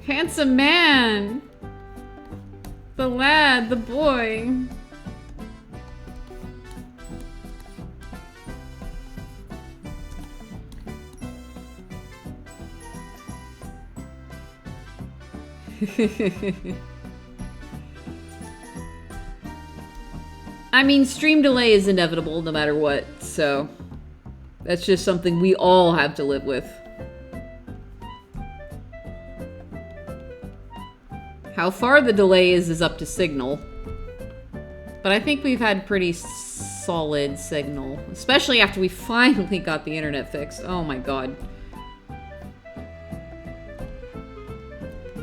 Handsome man. The lad, the boy. I mean, stream delay is inevitable no matter what, so that's just something we all have to live with. How far the delay is up to Signal. But I think we've had pretty solid signal, especially after we finally got the internet fixed. Oh my god.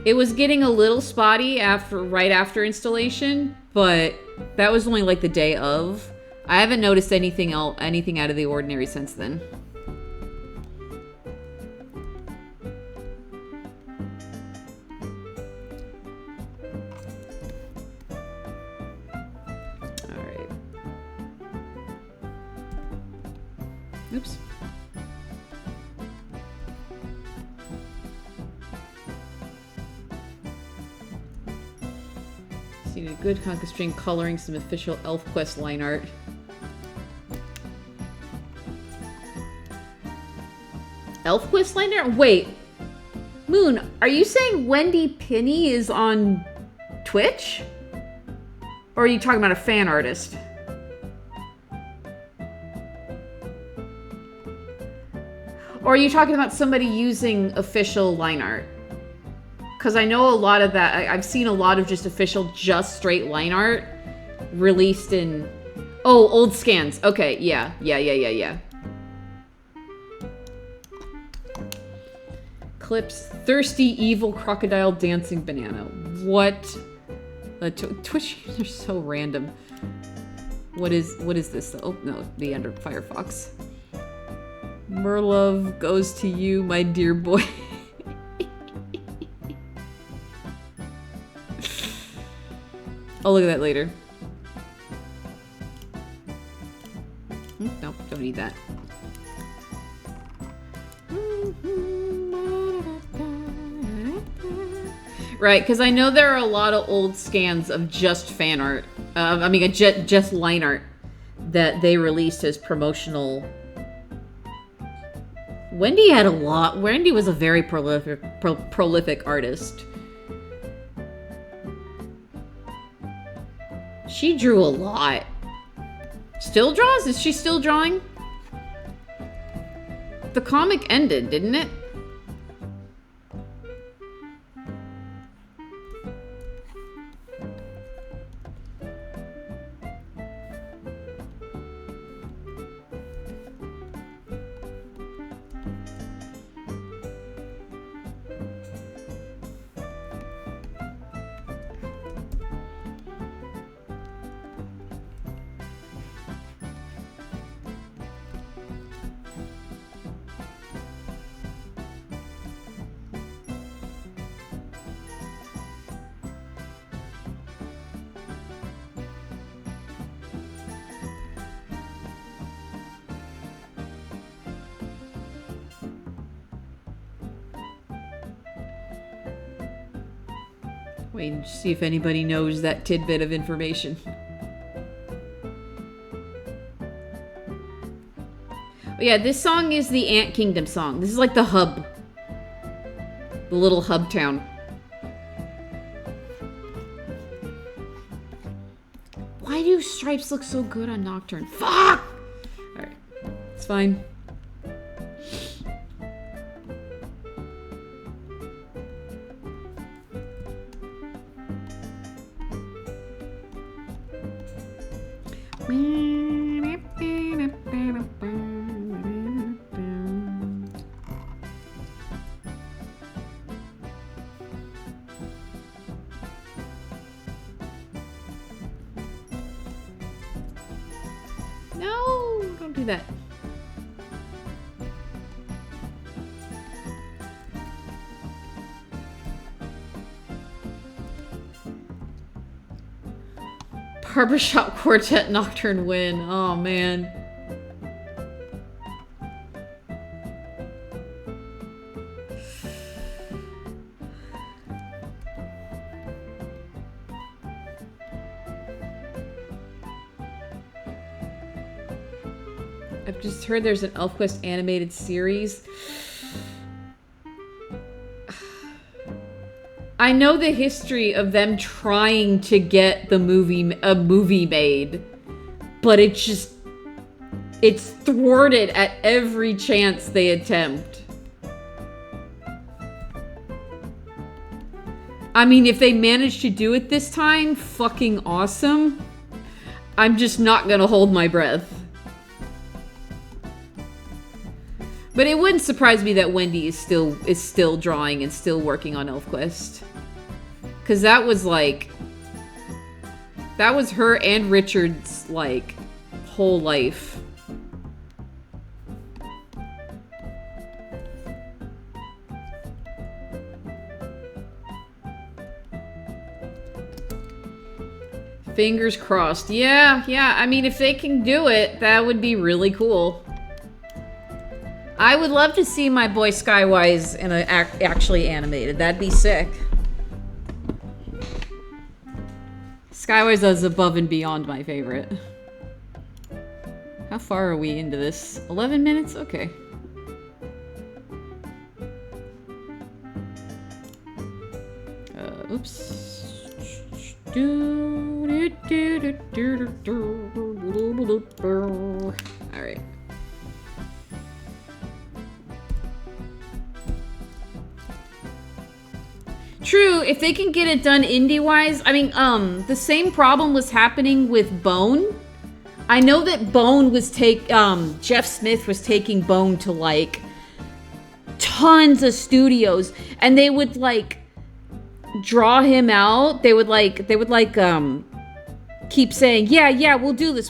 It was getting a little spotty right after installation, but that was only like the day of. I haven't noticed anything out of the ordinary since then. Oops. Seen a good hunk of string coloring some official ElfQuest line art. ElfQuest line art? Wait. Moon, are you saying Wendy Penny is on Twitch? Or are you talking about a fan artist? Or are you talking about somebody using official line art? Because I know a lot of that. I've seen a lot of just official, just straight line art released in... Oh, old scans. Okay, yeah. Yeah. Clips. Thirsty, evil, crocodile, dancing banana. What? Twitch games are so random. What is this? Oh, no, the Ender Firefox. Merlove goes to you, my dear boy. I'll look at that later. Nope, don't need that. Right, because I know there are a lot of old scans of just fan art. I mean, just line art that they released as promotional. Wendy had a lot. Wendy was a very prolific artist. She drew a lot. Still draws? Is she still drawing? The comic ended, didn't it? Wait, see if anybody knows that tidbit of information. Oh yeah, this song is the Ant Kingdom song. This is like the hub. The little hub town. Why do stripes look so good on Nocturne? Fuck! Alright, it's fine. No, don't do that. Barbershop Quartet Nocturne win. Oh, man. I've just heard there's an ElfQuest animated series. I know the history of them trying to get a movie made, but it's thwarted at every chance they attempt. I mean, if they manage to do it this time, fucking awesome. I'm just not gonna hold my breath. But it wouldn't surprise me that Wendy is still drawing and still working on ElfQuest. Cause that was her and Richard's like whole life. Fingers crossed. Yeah, I mean, if they can do it, that would be really cool. I would love to see my boy Skywise in actually animated. That'd be sick. Skywise is above and beyond my favorite. How far are we into this? 11 minutes? Okay. Oops. Alright. True, if they can get it done indie-wise. I mean, the same problem was happening with Bone. I know that Bone was Jeff Smith was taking Bone to like tons of studios, and they would like draw him out. They would keep saying, yeah, we'll do this,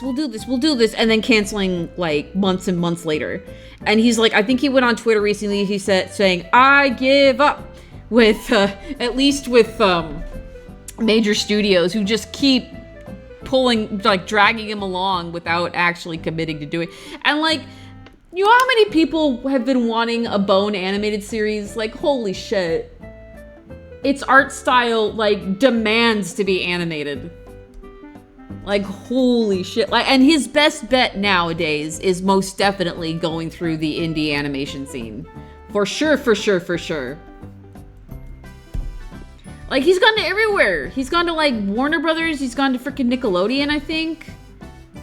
and then canceling like months and months later. And he's like, I think he went on Twitter recently, he said, saying, I give up with, at least with major studios who just keep dragging him along without actually committing to doing. And like, you know how many people have been wanting a Bone animated series? Like, holy shit. Its art style, like, demands to be animated. Like, holy shit. Like, and his best bet nowadays is most definitely going through the indie animation scene. For sure. Like, he's gone to everywhere. He's gone to, like, Warner Brothers. He's gone to freaking Nickelodeon, I think.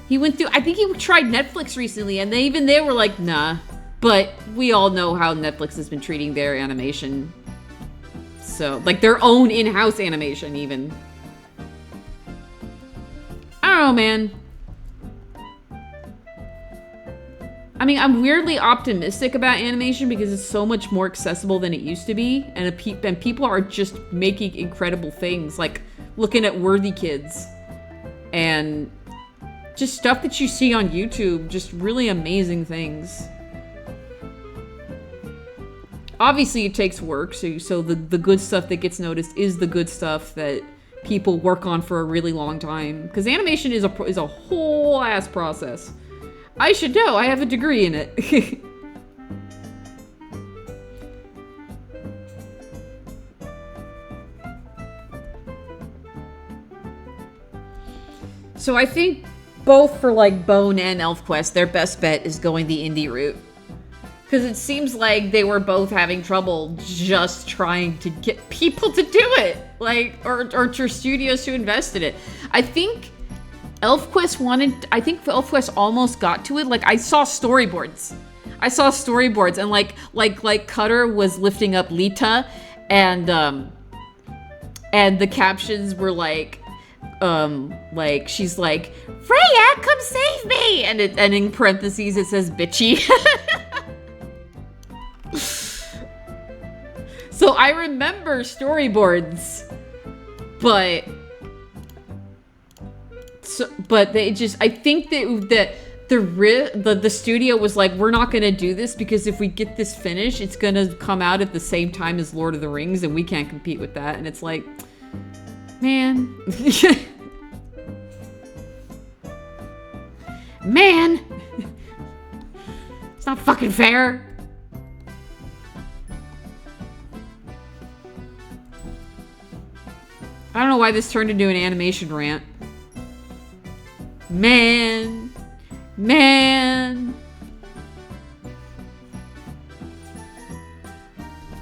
He went through, I think he tried Netflix recently, and they were like, nah. But we all know how Netflix has been treating their animation. So, like, their own in-house animation, even. I don't know, man. I mean, I'm weirdly optimistic about animation because it's so much more accessible than it used to be, and people are just making incredible things, like looking at Worthy Kids and just stuff that you see on YouTube, just really amazing things. Obviously, it takes work, so the good stuff that gets noticed is the good stuff that people work on for a really long time. Because animation is a whole ass process. I should know. I have a degree in it. So I think both for like Bone and ElfQuest, their best bet is going the indie route. Because it seems like they were both having trouble just trying to get people to do it. Like, or to studios to invest in it. I think ElfQuest almost got to it. Like, I saw storyboards. And like Cutter was lifting up Lita, and the captions were like she's like, Freya, come save me! And in parentheses it says bitchy. So I remember storyboards, but they just, I think that the studio was like, we're not gonna do this because if we get this finished, it's gonna come out at the same time as Lord of the Rings, and we can't compete with that. And it's like, man. Man! It's not fucking fair. I don't know why this turned into an animation rant. Man.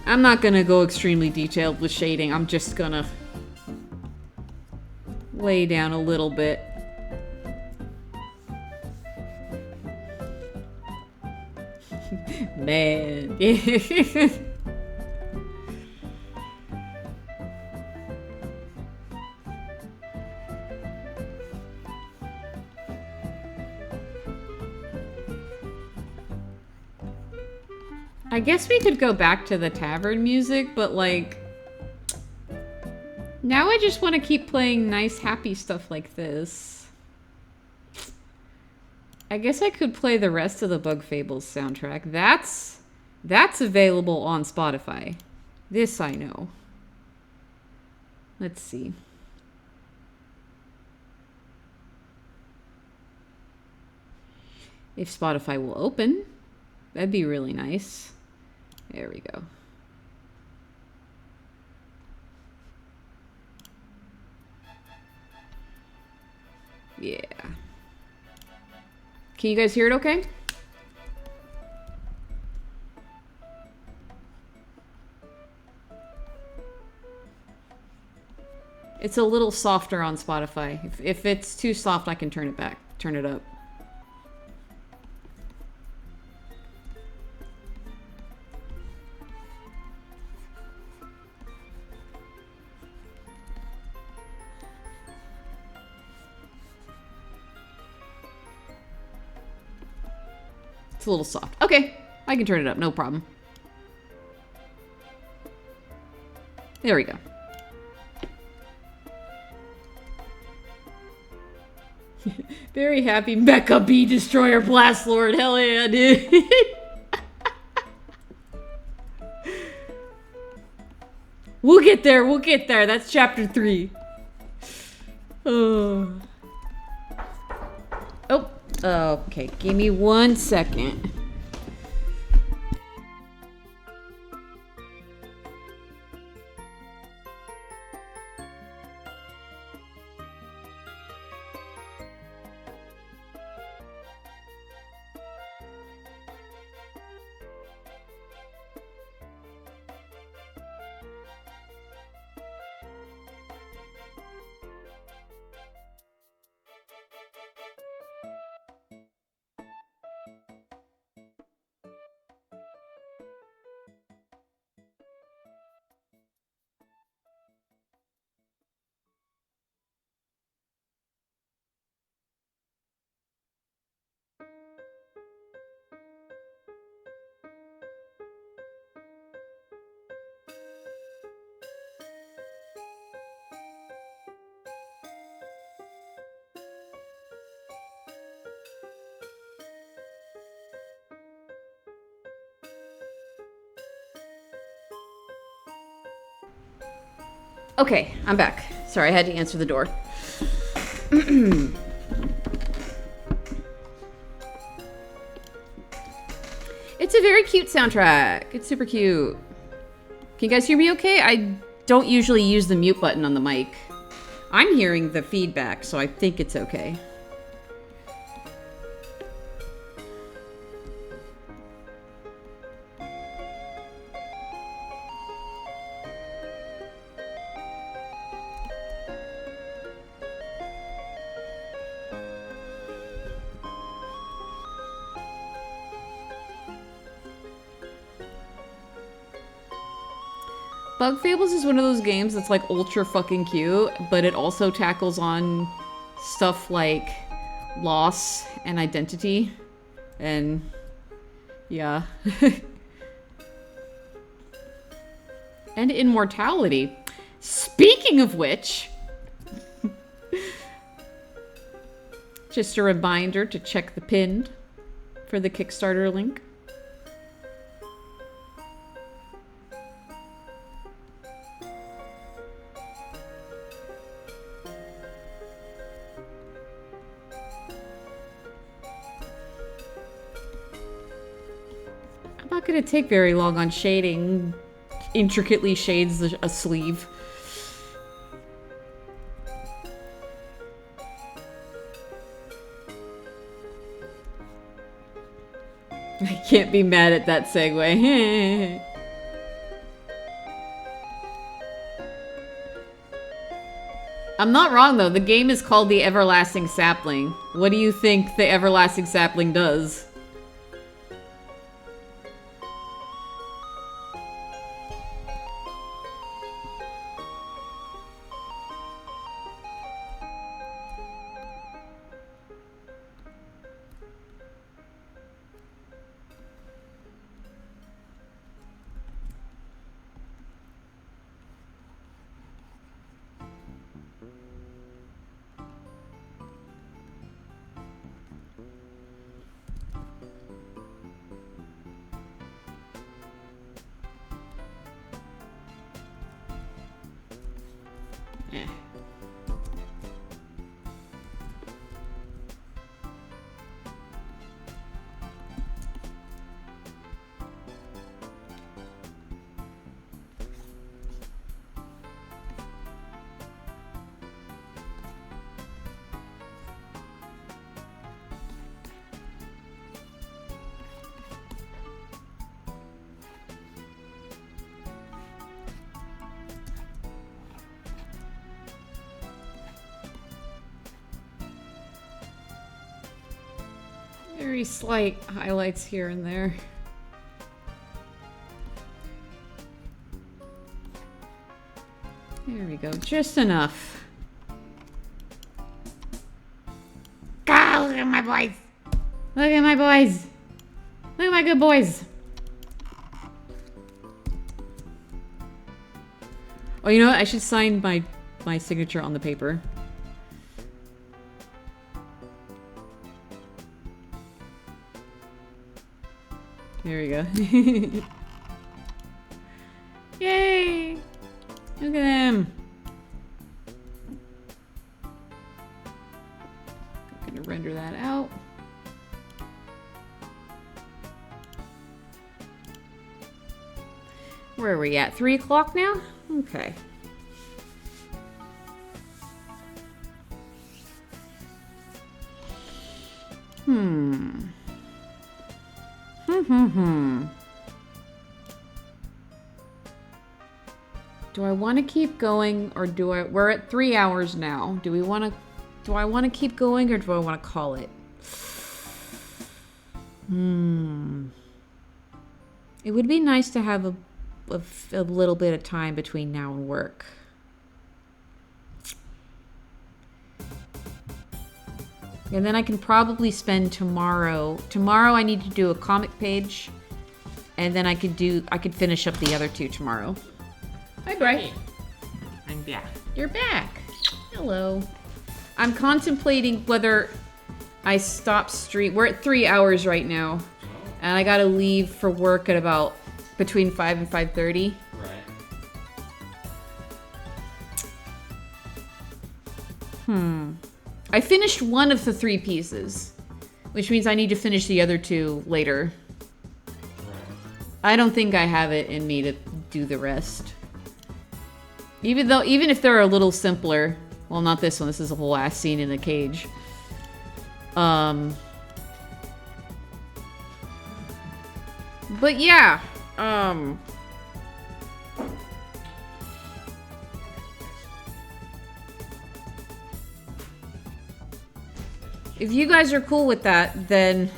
I'm not gonna go extremely detailed with shading. I'm just gonna lay down a little bit. Man. I guess we could go back to the tavern music, but like, now I just want to keep playing nice, happy stuff like this. I guess I could play the rest of the Bug Fables soundtrack. That's available on Spotify. This I know. Let's see. If Spotify will open, that'd be really nice. There we go. Yeah. Can you guys hear it okay? It's a little softer on Spotify. If it's too soft, I can turn it up. It's a little soft. Okay, I can turn it up, no problem. There we go. Very happy Mecha Bee Destroyer Blast Lord. Hell yeah, dude. We'll get there. We'll get there. That's chapter 3. Oh. Oh. Okay. Give me 1 second. Okay, I'm back. Sorry, I had to answer the door. It's a very cute soundtrack. It's super cute. Can you guys hear me okay? I don't usually use the mute button on the mic. I'm hearing the feedback, so I think it's okay. Bug Fables is one of those games that's like ultra fucking cute, but it also tackles on stuff like loss and identity. And yeah. And immortality. Speaking of which, just a reminder to check the pin for the Kickstarter link. I'm not gonna take very long on shading. Intricately shades a sleeve. I can't be mad at that segue. I'm not wrong though, the game is called the Everlasting Sapling. What do you think the Everlasting Sapling does? Very slight highlights here and there. There we go, just enough. God, look at my boys! Look at my boys! Look at my good boys. Oh, you know what? I should sign my signature on the paper. There we go. Yay! Look at them. I'm gonna render that out. Where are we at? 3 o'clock now? Okay. Do I want to keep going or do I... We're at 3 hours now. Do I want to keep going or do I want to call it? It would be nice to have a little bit of time between now and work. And then I can probably spend tomorrow. Tomorrow I need to do a comic page. And then I could finish up the other 2 tomorrow. Hi, Bri. I'm back. You're back. Hello. I'm contemplating whether I stop stream. We're at 3 hours right now. And I gotta leave for work at about between 5 and 5:30. Right. I finished one of the 3 pieces, which means I need to finish the other 2 later. I don't think I have it in me to do the rest. Even if they're a little simpler. Well, not this one. This is a whole ass scene in a cage. But yeah. If you guys are cool with that, then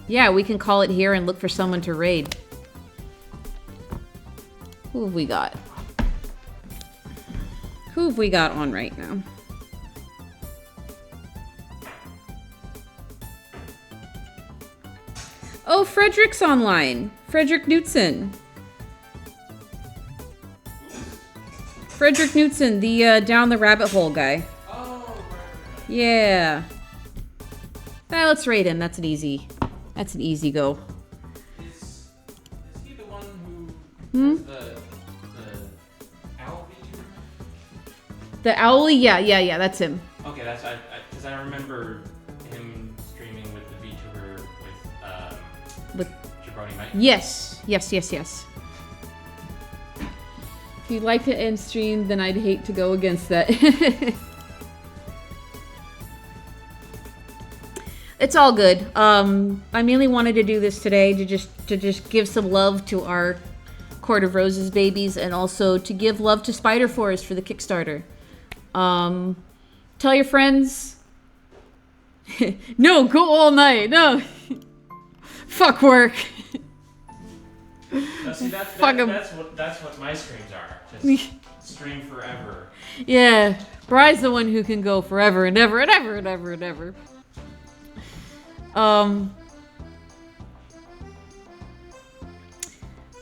yeah, we can call it here and look for someone to raid. Who have we got? Who have we got on right now? Oh, Frederick's online. Frederick Knutson. Frederick Knutson, the down the rabbit hole guy. Oh, right. Yeah. Let's raid him. That's an easy go. Is he the one who has the owl VTuber? The owlie? Yeah, that's him. Okay, that's because I remember him streaming with the VTuber with Jabroni Mike. Yes. If you'd like to end stream, then I'd hate to go against that. It's all good. I mainly wanted to do this today to just give some love to our Court of Roses babies and also to give love to SpiderForest for the Kickstarter. Tell your friends. No, go all night. No. Fuck work. See, that's what my streams are. Just stream forever. Yeah, Bri's the one who can go forever and ever and ever and ever and ever.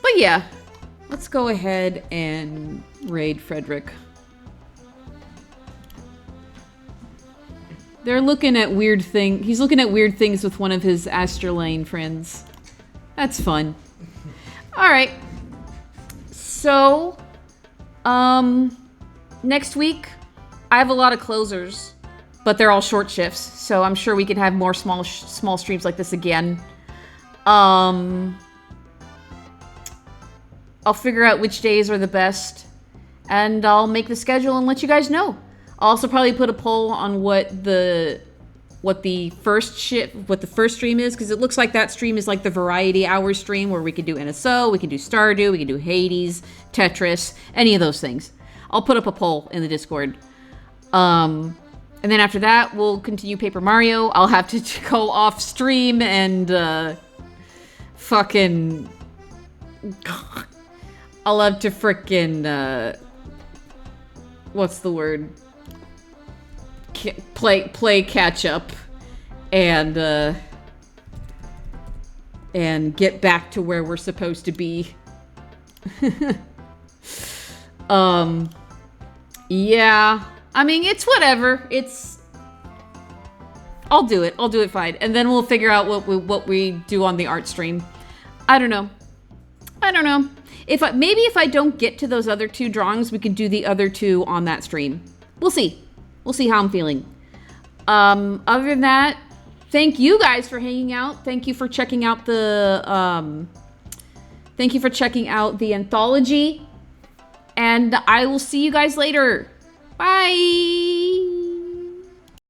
But yeah, let's go ahead and raid Frederick. They're looking at weird thing. He's looking at weird things with one of his Astrolane friends. That's fun. All right. So, next week I have a lot of closers, but they're all short shifts. So I'm sure we can have more small streams like this again. I'll figure out which days are the best, and I'll make the schedule and let you guys know. I'll also probably put a poll on what the first stream is, because it looks like that stream is like the variety hour stream where we could do NSO, we can do Stardew, we can do Hades, Tetris, any of those things. I'll put up a poll in the Discord. And then after that, we'll continue Paper Mario. I'll have to go off stream and fucking... I'll have to frickin' what's the word? Play catch up and get back to where we're supposed to be. Yeah. I mean, it's whatever. I'll do it. I'll do it fine. And then we'll figure out what we do on the art stream. I don't know. Maybe if I don't get to those other 2 drawings, we can do the other 2 on that stream. We'll see. We'll see how I'm feeling. Other than that, thank you guys for hanging out. Thank you for checking out the anthology. And I will see you guys later. Bye.